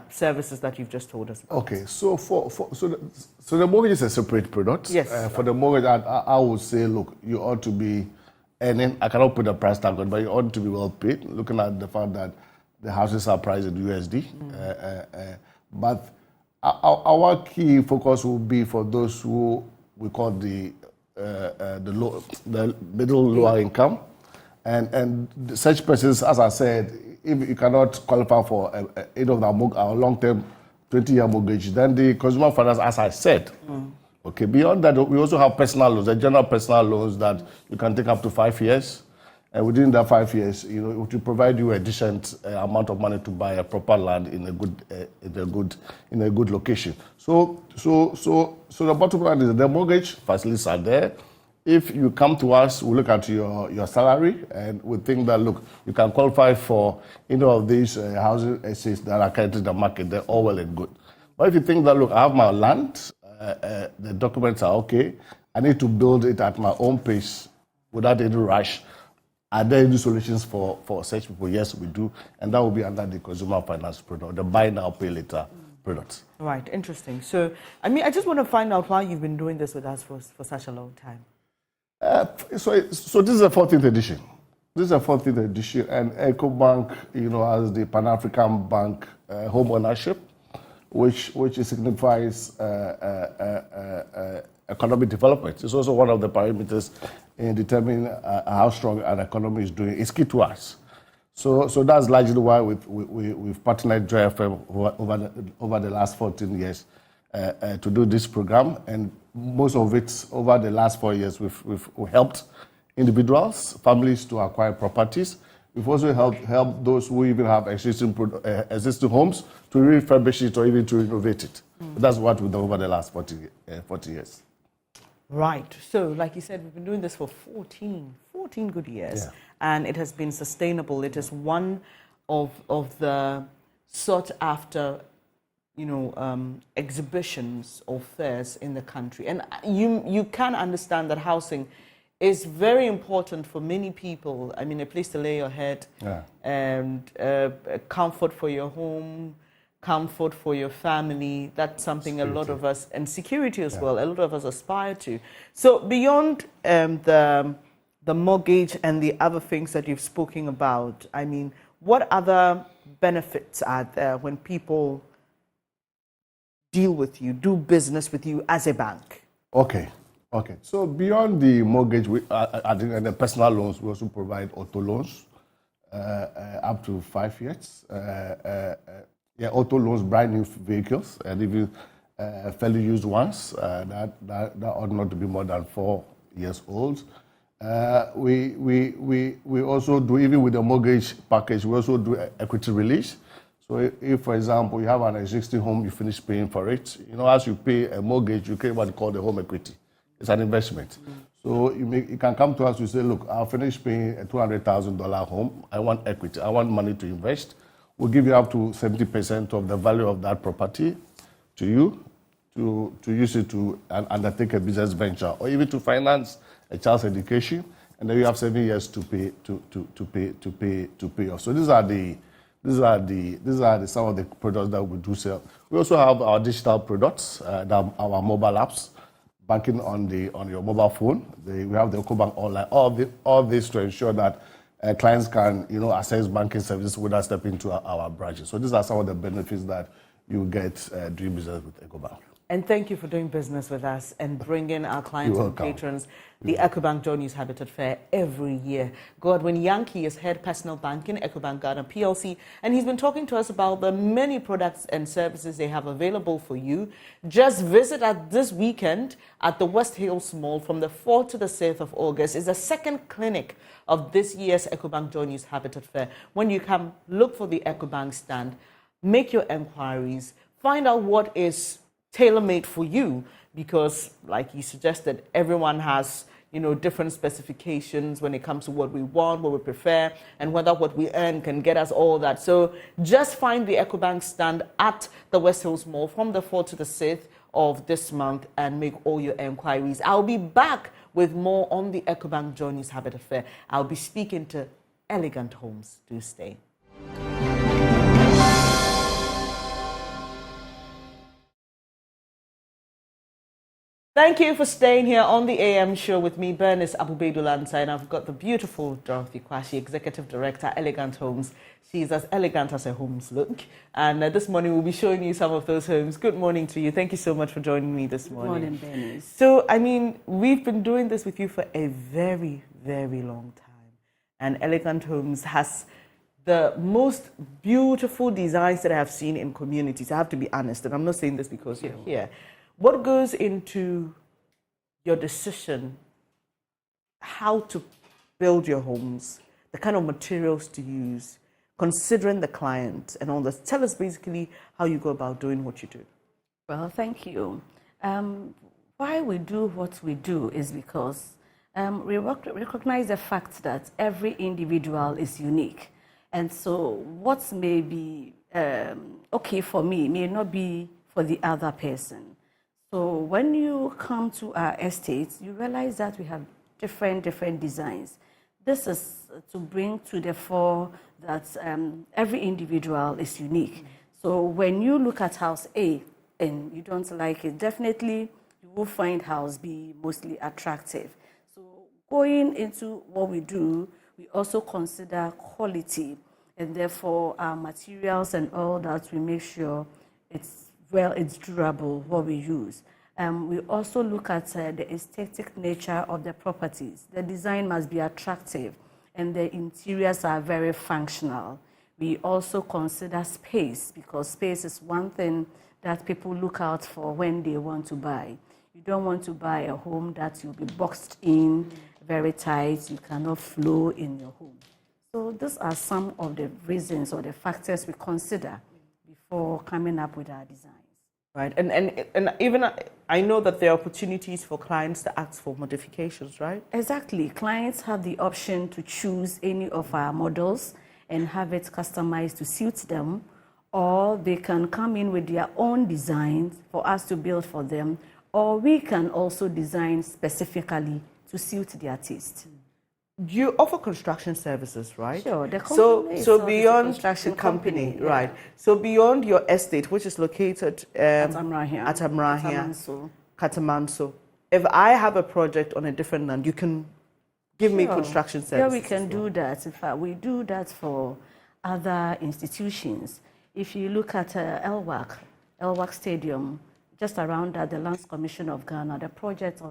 services that you've just told us about? Okay, so so the mortgage is a separate product. Yes. For the mortgage, I would say, look, you ought to be earning. I cannot put a price tag on it, but you ought to be well paid. Looking at the fact that the houses are priced in USD, but our key focus will be for those who we call the middle lower income, and such persons, as I said, if you cannot qualify for any of our long-term 20-year mortgage, then the consumer finance, as I said, okay. Beyond that, we also have personal loans, the general personal loans that you can take up to 5 years, and within that 5 years, you know, it will provide you a decent amount of money to buy a proper land in a good location. So the bottom line is the mortgage facilities are there. If you come to us, we look at your salary, and we think that, look, you can qualify for any of these housing estates that are currently in the market. They're all well and good. But if you think that, look, I have my land, the documents are okay, I need to build it at my own pace without any rush, are there any solutions for such people? Yes, we do. And that will be under the consumer finance product, the buy now, pay later products. Right, interesting. So, I mean, I just want to find out why you've been doing this with us for such a long time. So this is the 14th edition. This is the 14th edition, and EcoBank, you know, as the Pan-African Bank home ownership, which signifies economic development. It's also one of the parameters in determining how strong an economy is doing. It's key to us. So that's largely why we've partnered with Joy FM over the last 14 years to do this program, and most of it over the last 4 years we've helped individuals, families to acquire properties. We've also helped those who even have existing homes to refurbish it or even to renovate it. That's what we've done over the last 40 years. Right. So, like you said, we've been doing this for 14 good years, and it has been sustainable. It is one of the sought after, you know, exhibitions or fairs in the country. And you can understand that housing is very important for many people. I mean, a place to lay your head, and comfort for your home, comfort for your family. That's something a lot of us, and security as well, a lot of us aspire to. So beyond the mortgage and the other things that you've spoken about, I mean, what other benefits are there when people deal with you, do business with you as a bank? Okay. So beyond the mortgage and the personal loans, we also provide auto loans up to 5 years. Auto loans, brand new vehicles, and even fairly used ones that ought not to be more than 4 years old. We also do, even with the mortgage package, we also do equity release. So if, for example, you have an existing home, you finish paying for it, you know, as you pay a mortgage, you get what you call the home equity. It's an investment. So you can come to us, you say, look, I'll finish paying a $200,000 home. I want equity. I want money to invest. We'll give you up to 70% of the value of that property to you to use it to undertake a business venture, or even to finance a child's education, and then you have 7 years to pay off. So these are some of the products that we do sell. We also have our digital products, our mobile apps, banking on your mobile phone. We have the EcoBank Online. All this to ensure that clients can access banking services without stepping into our branches. So these are some of the benefits that you get doing business with EcoBank. And thank you for doing business with us and bringing our clients and patrons the EcoBank Joy News Habitat Fair every year. Godwin Yankee is head personal banking, EcoBank Ghana PLC, and he's been talking to us about the many products and services they have available for you. Just visit us this weekend at the West Hills Mall from the 4th to the 6th of August. It's the second clinic of this year's EcoBank Joy News Habitat Fair. When you come, look for the EcoBank stand, make your enquiries, find out what is tailor-made for you, because like you suggested, everyone has different specifications when it comes to what we want, what we prefer, and whether what we earn can get us all that. So just find the EcoBank stand at the West Hills Mall from the 4th to the 6th of this month and make all your enquiries. I'll be back with more on the EcoBank Joy News Habitat Fair. I'll be speaking to Elegant Homes. Do stay. Thank you for staying here on the AM show with me, Bernice Abubedu-Lansa, and I've got the beautiful Dorothy Kwashi, Executive Director, Elegant Homes. She's as elegant as her homes look. And this morning we'll be showing you some of those homes. Good morning to you. Thank you so much for joining me this morning. Good morning, Bernice. So, we've been doing this with you for a very, very long time. And Elegant Homes has the most beautiful designs that I have seen in communities. I have to be honest, and I'm not saying this because you're here. What goes into your decision how to build your homes, the kind of materials to use, considering the client and all this? Tell us basically how you go about doing what you do. Well, thank you. Why we do what we do is because we recognize the fact that every individual is unique. And so what may be okay for me may not be for the other person. So when you come to our estates, you realize that we have different designs. This is to bring to the fore that every individual is unique. So when you look at house A and you don't like it, definitely you will find house B mostly attractive. So going into what we do, we also consider quality, and therefore our materials and all that, we make sure it's durable, what we use. We also look at the aesthetic nature of the properties. The design must be attractive, and the interiors are very functional. We also consider space, because space is one thing that people look out for when they want to buy. You don't want to buy a home that you'll be boxed in, very tight, you cannot flow in your home. So these are some of the reasons or the factors we consider before coming up with our designs. Right, and even I know that there are opportunities for clients to ask for modifications, right? Exactly. Clients have the option to choose any of our models and have it customized to suit them, or they can come in with their own designs for us to build for them, or we can also design specifically to suit their taste. You offer construction services, right? Sure. The company so beyond construction the company, yeah. right? So beyond your estate, which is located at Amrahia, Katamanso. If I have a project on a different land, you can give me construction services. Yeah, we can do that. In fact, we do that for other institutions. If you look at LWAC Stadium, just around that, the Lands Commission of Ghana, the project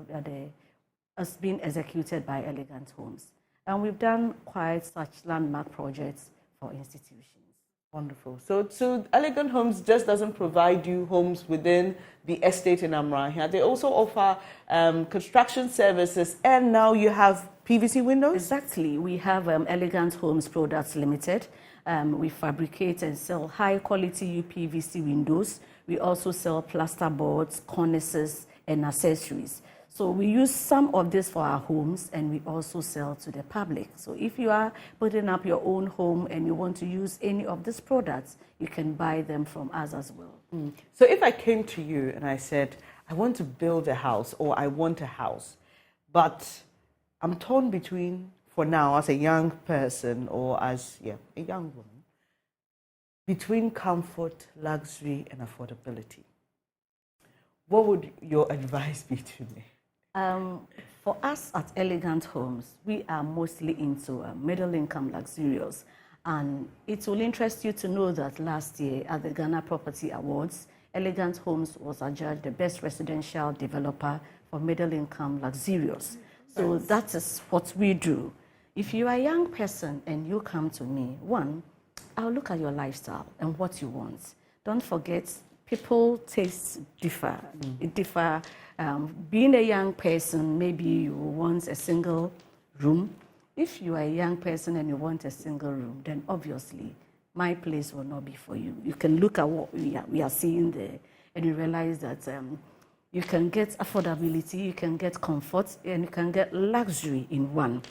has been executed by Elegant Homes. And we've done quite such landmark projects for institutions. Wonderful. So Elegant Homes just doesn't provide you homes within the estate in Amrahia. They also offer construction services, and now you have PVC windows? Exactly. We have Elegant Homes Products Limited. We fabricate and sell high-quality UPVC windows. We also sell plaster boards, cornices, and accessories. So we use some of this for our homes, and we also sell to the public. So if you are putting up your own home and you want to use any of these products, you can buy them from us as well. So if I came to you and I said, I want to build a house or I want a house, but I'm torn between, for now, as a young person or as a young woman, between comfort, luxury, and affordability. What would your advice be to me? For us at Elegant Homes, we are mostly into middle-income luxurious. And it will interest you to know that last year at the Ghana Property Awards, Elegant Homes was adjudged the best residential developer for middle-income luxurious. So that is what we do. If you are a young person and you come to me, one, I'll look at your lifestyle and what you want. Don't forget, people tastes differ. It differ. Being a young person, maybe you want a single room. If you are a young person and you want a single room, then obviously my place will not be for you. You can look at what we are seeing there and you realize that you can get affordability, you can get comfort, and you can get luxury in one.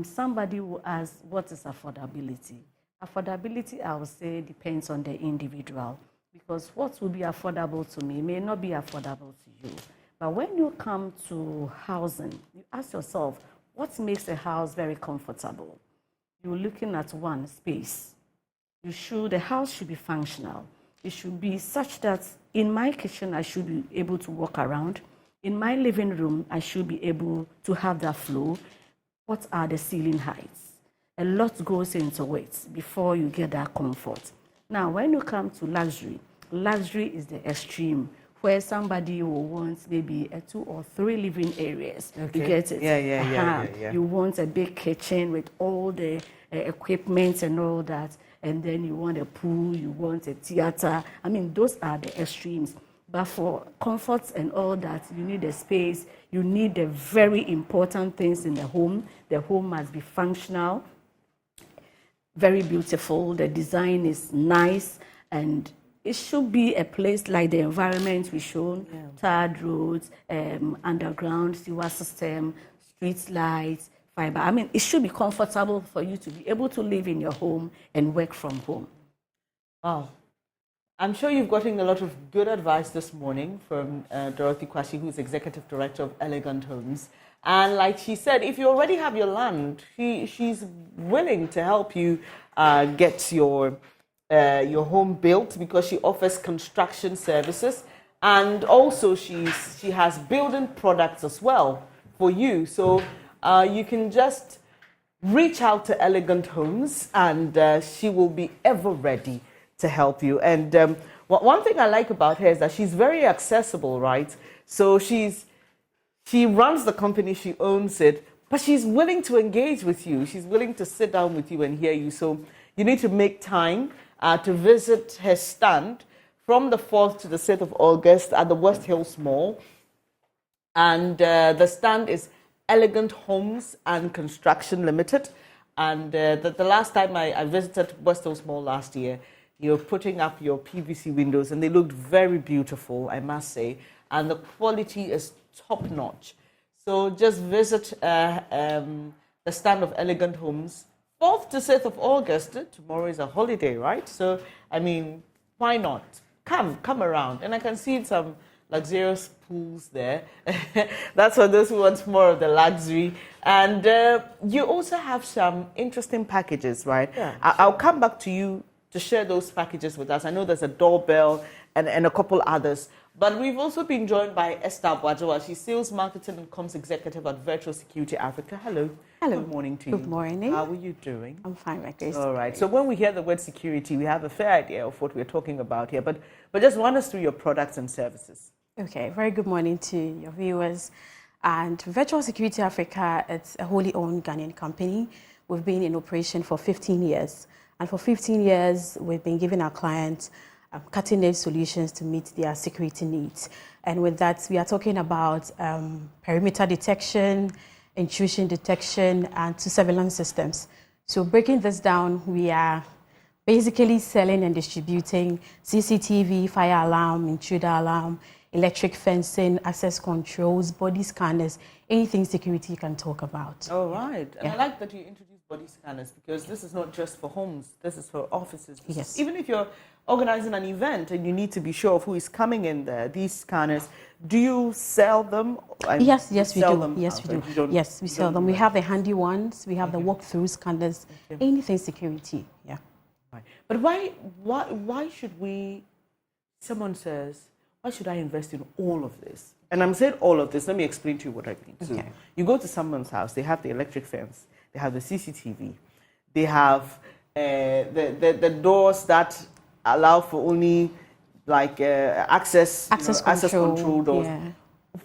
Somebody will ask, what is affordability? Affordability, I would say, depends on the individual, because what will be affordable to me may not be affordable to you. But when you come to housing, you ask yourself, what makes a house very comfortable? You're looking at one, space. The house should be functional. It should be such that in my kitchen, I should be able to walk around. In my living room, I should be able to have that flow. What are the ceiling heights? A lot goes into it before you get that comfort. Now, when you come to luxury, luxury is the extreme, where somebody will want maybe 2 or 3 living areas. Okay. You get it? Yeah. You want a big kitchen with all the equipment and all that, and then you want a pool, you want a theater. I mean, those are the extremes. But for comforts and all that, you need a space, you need the very important things in the home. The home must be functional, very beautiful, the design is nice, and it should be a place like the environment we shown, tarred roads, underground sewer system, street lights, fiber. I mean, it should be comfortable for you to be able to live in your home and work from home. Wow. I'm sure you've gotten a lot of good advice this morning from Dorothy Kwashi, who's Executive Director of Elegant Homes. And like she said, if you already have your land, she's willing to help you get your home built, because she offers construction services, and also she has building products as well for you. So you can just reach out to Elegant Homes, and she will be ever ready to help you. And one thing I like about her is that she's very accessible, right? So she runs the company, she owns it, but she's willing to engage with you. She's willing to sit down with you and hear you. So you need to make time to visit her stand from the 4th to the 6th of August at the West Hills Mall. And the stand is Elegant Homes and Construction Limited. And the last time I visited West Hills Mall last year, you're putting up your PVC windows, and they looked very beautiful, I must say. And the quality is top-notch. So just visit the stand of Elegant Homes, 4th to 6th of August. Tomorrow is a holiday, right? So, I mean, why not? Come around. And I can see some luxurious pools there. That's for those who want more of the luxury. And you also have some interesting packages, right? Yeah. I'll come back to you to share those packages with us. I know there's a doorbell and a couple others. But we've also been joined by Esther Bwajawa. She's Sales Marketing and Comms Executive at Virtual Security Africa. Hello. Hello. Good morning to you. Good morning. How are you doing? I'm fine, my Grace. All right. So when we hear the word security, we have a fair idea of what we're talking about here. But just run us through your products and services. Okay. Very good morning to your viewers. And Virtual Security Africa, it's a wholly owned Ghanaian company. We've been in operation for 15 years. And for 15 years, we've been giving our clients cutting-edge solutions to meet their security needs. And with that, we are talking about perimeter detection, intrusion detection, and surveillance systems. So breaking this down, we are basically selling and distributing CCTV, fire alarm, intruder alarm, electric fencing, access controls, body scanners, anything security you can talk about. All right. And I like that you introduced body scanners? Because this is not just for homes, this is for offices. Yes. Even if you're organizing an event and you need to be sure of who is coming in there, these scanners, do you sell them? Yes, we do. Yes, we do. Yes, we sell them. We have the handy ones. We have the walk-through scanners. Anything security. Yeah. Right. But why should we? Someone says, why should I invest in all of this? And I'm saying all of this. Let me explain to you what I mean. So you go to someone's house. They have the electric fence. They have the CCTV. They have the doors that allow for only like access control doors. Yeah.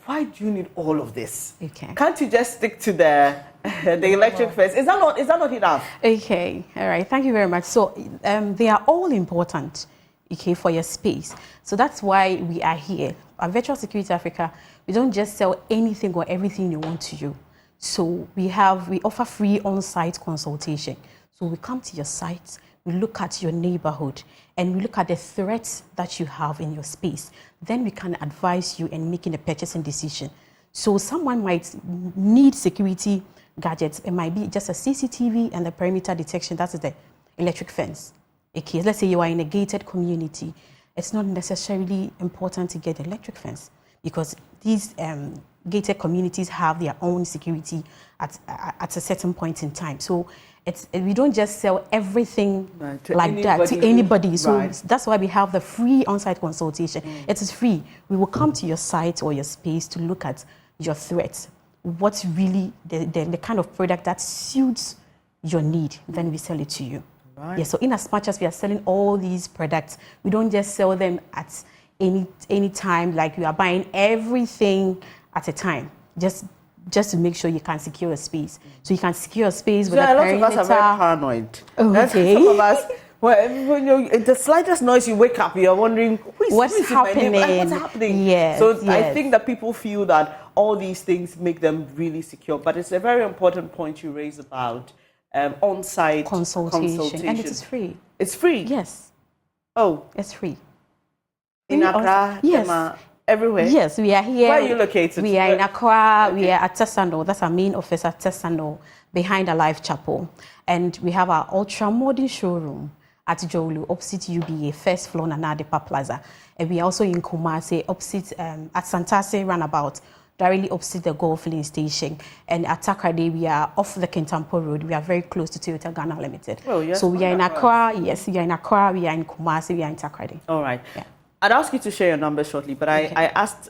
Why do you need all of this? Okay. Can't you just stick to the electric fence? Is that not enough? Okay. All right. Thank you very much. So they are all important, okay, for your space. So that's why we are here. At Virtual Security Africa, we don't just sell anything or everything you want to do. So we offer free on-site consultation. So we come to your site, we look at your neighborhood, and we look at the threats that you have in your space. Then we can advise you in making a purchasing decision. So someone might need security gadgets. It might be just a CCTV and the perimeter detection. That is the electric fence. Okay, let's say you are in a gated community. It's not necessarily important to get an electric fence because these gated communities have their own security at a certain point in time. So we don't just sell everything like that to anybody. So that's why we have the free on-site consultation. It is free. We will come to your site or your space to look at your threats. What's really the kind of product that suits your need, then we sell it to you. Right. Yeah, so in as much as we are selling all these products, we don't just sell them at any time, like you are buying everything at a time, just to make sure you can secure a space. So you can secure a space with a perimeter. A lot of us are very paranoid. Okay. Some of us, when the slightest noise you wake up, you're wondering, what's happening? What's happening? Yes, so I think that people feel that all these things make them really secure. But it's a very important point you raise about on-site consultation. And it is free. It's free? Yes. Oh. It's free. In Accra? Yes. Everywhere? Yes, we are here. Where are you located? We are in Accra. We are at Tesando. That's our main office at Tesando, behind the Life Chapel. And we have our ultra-modern showroom at Jolu, opposite UBA, first floor, Nana Adepa Plaza. And we are also in Kumasi, opposite at Santase Runabout, directly opposite the Golf Lane Station. And at Takrade, we are off the Kintampo Road. We are very close to Toyota Ghana Limited. Oh, yes. So we are in Accra. Yes, we are in Accra. We are in Kumasi. We are in Takrade. All right. Yeah. I'd ask you to share your number shortly, but I asked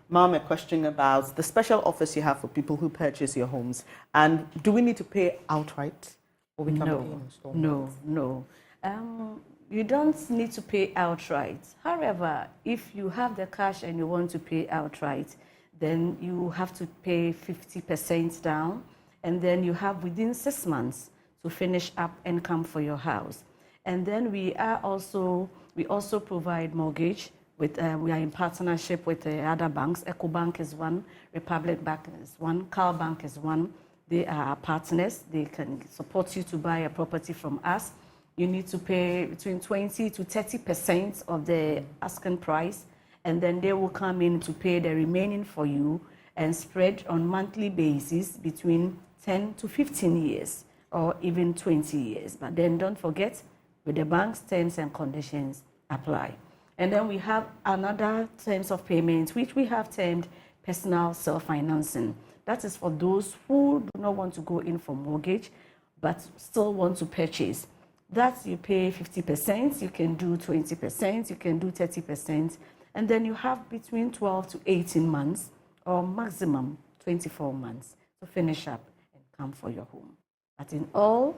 Mom a question about the special offers you have for people who purchase your homes. And do we need to pay outright? Or we can pay in installments? No. You don't need to pay outright. However, if you have the cash and you want to pay outright, then you have to pay 50% down, and then you have within 6 months to finish up income for your house. And then we also provide mortgage. We are in partnership with other banks. EcoBank is one, Republic Bank is one, Cal Bank is one. They are our partners. They can support you to buy a property from us. You need to pay between 20 to 30% of the asking price, and then they will come in to pay the remaining for you and spread on monthly basis between 10 to 15 years or even 20 years. But then don't forget, with the bank's terms and conditions apply. And then we have another terms of payment, which we have termed personal self-financing. That is for those who do not want to go in for mortgage, but still want to purchase. That you pay 50%, you can do 20%, you can do 30%, and then you have between 12 to 18 months or maximum 24 months to finish up and come for your home. But in all,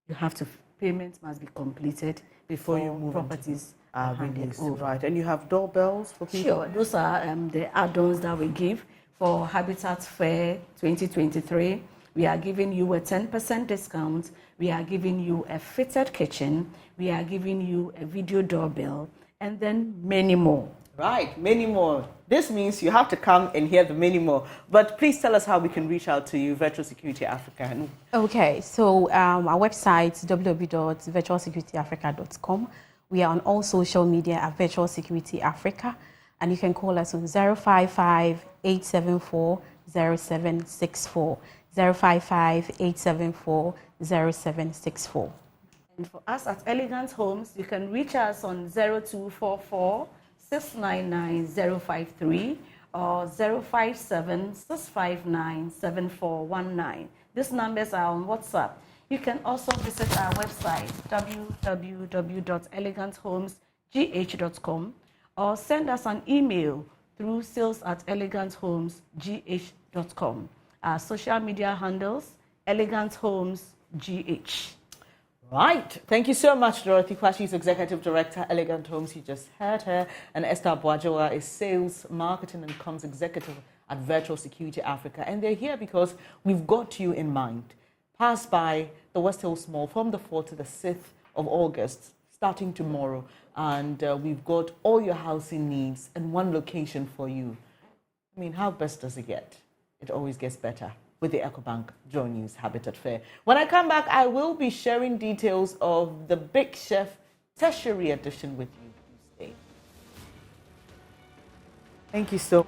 you have to, payments must be completed before you move properties are handed over. Right, and you have doorbells for people? Sure, those are the add-ons that we give for Habitat Fair 2023. We are giving you a 10% discount. We are giving you a fitted kitchen. We are giving you a video doorbell, and then many more. Right, many more. This means you have to come and hear the many more. But please tell us how we can reach out to you, Virtual Security Africa. Okay, so our website is www.virtualsecurityafrica.com. We are on all social media at Virtual Security Africa, and you can call us on 055-874 0764. 055-874-0764. And for us at Elegant Homes, you can reach us on 0244-699-053 or 057-659-7419. These numbers are on WhatsApp. You can also visit our website, www.eleganthomesgh.com, or send us an email through sales@eleganthomesgh.com. Our social media handles, Elegant Homes GH. Right. Thank you so much, Dorothy Kwa. She's Executive Director, Elegant Homes. You just heard her. And Esther Boajoa is Sales, Marketing and Comms Executive at Virtual Security Africa. And they're here because we've got you in mind. Pass by the West Hills Mall from the 4th to the 6th of August, starting tomorrow. And we've got all your housing needs in one location for you. I mean, how best does it get? It always gets better with the EcoBank Joy News Habitat Fair. When I come back, I will be sharing details of the Big Chef Tertiary Edition with you. Stay. Thank you so much.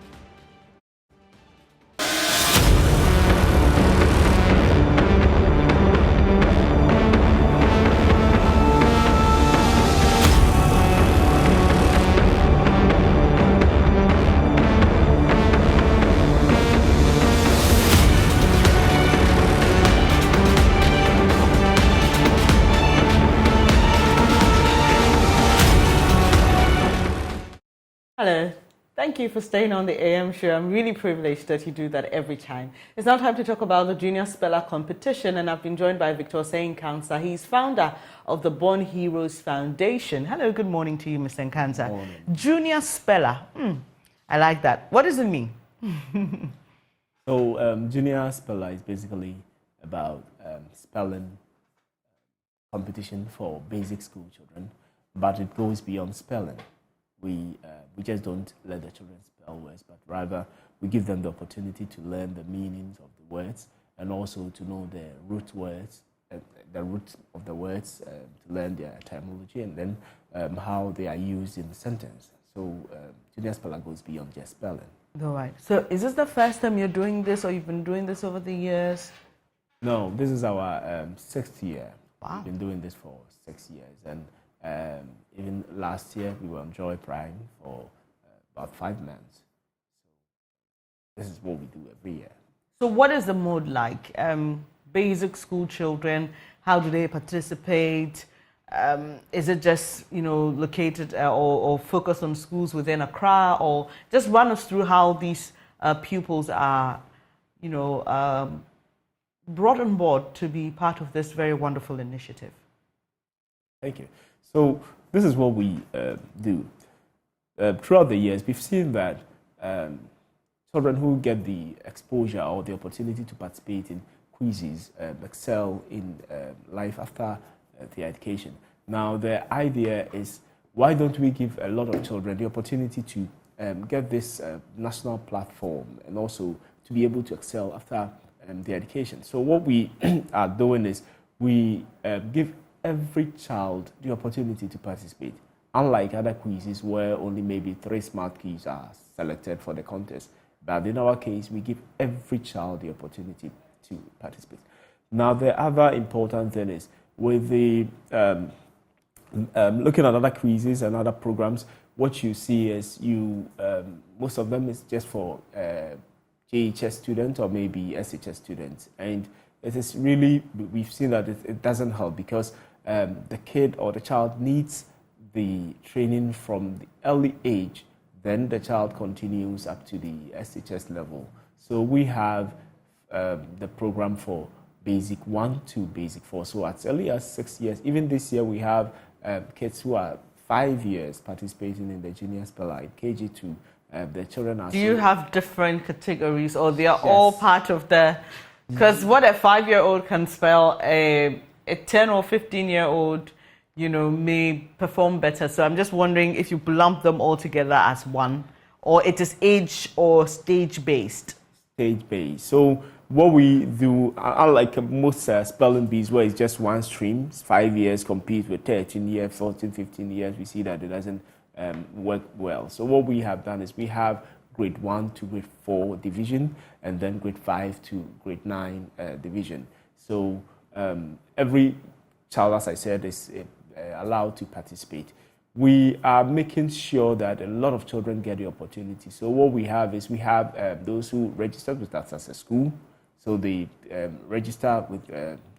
Hello. Thank you for staying on the AM show. I'm really privileged that you do that every time. It's now time to talk about the Junior Speller competition, and I've been joined by Victor Nkansa. He's founder of the Born Heroes Foundation. Hello, good morning to you, Mr. Nkansa. Good morning. Junior Speller. I like that. What does it mean? So, Junior Speller is basically about spelling competition for basic school children, but it goes beyond spelling. We just don't let the children spell words, but rather we give them the opportunity to learn the meanings of the words and also to know the root words, the root of the words, to learn their etymology and then how they are used in the sentence. So Junior Speller goes beyond just spelling. All right. So is this the first time you're doing this, or you've been doing this over the years? No, this is our 6th year. Wow. We've been doing this for 6 years. And even last year, we were on Joy Prime for about 5 months. So this is what we do every year. So what is the mode like? Basic school children, how do they participate? Is it just, located or focused on schools within Accra? Or just run us through how these pupils are, brought on board to be part of this very wonderful initiative. Thank you. So this is what we do. Throughout the years, we've seen that children who get the exposure or the opportunity to participate in quizzes excel in life after the education. Now, the idea is, why don't we give a lot of children the opportunity to get this national platform and also to be able to excel after the education? So what we are doing is we give every child the opportunity to participate, unlike other quizzes where only maybe 3 smart keys are selected for the contest. But in our case, we give every child the opportunity to participate. Now, the other important thing is, with the looking at other quizzes and other programs, what you see is most of them is just for JHS students or maybe SHS students, and it is really, we've seen that it doesn't help because the kid or the child needs the training from the early age, then the child continues up to the SHS level. So we have the program for Basic 1 to Basic 4. So as early as 6 years, even this year we have kids who are 5 years participating in the Junior Speller in KG2. The children are... Do you have different categories, or they are all part of the... Because what a 5-year-old can spell, a 10 or 15-year-old, may perform better. So I'm just wondering if you lump them all together as one, or it is age or stage-based. Stage-based. So what we do, unlike most spelling bees where it's just one stream, 5 years compete with 13 years, 14, 15 years, we see that it doesn't work well. So what we have done is we have grade 1 to grade 4 division, and then grade 5 to grade 9 division. So every child, as I said, is allowed to participate. We are making sure that a lot of children get the opportunity. So what we have is we have those who registered with us as a school. So they register with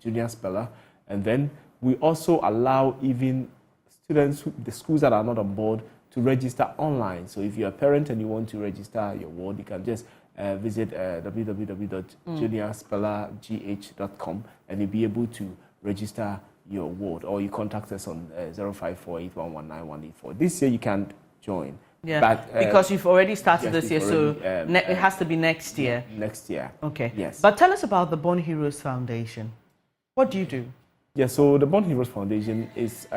Junior Speller. And then we also allow even students, the schools that are not on board, to register online. So if you're a parent and you want to register your ward, you can just visit www.juniorspellergh.com and you'll be able to register your ward, or you contact us on 0548119184. This year you can't join. Yeah, but, because you've already started yes, this year, so it has to be next year. Next year. Okay. Yes. But tell us about the Born Heroes Foundation. What do you do? Yeah, so the Born Heroes Foundation is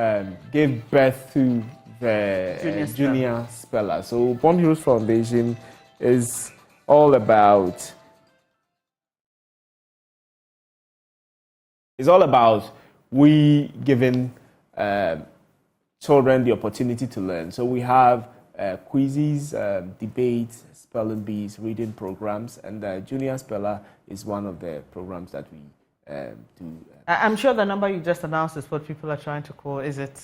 gave birth to the Junior Speller. So Born Heroes Foundation is all about we giving children the opportunity to learn. So we have quizzes, debates, spelling bees, reading programs, and Junior Speller is one of the programs that we do. I'm sure the number you just announced is what people are trying to call, is it?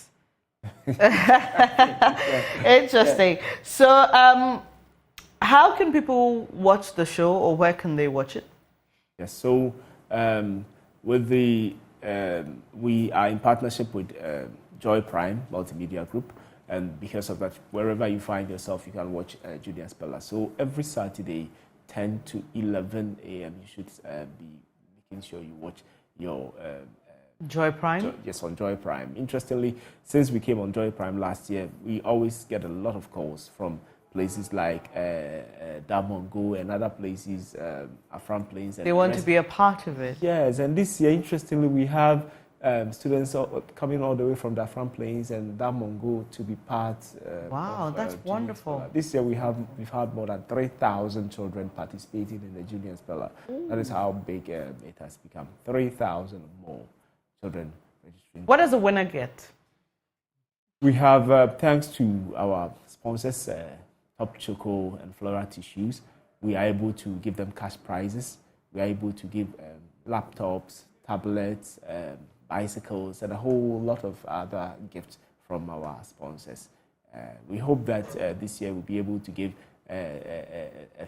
Interesting. So how can people watch the show, or where can they watch it? Yes, so with the we are in partnership with Joy Prime Multimedia Group, and because of that, wherever you find yourself, you can watch Junior Speller. So every Saturday, 10 to 11 a.m., you should be making sure you watch your Joy Prime? Yes, on Joy Prime. Interestingly, since we came on Joy Prime last year, we always get a lot of calls from places like Bongo and other places, Afram Plains. They want to be a part of it. Yes, and this year, interestingly, we have students coming all the way from the Afram Plains and Bongo to be part. Wow, that's wonderful. This year, we've had more than 3,000 children participating in the Junior Speller. That is how big it has become. 3,000 or more children registering. What does the winner get? We have, thanks to our sponsors, Top Choco and Flora Tissues, we are able to give them cash prizes. We are able to give laptops, tablets, bicycles, and a whole lot of other gifts from our sponsors. We hope that this year we'll be able to give a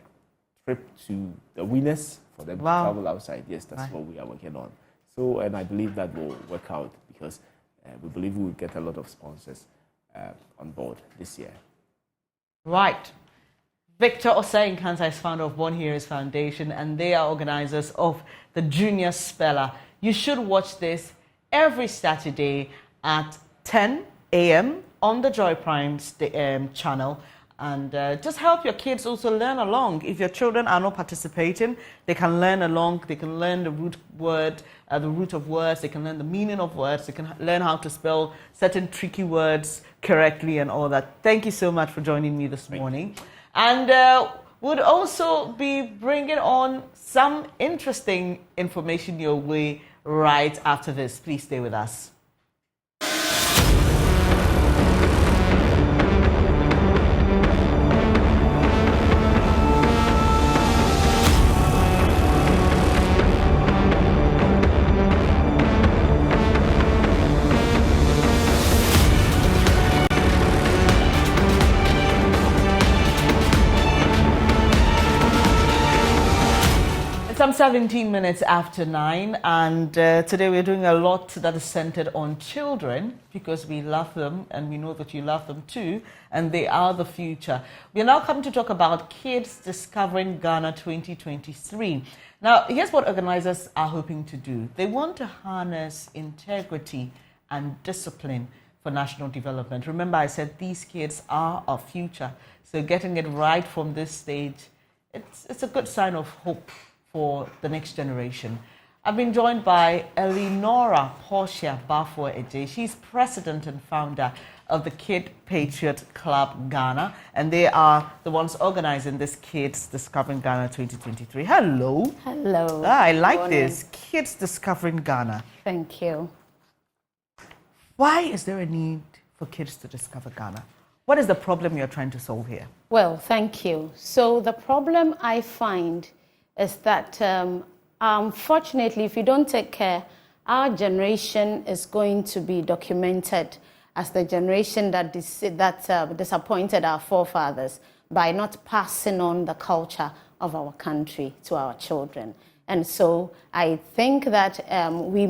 trip to the winners for them to travel outside. Yes, that's what we are working on. So, and I believe that will work out because we believe we will get a lot of sponsors on board this year. Right. Victor Osei Nkansa is founder of Born Heroes Foundation, and they are organizers of the Junior Speller. You should watch this every Saturday at 10 a.m. on the Joy Prime channel. And just help your kids also learn along. If your children are not participating, they can learn along. They can learn the root of words. They can learn the meaning of words. They can learn how to spell certain tricky words correctly and all that. Thank you so much for joining me this morning. And we'll also be bringing on some interesting information your way right after this. Please stay with us. Some 17 minutes after 9, and today we're doing a lot that is centered on children because we love them and we know that you love them too, and they are the future. We are now coming to talk about Kids Discovering Ghana 2023. Now, here's what organizers are hoping to do. They want to harness integrity and discipline for national development. Remember, I said these kids are our future, so getting it right from this stage, it's a good sign of hope for the next generation. I've been joined by Eleonora Portia Bafo-Eje. She's president and founder of the Kid Patriot Club Ghana, and they are the ones organizing this Kids Discovering Ghana 2023. Hello. Hello. I like this. Kids Discovering Ghana. Thank you. Why is there a need for kids to discover Ghana? What is the problem you're trying to solve here? Well, thank you. So the problem I find is that unfortunately, if you don't take care, our generation is going to be documented as the generation that disappointed our forefathers by not passing on the culture of our country to our children. And so I think that we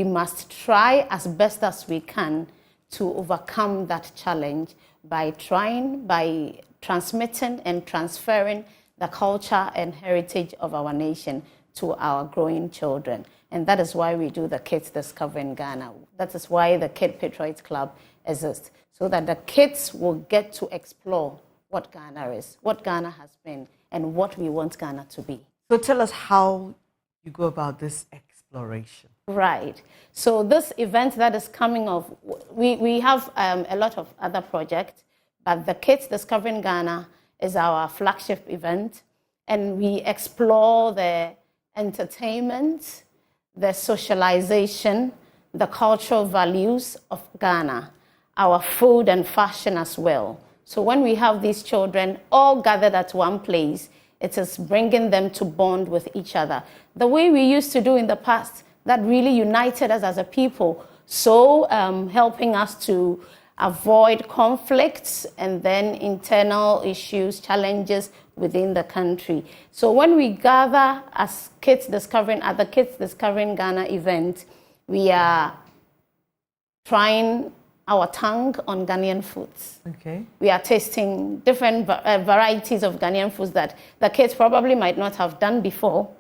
must try as best as we can to overcome that challenge by transmitting and transferring the culture and heritage of our nation to our growing children. And that is why we do the Kids Discovering Ghana. That is why the Kid Patriots Club exists, so that the kids will get to explore what Ghana is, what Ghana has been, and what we want Ghana to be. So tell us how you go about this exploration. Right. So this event that is coming up, we have a lot of other projects, but the Kids Discovering Ghana is our flagship event, and we explore the entertainment, the socialization, the cultural values of Ghana, our food and fashion as well. So when we have these children all gathered at one place, it is bringing them to bond with each other. The way we used to do in the past, that really united us as a people, so helping us to avoid conflicts and then internal issues, challenges within the country. So when we gather as Kids Discovering, at the Kids Discovering Ghana event, we are trying our tongue on Ghanaian foods. Okay. We are tasting different varieties of Ghanaian foods that the kids probably might not have done before.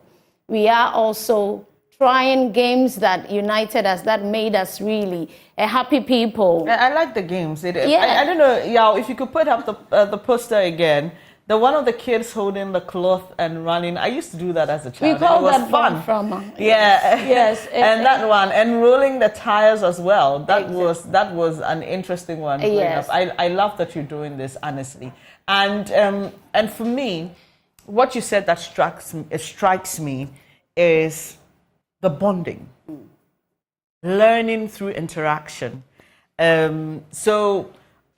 We are also trying games that united us, that made us really a happy people. I like the games. Yeah. I don't know, Yao, if you could put up the poster again. The one of the kids holding the cloth and running. I used to do that as a child. We call that fun. From yeah. Yes. And that one, and rolling the tires as well. That was an interesting one. Yes. I love that you're doing this, honestly. And for me, what you said that strikes me is the bonding, learning through interaction. So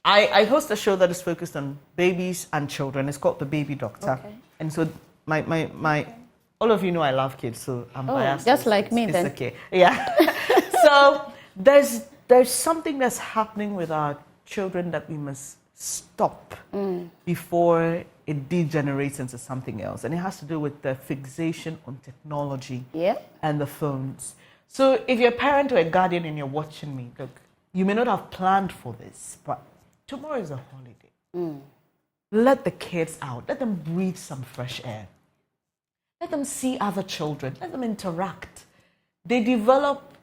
I host a show that is focused on babies and children. It's called The Baby Doctor. Okay. And so my all of you know I love kids, so I'm biased. Just like me then. It's okay. Yeah. So there's something that's happening with our children that we must stop before it degenerates into something else. And it has to do with the fixation on technology and the phones. So if you're a parent or a guardian and you're watching me, look, you may not have planned for this, but tomorrow is a holiday. Let the kids out. Let them breathe some fresh air. Let them see other children. Let them interact. They develop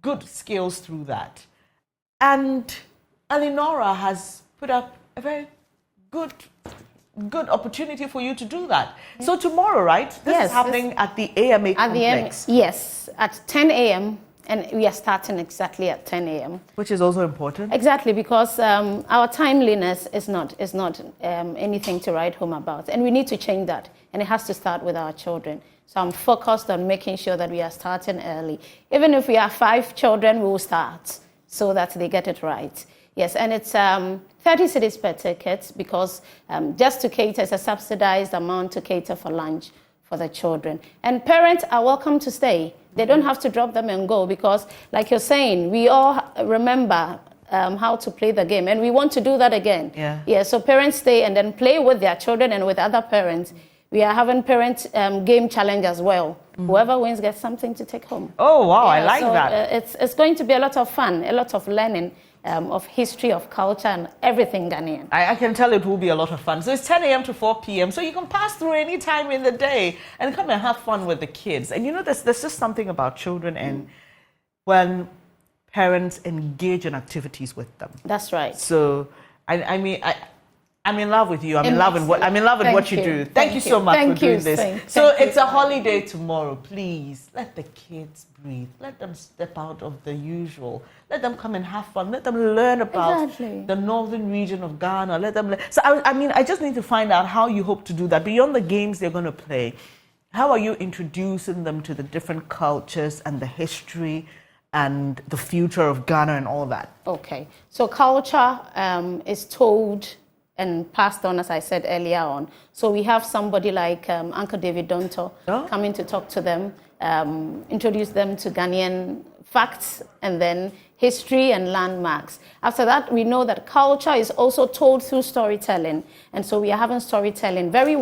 good skills through that. And Alinora has put up a very good opportunity for you to do that. So tomorrow, right? This is happening at the AMA complex. Yes, at 10 a.m. And we are starting exactly at 10 a.m. Which is also important. Exactly, because our timeliness is not anything to write home about. And we need to change that. And it has to start with our children. So I'm focused on making sure that we are starting early. Even if we have 5 children, we will start so that they get it right. Yes, and it's 30 cedis per ticket because just to cater, it's a subsidized amount to cater for lunch for the children. And parents are welcome to stay. They don't have to drop them and go because, like you're saying, we all remember how to play the game, and we want to do that again. Yeah. So parents stay and then play with their children and with other parents. We are having parent game challenge as well. Whoever wins gets something to take home. Oh wow, I like that. It's going to be a lot of fun, a lot of learning. Of history, of culture, and everything Ghanaian. I can tell it will be a lot of fun. So it's 10 a.m. to 4 p.m. So you can pass through any time in the day and come and have fun with the kids. And you know, there's just something about children and when parents engage in activities with them. That's right. So I'm in love with you. I'm in love with what you do. Thank you so much for doing this. So it's a holiday tomorrow. Please let the kids breathe. Let them step out of the usual. Let them come and have fun. Let them learn about the northern region of Ghana. Let them. So I just need to find out how you hope to do that beyond the games they're going to play. How are you introducing them to the different cultures and the history and the future of Ghana and all that? Okay, so culture is told and passed on, as I said earlier on. So we have somebody like Uncle David Donto coming to talk to them, introduce them to Ghanaian facts and then history and landmarks. After that, we know that culture is also told through storytelling. And so we are having storytelling, very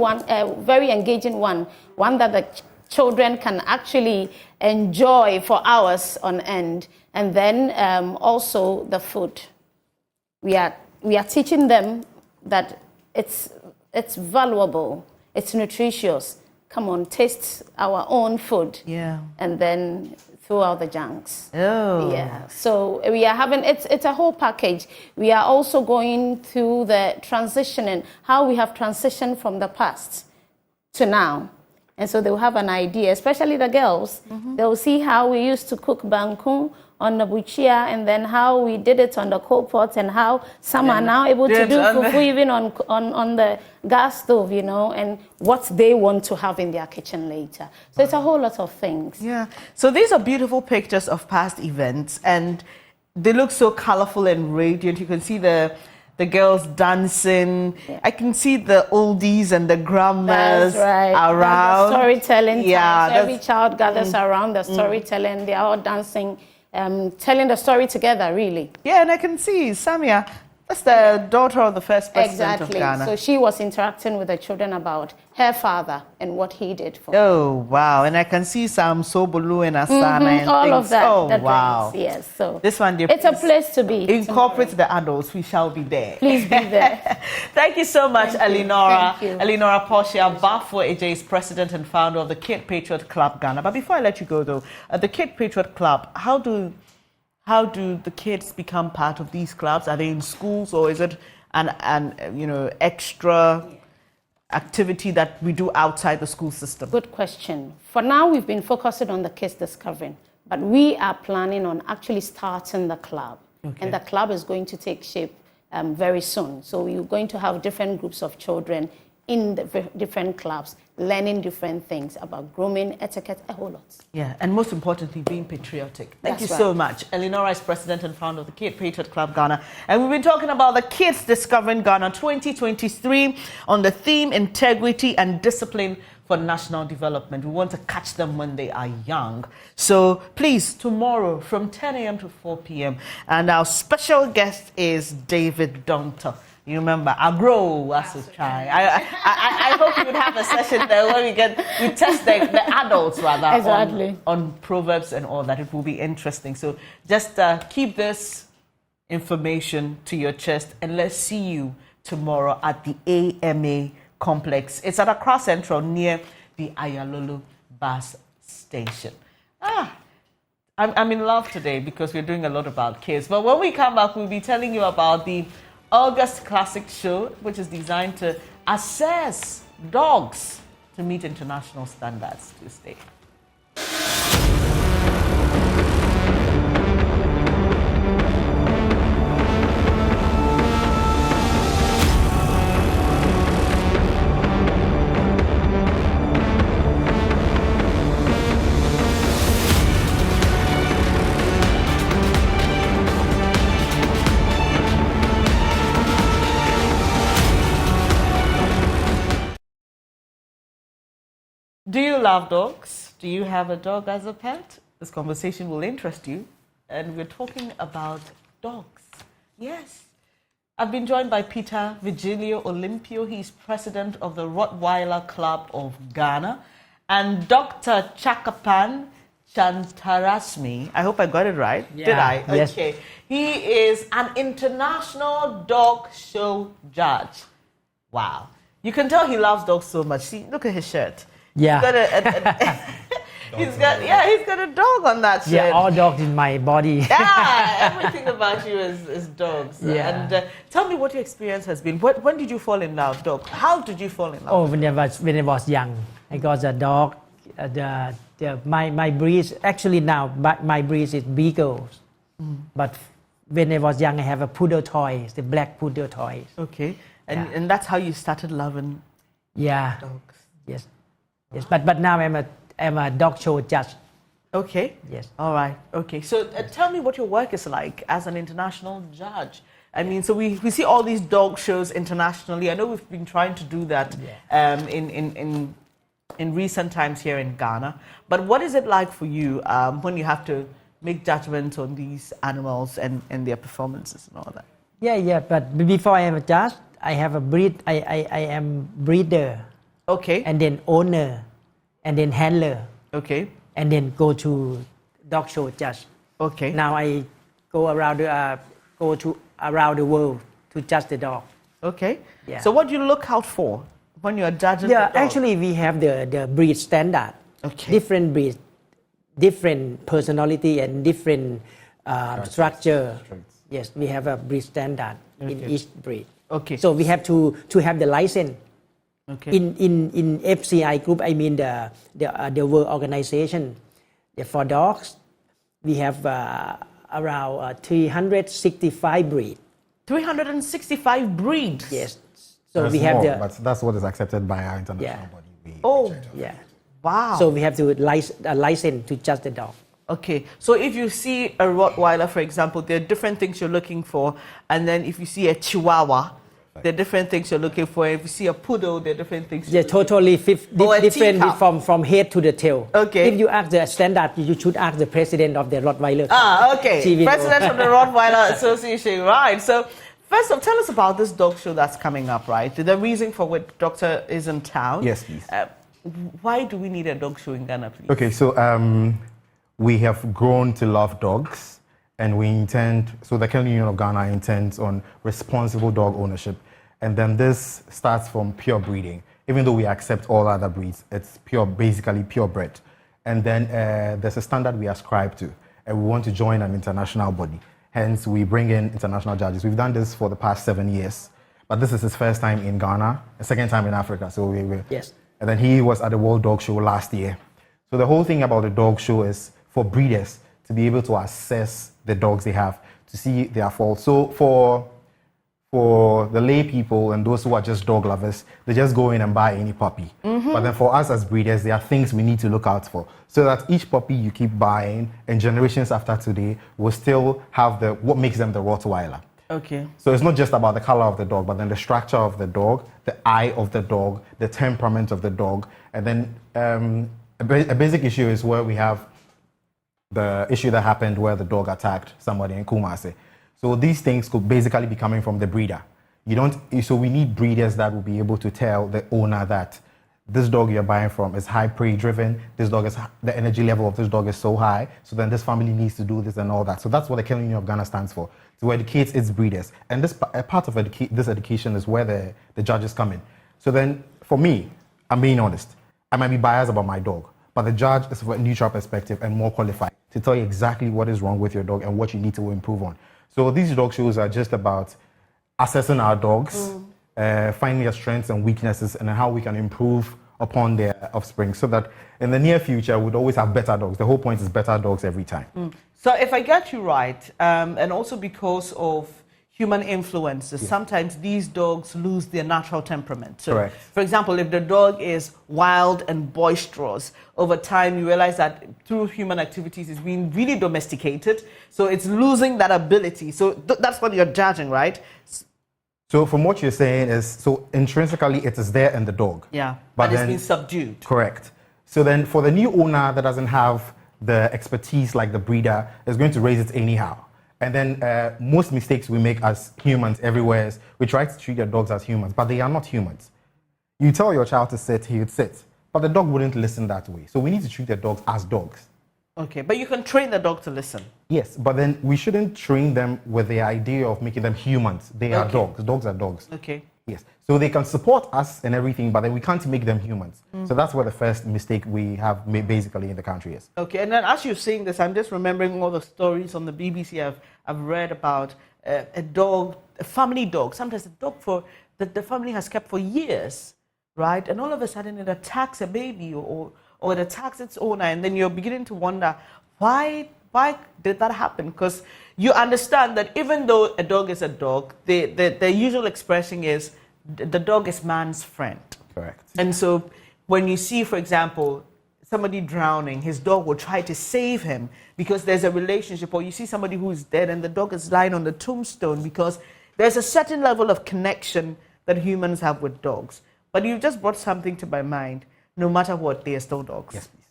engaging one that the children can actually enjoy for hours on end. And then also the food. We are teaching them that it's valuable, it's nutritious. Come on, taste our own food. Yeah. And then throw out the junks. Oh. Yeah. So we are having, it's a whole package. We are also going through the transitioning, how we have transitioned from the past to now. And so they will have an idea, especially the girls. They will see how we used to cook banku on the buchia, and then how we did it on the coal pot, and how some are now able to do fufu even on the gas stove, you know, and what they want to have in their kitchen later. So it's a whole lot of things. Yeah. So these are beautiful pictures of past events, and they look so colorful and radiant. You can see the girls dancing. Yeah. I can see the oldies and the grandmas around. The storytelling. Yeah. So every child gathers around the storytelling. They are all dancing. Telling the story together, really. Yeah, and I can see Samia, that's the daughter of the first president of Ghana. So she was interacting with the children about her father and what he did for her. Oh, wow. And I can see some Sobolu and Asana and all things. of that. Oh, wow. Yes, so this one, dear, it's a place to be. Incorporate the adults. We shall be there. Please be there. Thank you so much, Elinora. Thank you. Elinora Portia Bafo AJ is president and founder of the Kid Patriot Club Ghana. But before I let you go, though, the Kid Patriot Club, how do the kids become part of these clubs? Are they in schools, or is it an extra activity that we do outside the school system? Good question. For now, we've been focusing on the kids discovering, but we are planning on actually starting the club. Okay. And the club is going to take shape very soon. So we're going to have different groups of children in the different clubs, learning different things about grooming, etiquette, a whole lot. Yeah, and most importantly, being patriotic. Thank you so much. Elinora is president and founder of the Kid Patriot Club Ghana. And we've been talking about the Kids Discovering Ghana 2023 on the theme Integrity and Discipline for National Development. We want to catch them when they are young. So please, tomorrow from 10 a.m. to 4 p.m. And our special guest is David Donto. You remember, Agro was to try. I hope you would have a session there where we test the adults rather on proverbs and all that. It will be interesting. So just keep this information to your chest, and let's see you tomorrow at the AMA complex. It's at Accra Central near the Ayalolo bus station. I'm in love today because we're doing a lot about kids. But when we come back, we'll be telling you about the August Classic Show, which is designed to assess dogs to meet international standards. To stay. Do you love dogs? Do you have a dog as a pet? This conversation will interest you. And we're talking about dogs. Yes. I've been joined by Peter Virgilio Olympio. He's president of the Rottweiler Club of Ghana. And Dr. Chakapan Chantarasmi. I hope I got it right. Yeah. Did I? Yes. Okay. He is an international dog show judge. Wow. You can tell he loves dogs so much. See, look at his shirt. Yeah. He's got a dog on that shirt. Yeah, all dogs in my body. Yeah, everything about you is dogs. Yeah. And tell me what your experience has been. When did you fall in love, dog? How did you fall in love? Oh, when I was young, I got a dog. My breed, actually now, my breed is Beagles. But when I was young, I have a poodle toy, the black poodle toy. Okay. And that's how you started loving dogs. Yes. But now I'm a dog show judge. Okay. Yes. All right. Okay. So tell me what your work is like as an international judge. I mean, so we see all these dog shows internationally. I know we've been trying to do that in recent times here in Ghana. But what is it like for you when you have to make judgments on these animals and their performances and all that? Yeah. But before I am a judge, I have a breed. I am breeder. Okay. And then owner, and then handler. Okay. And then go to dog show judge. Okay. Now I go around the world to judge the dog. Okay. Yeah. So what do you look out for when you're judging? Yeah, the dog? actually we have the breed standard. Okay. Different breeds, different personality and different structure. Yes, we have a breed standard in each breed. Okay. So we have to have the license. Okay. In FCI group, I mean the World Organization. For dogs, we have around 365 breeds. 365 breeds? Yes. So that's we have more, but that's what is accepted by our international body. Yeah. Wow. So we have to license to judge the dog. Okay, so if you see a Rottweiler, for example, there are different things you're looking for, and then if you see a Chihuahua, there are different things you're looking for. If you see a Poodle, there are different things. Yeah, totally different from head to the tail. Okay. If you ask the standard, you should ask the president of the Rottweiler. Okay. She will know. President of the Rottweiler Association, right? So, first off, tell us about this dog show that's coming up, right? The reason for which Doctor is in town. Yes, please. Why do we need a dog show in Ghana, please? Okay, so we have grown to love dogs, and we intend, so the Kennel Union of Ghana intends on responsible dog ownership. And then this starts from pure breeding. Even though we accept all other breeds, it's basically purebred. And then there's a standard we ascribe to, and we want to join an international body. Hence, we bring in international judges. We've done this for the past 7 years, but this is his first time in Ghana, a second time in Africa. So yes. And then he was at the World Dog Show last year. So the whole thing about the dog show is for breeders to be able to assess the dogs they have, to see their faults. So for the lay people and those who are just dog lovers, they just go in and buy any puppy. Mm-hmm. But then for us as breeders, there are things we need to look out for, so that each puppy you keep buying and generations after today will still have what makes them the Rottweiler. Okay. So it's not just about the color of the dog, but then the structure of the dog, the eye of the dog, the temperament of the dog. And then a basic issue is where we have the issue that happened where the dog attacked somebody in Kumasi. So these things could basically be coming from the breeder. So we need breeders that will be able to tell the owner that this dog you're buying from is high prey driven, the energy level of this dog is so high, so then this family needs to do this and all that. So that's what the Kennel Union of Ghana stands for, to educate its breeders. And a part of this education is where the judges come in. So then, for me, I'm being honest, I might be biased about my dog, but the judge is from a neutral perspective and more qualified to tell you exactly what is wrong with your dog and what you need to improve on. So these dog shows are just about assessing our dogs, finding their strengths and weaknesses, and how we can improve upon their offspring, so that in the near future we'd always have better dogs. The whole point is better dogs every time. So if I get you right, and also because of human influences, sometimes these dogs lose their natural temperament. So, correct. For example, if the dog is wild and boisterous, over time you realize that through human activities it's being really domesticated, so it's losing that ability. So that's what you're judging, right? So from what you're saying is, so intrinsically it is there in the dog. Yeah, but it's then, been subdued. Correct. So then for the new owner that doesn't have the expertise like the breeder, is going to raise it anyhow. And then most mistakes we make as humans everywhere is we try to treat our dogs as humans, but they are not humans. You tell your child to sit, he would sit, but the dog wouldn't listen that way. So we need to treat the dogs as dogs. Okay, but you can train the dog to listen. Yes, but then we shouldn't train them with the idea of making them humans. They are dogs. Dogs are dogs. Okay. Yes. So they can support us and everything, but then we can't make them humans. So that's what the first mistake we have made basically in the country is. Okay, and then as you're saying this, I'm just remembering all the stories on the BBC I've read about a dog, a family dog. Sometimes a dog the family has kept for years, right? And all of a sudden it attacks a baby or it attacks its owner, and then you're beginning to wonder, why did that happen? Because you understand that even though a dog is a dog, the usual expression is the dog is man's friend. Correct. And so when you see, for example, somebody drowning, his dog will try to save him because there's a relationship, or you see somebody who's dead and the dog is lying on the tombstone because there's a certain level of connection that humans have with dogs. But you just brought something to my mind. No matter what, they are still dogs. Yes, please.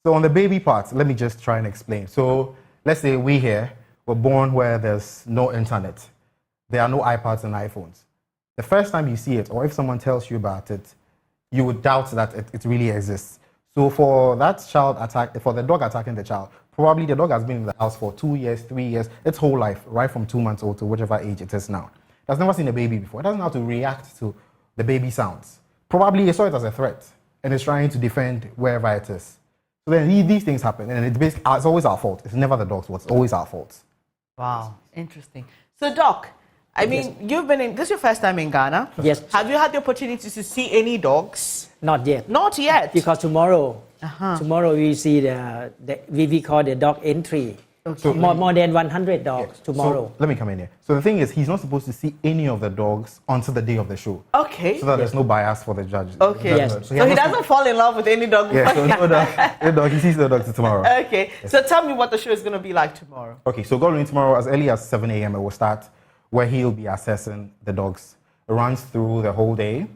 So on the baby part, let me just try and explain. So let's say we here were born where there's no internet. There are no iPads and iPhones. The first time you see it, or if someone tells you about it, you would doubt that it really exists. So for that child attack, for the dog attacking the child, probably the dog has been in the house for 2 years, 3 years, its whole life, right from 2 months old to whichever age it is now. It has never seen a baby before. It doesn't know how to react to the baby sounds. Probably it saw it as a threat and is trying to defend wherever it is. So then these things happen, and it's always our fault. It's never the dog's fault. It's always our fault. Wow, interesting. So, Doc, I mean, you've been in, this is your first time in Ghana? Yes. Have you had the opportunity to see any dogs? Not yet. Not yet? Because tomorrow we see we call the dog entry. Okay. So more than 100 dogs tomorrow. So let me come in here. So the thing is, he's not supposed to see any of the dogs until the day of the show. Okay. So that there's no bias for the judge. Okay. Yes. So he doesn't fall in love with any dog Yeah, before so no dog, he sees the dogs tomorrow. Okay. So tell me what the show is going to be like tomorrow. Okay, so God willing, tomorrow as early as 7 a.m. it will start, where he'll be assessing the dogs. It runs through the whole day.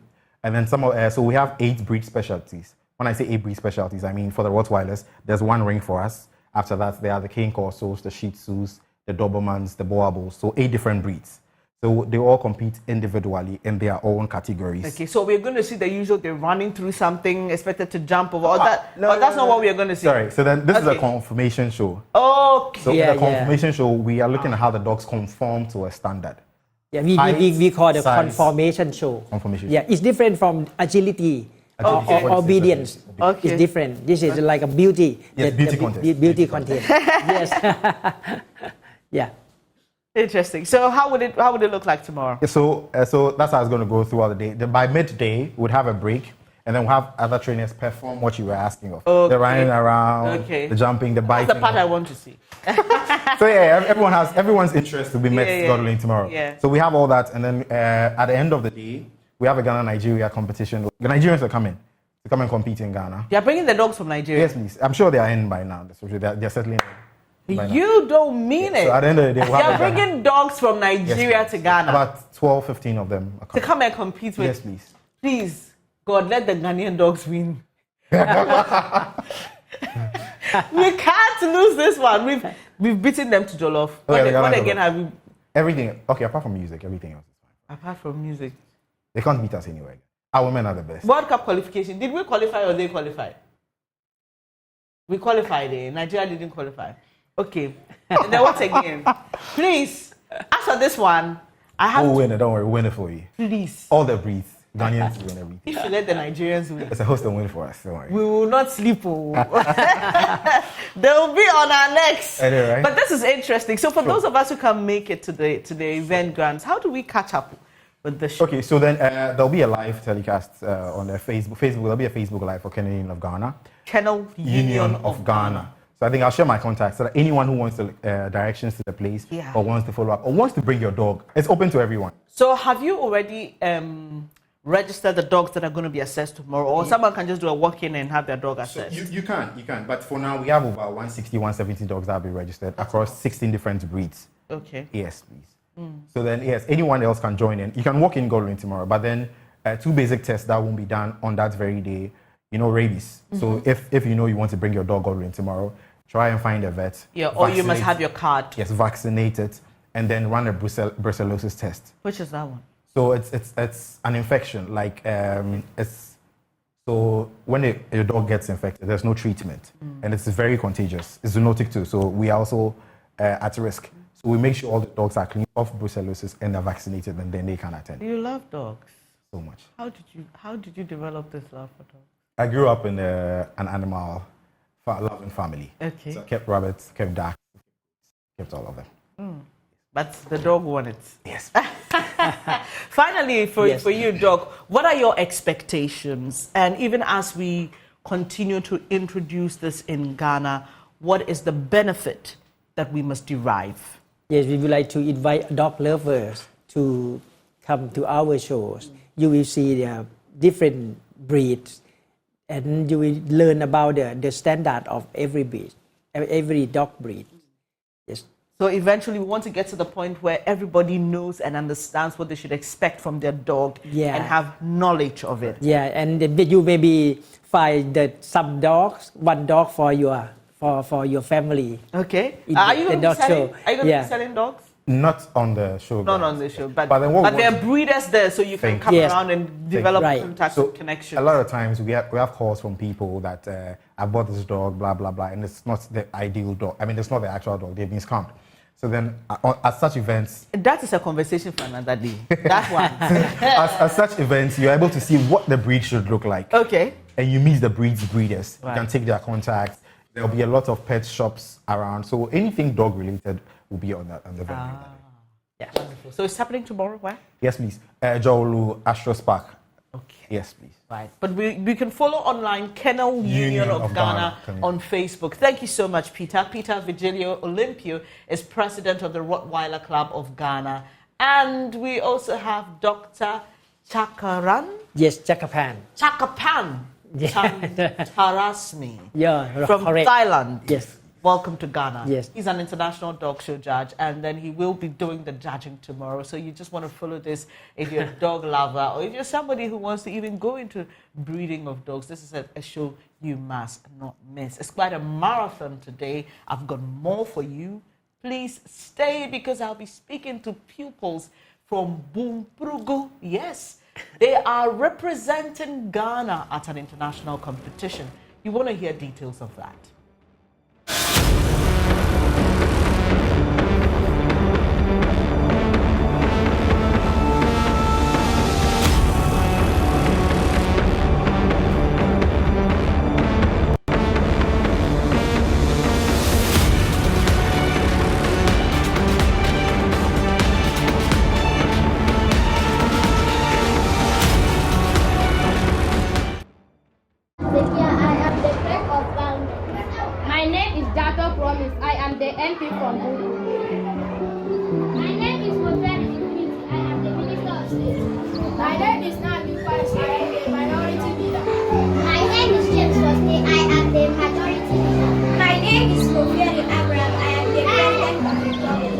And then so we have 8 breed specialties. When I say 8 breed specialties, I mean for the Rottweilers, there's 1 ring for us. After that, there are the Cane Corsos, the Shih Tzus, the Dobermans, the Boabos. So 8 different breeds. So they all compete individually in their own categories. Okay, so we're going to see the usual, they're running through something, expected to jump over, that's not what we're going to see. Sorry, so then this is a confirmation show. Okay. So in the confirmation show, we are looking at how the dogs conform to a standard. Yeah, we call the size, conformation show. Conformation. Yeah, it's different from agility. Okay. Or obedience. Okay. It's different. This is like a beauty. Yes, beauty contest. Beauty contest. Yes. Yeah. Interesting. So how would it look like tomorrow? So that's how it's going to go throughout the day. Then by midday, we'd have a break, and then we'll have other trainers perform what you were asking of. Okay. The running around, the jumping, the biting. That's the part I want to see. So yeah, everyone's interest will be met God willing tomorrow. Yeah. So we have all that, and then at the end of the day, we have a Ghana-Nigeria competition. The Nigerians are coming to come and compete in Ghana. You're bringing the dogs from Nigeria? Yes, please. I'm sure they are in by now. They're settling in. You don't mean it. So at the end of the day, we'll have you're bringing dogs from Nigeria to Ghana. About 12, 15 of them are to come and compete with. Yes, please. Please, God, let the Ghanaian dogs win. We can't lose this one. We've beaten them to Jollof. What again have we? Everything. Okay, apart from music, everything else is fine. Apart from music. They can't beat us anyway. Our women are the best. World Cup qualification. Did we qualify or they qualify? We qualified. Nigeria didn't qualify. Okay. And then what again? Please, after this one, I have we'll win it. Don't worry, we'll win it for you. Please. All the breeds. Ghanaians win everything. If you let the Nigerians win. It's a host and win for us. Don't worry. We will not sleep. They will be on our necks. I know, right? But this is interesting. So for those of us who can make it to the event grants, how do we catch up with the show? Okay, so then there'll be a live telecast on their Facebook. There'll be a Facebook live for Kennel Union of Ghana. Kennel Union of Ghana. So I think I'll share my contacts so that anyone who wants directions to the place or wants to follow up or wants to bring your dog, it's open to everyone. So have you already register the dogs that are going to be assessed tomorrow, or someone can just do a walk-in and have their dog assessed? So you can. But for now, we have about 160, 170 dogs that have been registered across 16 different breeds. Okay. Yes, please. So then, yes, anyone else can join in. You can walk in Godwin tomorrow, but then 2 basic tests that won't be done on that very day. Rabies. So if you know you want to bring your dog Godwin tomorrow, try and find a vet. Yeah, or you must have your card. Yes, vaccinate it, and then run a brucellosis test. Which is that one? So it's an infection. Like so when your dog gets infected, there's no treatment, and it's very contagious. It's zoonotic too, so we are also at risk. So we make sure all the dogs are clean off brucellosis and are vaccinated, and then they can attend. You love dogs so much. How did you develop this love for dogs? I grew up in an animal loving family. Okay. So I kept rabbits, kept ducks, kept all of them. But the dog won it. Yes. Finally, for you, Doc, what are your expectations? And even as we continue to introduce this in Ghana, what is the benefit that we must derive? Yes, we would like to invite dog lovers to come to our shows. You will see the different breeds and you will learn about the standard of every breed, every dog breed. Yes. So eventually we want to get to the point where everybody knows and understands what they should expect from their dog and have knowledge of it. Yeah, and then you maybe find that some dogs, one dog for your family. Okay. Are you going to be selling dogs? Not on the show. Not on the show, but then there are breeders there, so you can come around and develop contacts and connections. A lot of times we have calls from people that I bought this dog, blah blah blah, and it's not the ideal dog. I mean, it's not the actual dog. They've been scammed. So then, at such events, that is a conversation for another day. That one. at such events, you're able to see what the breed should look like. Okay. And you meet the breed's breeders. Right. You can take their contacts. There'll be a lot of pet shops around. So anything dog related will be on the venue. Yeah. Wonderful. So it's happening tomorrow, where? Yes, please. Jowolu Astros Park. Okay. Yes, please. Right. But we can follow online Kennel Union of Ghana on Facebook. Thank you so much, Peter. Peter Vigilio Olympio is president of the Rottweiler Club of Ghana. And we also have Dr. Chakaran. Yes, Chakapan. Chakapan. Tarasmi. Yeah, from correct. Thailand. Yes. Welcome to Ghana. Yes. He's an international dog show judge, and then he will be doing the judging tomorrow. So you just want to follow this if you're a dog lover, or if you're somebody who wants to even go into breeding of dogs. This is a show you must not miss. It's quite a marathon today. I've got more for you. Please stay, because I'll be speaking to pupils from Bumprugu. Yes, they are representing Ghana at an international competition. You want to hear details of that. My name is Darko Promise. I am the MP from Bongo. My name is Boakye-Danquah. I am the Minister of State. My name is Nami Fash. I am the minority leader. My name is James Foste. I am the majority leader. My name is Kofieri Abraham. I am the president of the government.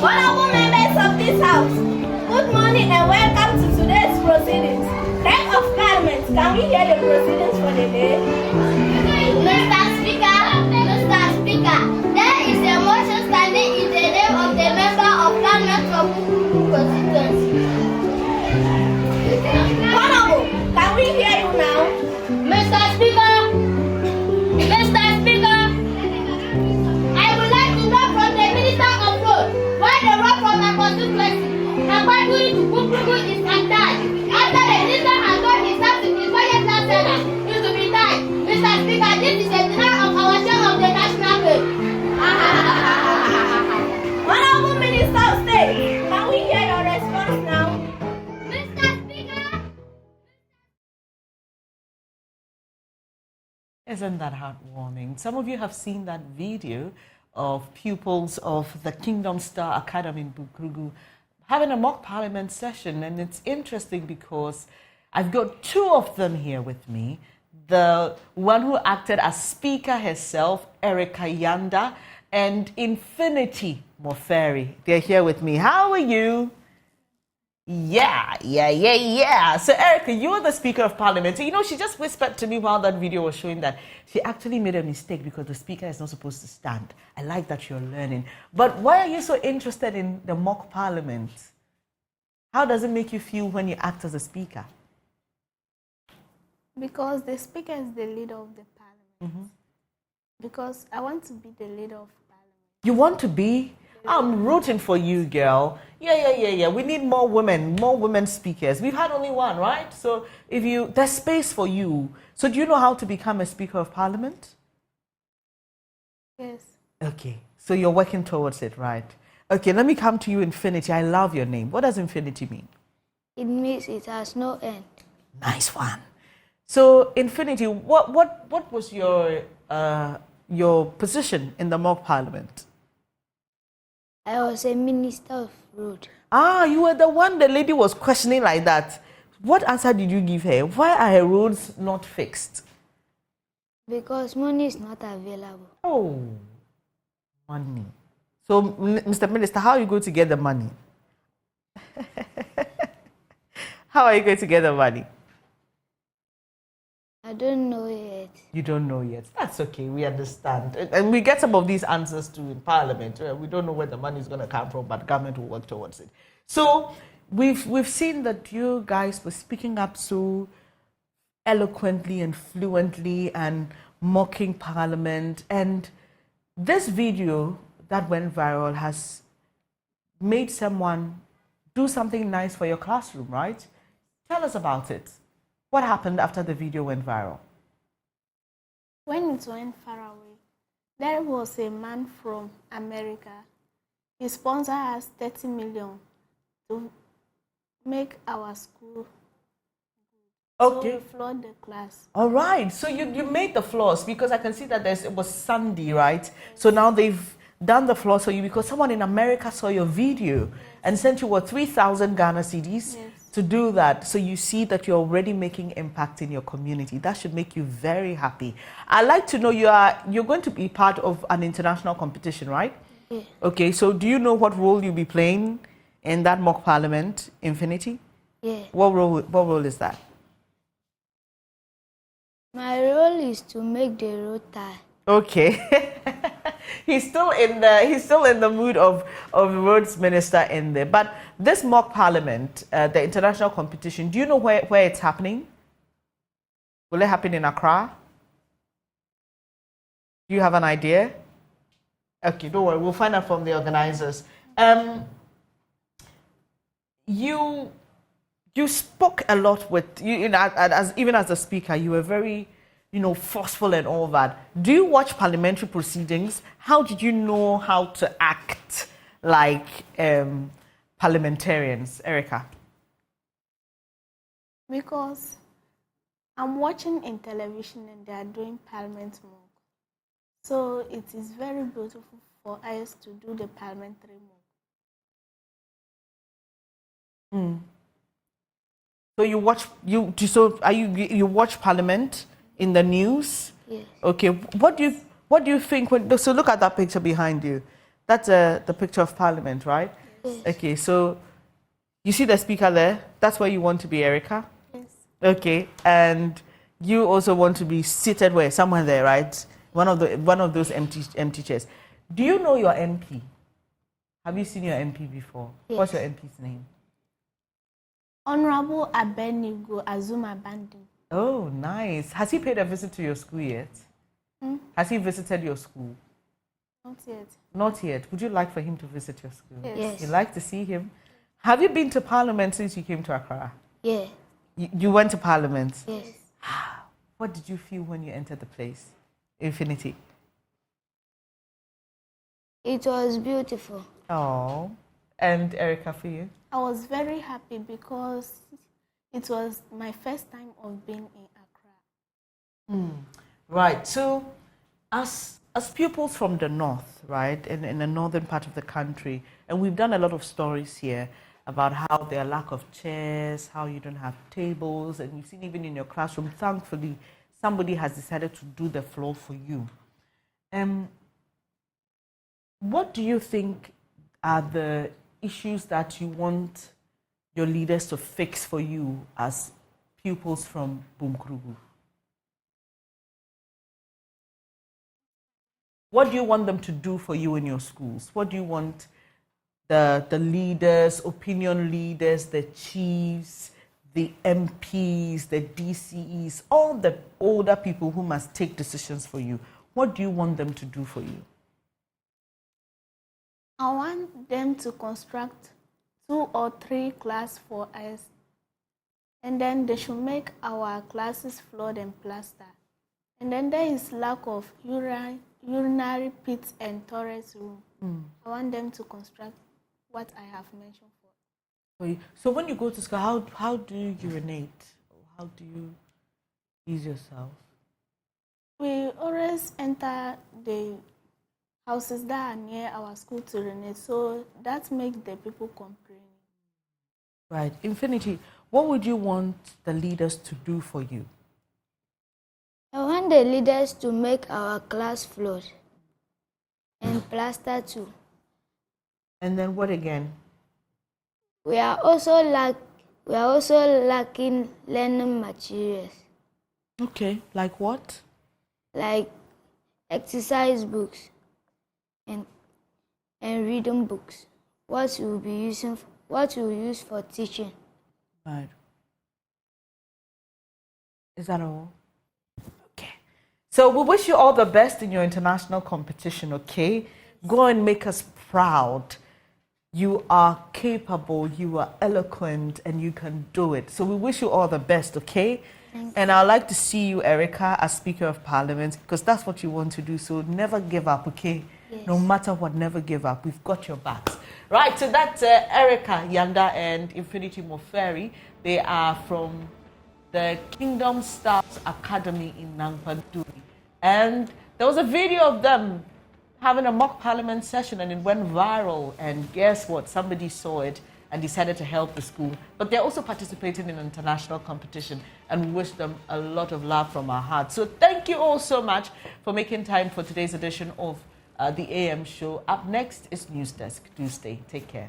Honorable members of this house, good morning and welcome to today's proceedings. Head of Parliament, can we hear the proceedings for the day? Mr. Speaker, there is a motion standing in the name of the member of Parliament from Bukuku constituency. Honorable, can we hear you now? Mr. Speaker, I would like to know from the Minister of Road why the road from my constituency, Nakwaguri to Bukuku, is untied. After the Minister has done his task in his budget last summer, it will be tied. Mr. Speaker, this is a denial of our share of the national good. Honorable Minister of State, can we hear your response now? Mr. Speaker. Isn't that heartwarming? Some of you have seen that video of pupils of the Kingdom Star Academy in Bukuku having a mock parliament session, and it's interesting because I've got two of them here with me. The one who acted as speaker herself, Erica Yanda, and Infinity Moferi. They're here with me. How are you? Yeah. So Erica, you're the Speaker of Parliament. You know, she just whispered to me while that video was showing that she actually made a mistake because the Speaker is not supposed to stand. I like that you're learning. But why are you so interested in the mock Parliament? How does it make you feel when you act as a Speaker? Because the Speaker is the leader of the Parliament. Mm-hmm. Because I want to be the leader of Parliament. You want to be? I'm rooting for you, girl. Yeah. We need more women speakers. We've had only one, right? So there's space for you. So do you know how to become a Speaker of Parliament? Yes. Okay. So you're working towards it, right? Okay, let me come to you, Infinity. I love your name. What does Infinity mean? It means it has no end. Nice one. So, Infinity, what was your position in the mock parliament? I was a minister of road. Ah, you were the one the lady was questioning like that. what answer did you give her? Why are her roads not fixed? Because money is not available. Oh, money. So, Mr. Minister, how are you going to get the money? How are you going to get the money? I don't know yet. You don't know yet. That's okay. We understand. And we get some of these answers too in Parliament. We don't know where the money is going to come from, but government will work towards it. So we've seen that you guys were speaking up so eloquently and fluently and mocking Parliament. And this video that went viral has made someone do something nice for your classroom, right? Tell us about it. What happened after the video went viral? When it went far away, there was a man from America. His sponsor has 30 million to make our school. Okay. So we floored the class. All right. So you made the floors because I can see that it was sandy, right? So now they've done the floor for you because someone in America saw your video and sent you 3,000 Ghana cedis to do that. So you see that you're already making impact in your community. That should make you very happy. I'd like to know you're going to be part of an international competition, right? Yeah. Okay. So do you know what role you'll be playing in that mock parliament, Infinity? Yeah. What role is that? My role is to make the road tie. Okay. He's still in the mood of roads minister in there. But this mock parliament, the international competition, do you know where it's happening? Will it happen in Accra? Do you have an idea? Okay, don't worry, we'll find out from the organizers. You spoke a lot with even as a speaker, you were very forceful and all that. Do you watch parliamentary proceedings? How did you know how to act like parliamentarians, Erica? Because I'm watching in television and they are doing parliament mock. So it is very beautiful for us to do the parliamentary mock. So you watch you watch Parliament in the news? Yes. Okay. What do you think so look at that picture behind you. That's the picture of Parliament, right? Yes. Okay. So you see the speaker there? That's where you want to be, Erica? Yes. Okay. And you also want to be seated where? Somewhere there, right? One of those empty chairs. Do you know your MP? Have you seen your MP before? Yes. What's your MP's name? Honorable Abednego Azuma Bandi. Oh, nice. Has he paid a visit to your school yet? Has he visited your school? Not yet. Not yet. Would you like for him to visit your school? Yes. You'd like to see him? Have you been to Parliament since you came to Accra? Yeah. You went to Parliament? Yes. What did you feel when you entered the place? Infinity. It was beautiful. Oh. And Erica, for you? I was very happy because it was my first time of being in Accra. Right. So, as pupils from the north, right, in the northern part of the country, and we've done a lot of stories here about how there are lack of chairs, how you don't have tables, and we've seen even in your classroom, thankfully, somebody has decided to do the floor for you. What do you think are the issues that you want your leaders to fix for you as pupils from Bumkrugu? What do you want them to do for you in your schools? What do you want the leaders, opinion leaders, the chiefs, the MPs, the DCEs, all the older people who must take decisions for you? What do you want them to do for you? I want them to construct 2 or 3 classes for us. And then they should make our classes floored and plaster. And then there is lack of urinary pits and toilet room. I want them to construct what I have mentioned for. So when you go to school, how do you urinate? How do you ease yourself? We always enter the houses that are near our school to urinate, so that makes the people complain. Right. Infinity, What would you want the leaders to do for you? I want the leaders to make our class floor and plaster too. And then what again? We are also lacking learning materials. Okay, like what? Like exercise books and reading books. What we use for teaching. Right. Is that all? Okay. So we wish you all the best in your international competition, okay? Go and make us proud. You are capable, you are eloquent, and you can do it. So we wish you all the best, okay? And I'd like to see you, Erica, as Speaker of Parliament, because that's what you want to do. So never give up, okay? Yes. No matter what, never give up. We've got your backs. Right, so that's Erica Yanda and Infinity Moferi. They are from the Kingdom Stars Academy in Nangpaduri. And there was a video of them having a mock parliament session, and it went viral. And guess what? Somebody saw it and decided to help the school. But they're also participating in international competition, and we wish them a lot of love from our hearts. So thank you all so much for making time for today's edition of the AM show. Up next is News Desk. Do stay. Take care.